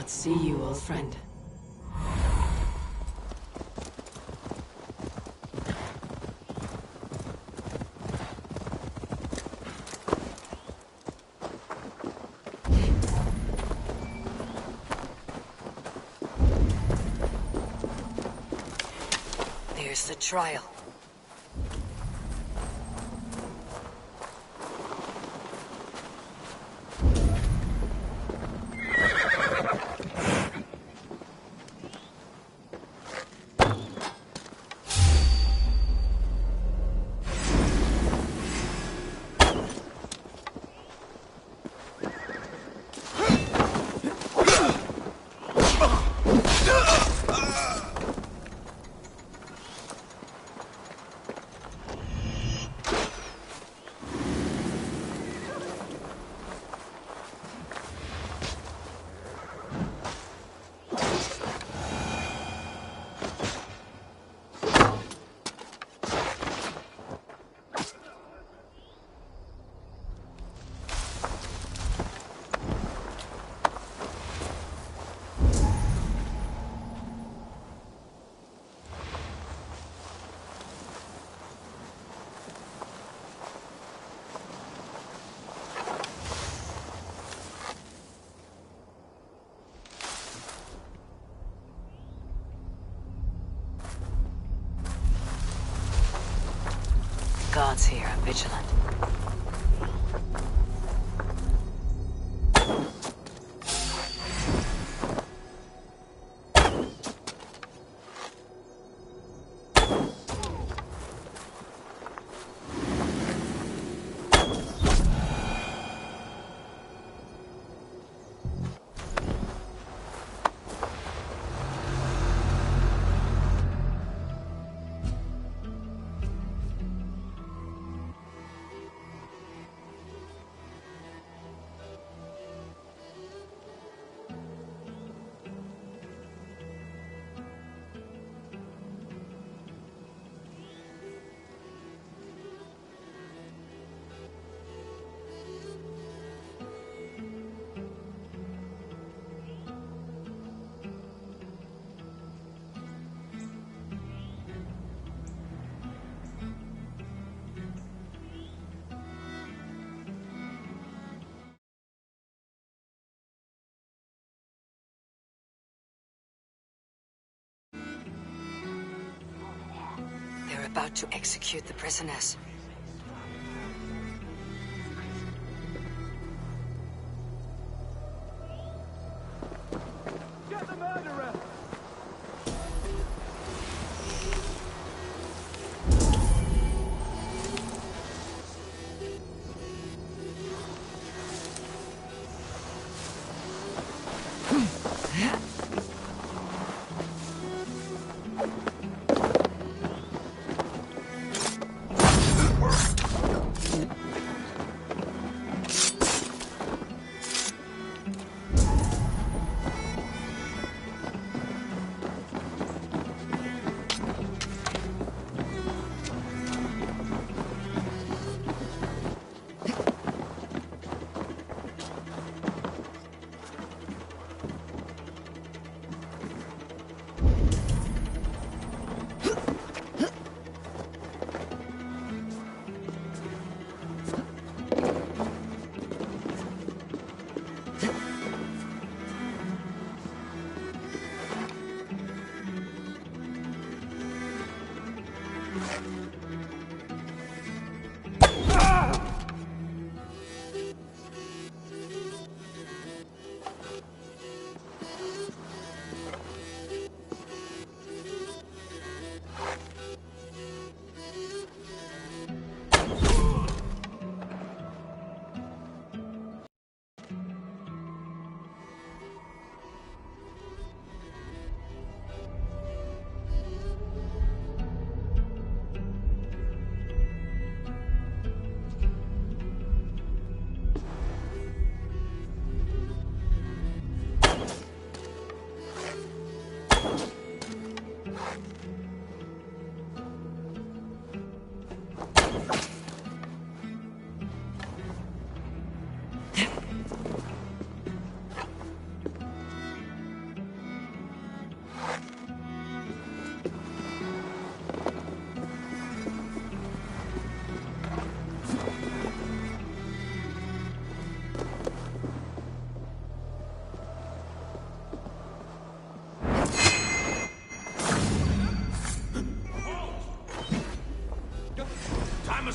[SPEAKER 3] See you, old friend. There's the trial. Guards here are vigilant. They're about to execute the prisoners.
[SPEAKER 7] Get the murderer!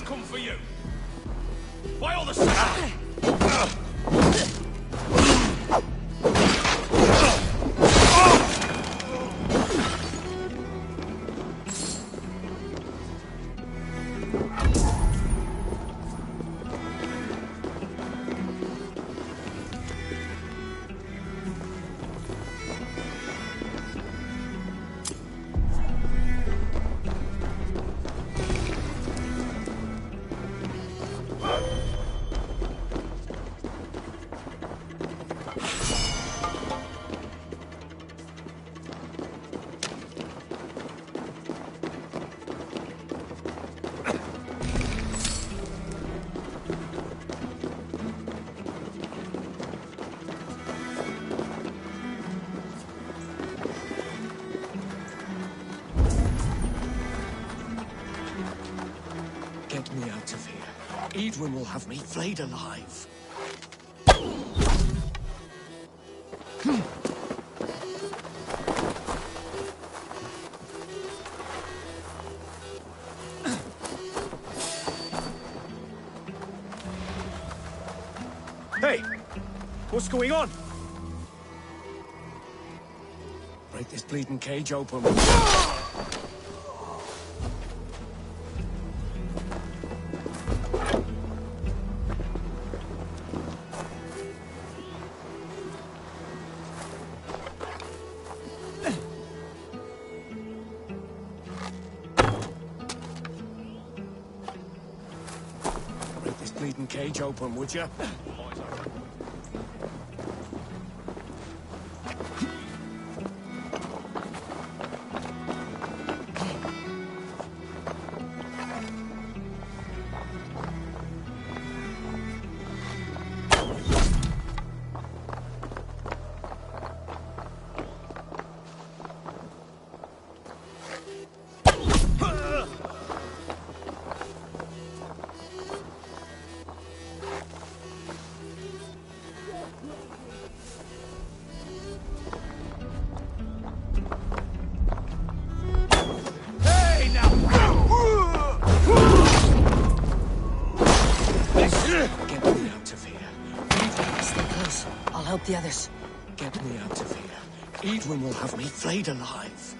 [SPEAKER 16] Come for you. Why all the sudden?
[SPEAKER 20] Get me out of here. Edwin will have me flayed alive.
[SPEAKER 16] Hey! What's going on?
[SPEAKER 20] Break this bleeding cage open. Break this bleeding cage open, would you? Get me out of here.
[SPEAKER 3] Stay close. I'll help the others.
[SPEAKER 20] Get me out of here. Edwin will have me flayed alive.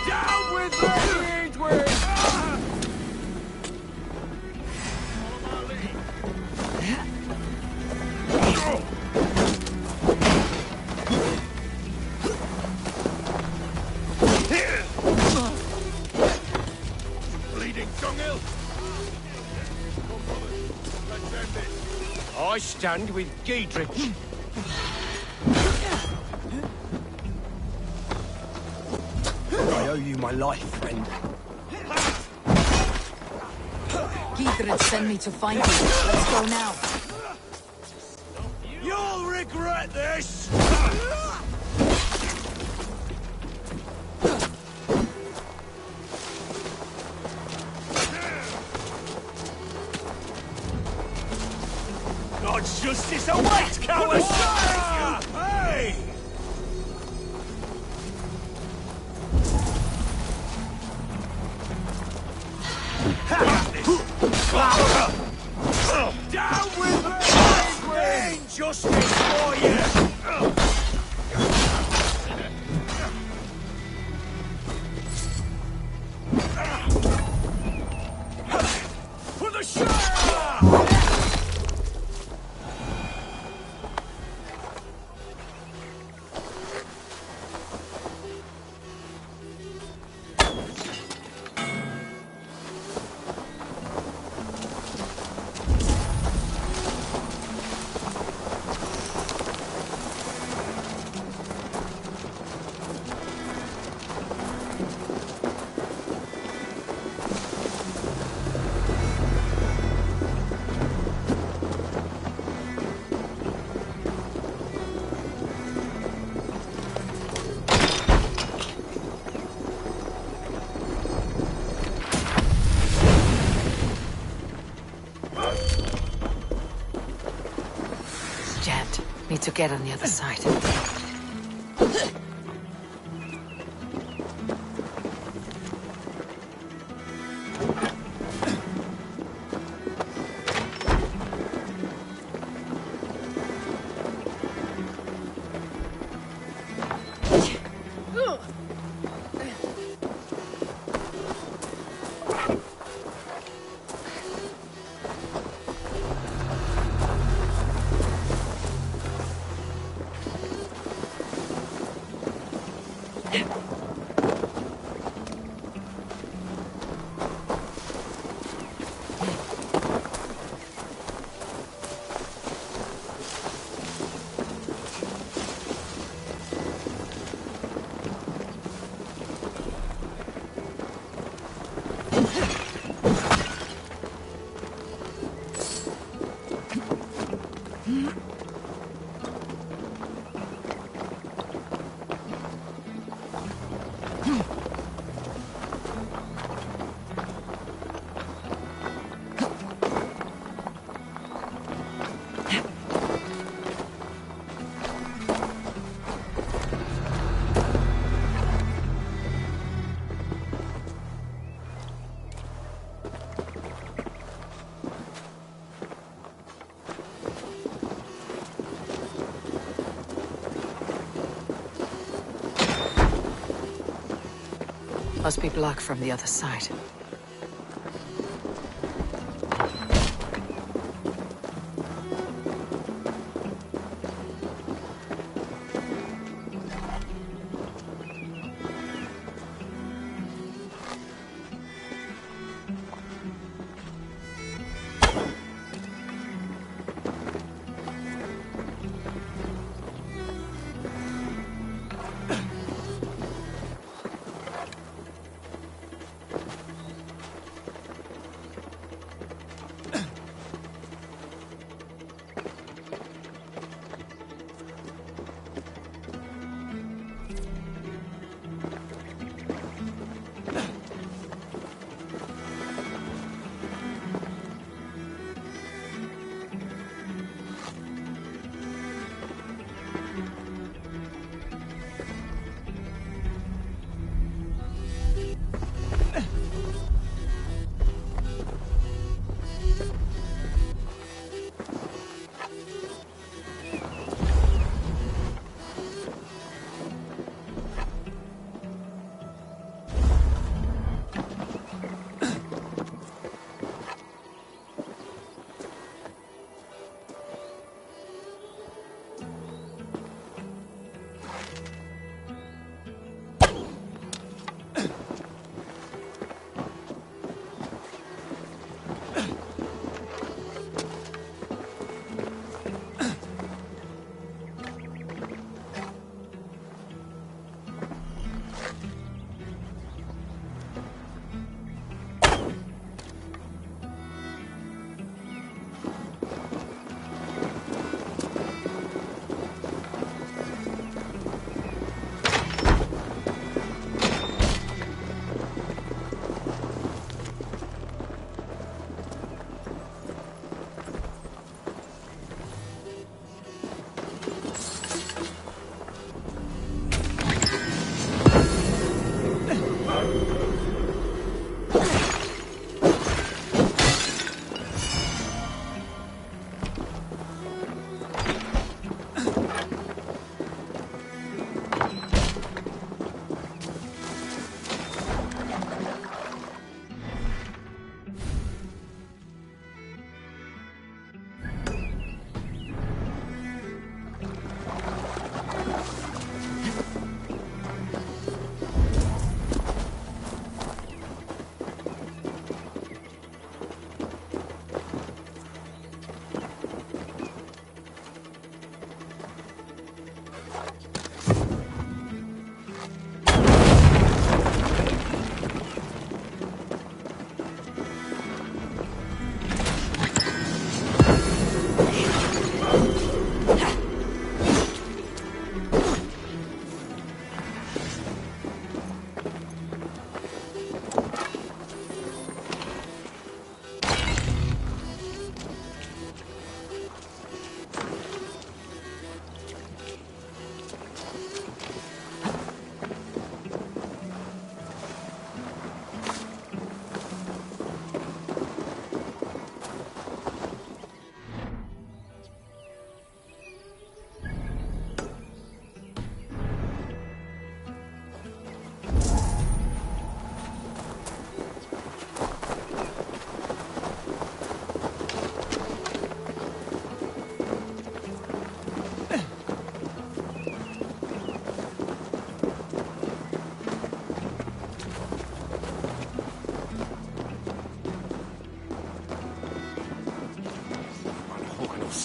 [SPEAKER 7] Down with Lady Edwin!
[SPEAKER 16] Bleeding dunghill!
[SPEAKER 7] I stand with Giedrich.
[SPEAKER 20] I owe you my life, friend.
[SPEAKER 3] Giedrich sent me to find you. Let's go now.
[SPEAKER 7] You'll regret this!
[SPEAKER 16] God's justice awaits, cowards!
[SPEAKER 7] Hey!
[SPEAKER 16] Down with her!
[SPEAKER 7] Justice for you!
[SPEAKER 16] For the Shire!
[SPEAKER 3] Jammed. Need to get on the other side. Must be blocked from the other side.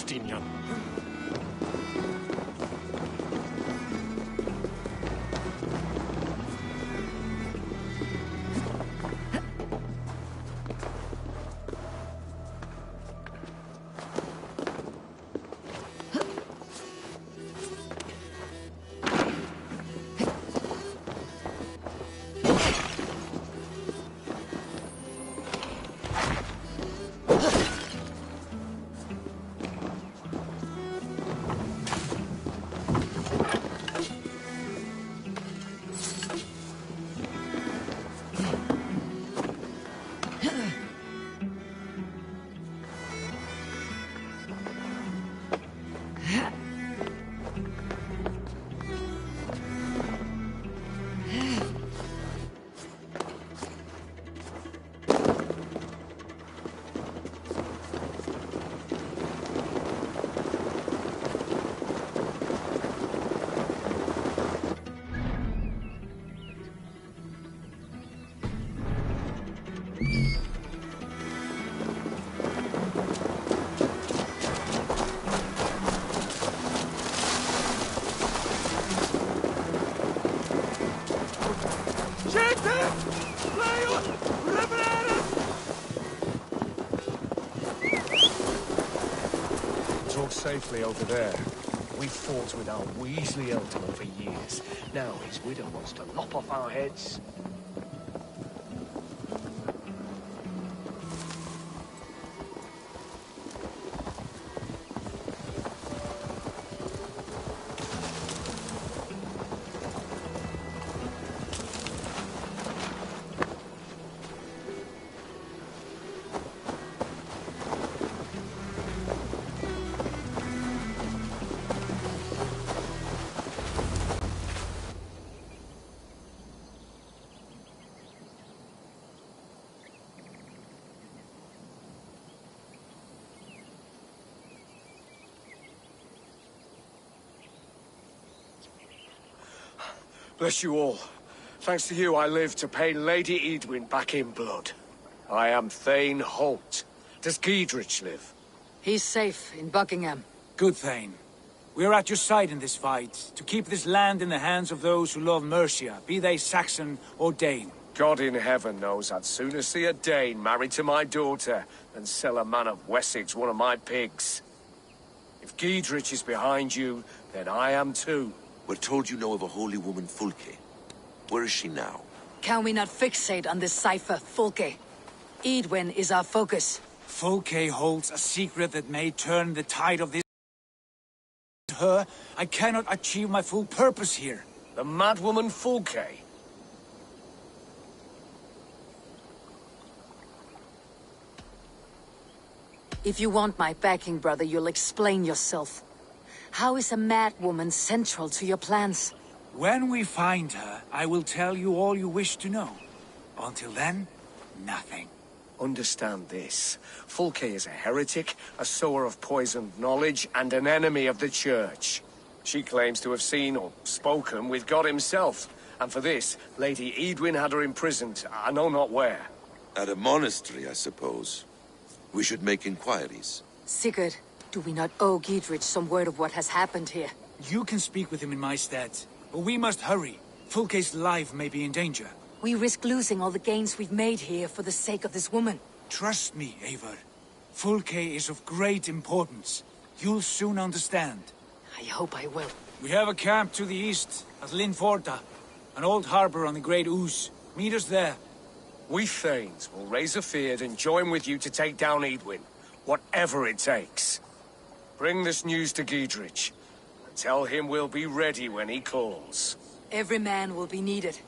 [SPEAKER 16] Justinian.
[SPEAKER 7] Talk safely over there. We fought with our Weasley Elderman for years. Now his widow wants to lop off our heads. Bless you all. Thanks to you, I live to pay Lady Edwin back in blood. I am Thane Holt. Does Giedrich live?
[SPEAKER 3] He's safe in Buckingham.
[SPEAKER 6] Good, Thane. We are at your side in this fight, to keep this land in the hands of those who love Mercia, be they Saxon or Dane.
[SPEAKER 7] God in heaven knows I'd sooner see a Dane married to my daughter than sell a man of Wessex one of my pigs. If Giedrich is behind you, then I am too.
[SPEAKER 1] We're told you know of a holy woman, Fulke. Where is she now?
[SPEAKER 3] Can we not fixate on this cipher, Fulke? Edwin is our focus.
[SPEAKER 6] Fulke holds a secret that may turn the tide of this. Her, I cannot achieve my full purpose here.
[SPEAKER 7] The madwoman Fulke?
[SPEAKER 3] If you want my backing, brother, you'll explain yourself. How is a mad woman central to your plans?
[SPEAKER 6] When we find her, I will tell you all you wish to know. Until then, nothing.
[SPEAKER 7] Understand this. Fulke is a heretic, a sower of poisoned knowledge, and an enemy of the Church. She claims to have seen or spoken with God himself. And for this, Lady Edwin had her imprisoned, I know not where.
[SPEAKER 1] At a monastery, I suppose. We should make inquiries.
[SPEAKER 3] Sigurd, do we not owe Giedrich some word of what has happened here?
[SPEAKER 6] You can speak with him in my stead, but we must hurry. Fulke's life may be in danger.
[SPEAKER 3] We risk losing all the gains we've made here for the sake of this woman.
[SPEAKER 6] Trust me, Eivor. Fulke is of great importance. You'll soon understand.
[SPEAKER 3] I hope I will.
[SPEAKER 6] We have a camp to the east, at Linforta. An old harbor on the Great Ouse. Meet us there.
[SPEAKER 7] We Thanes will raise a feard and join with you to take down Edwin. Whatever it takes. Bring this news to Giedrich. And tell him we'll be ready when he calls.
[SPEAKER 3] Every man will be needed.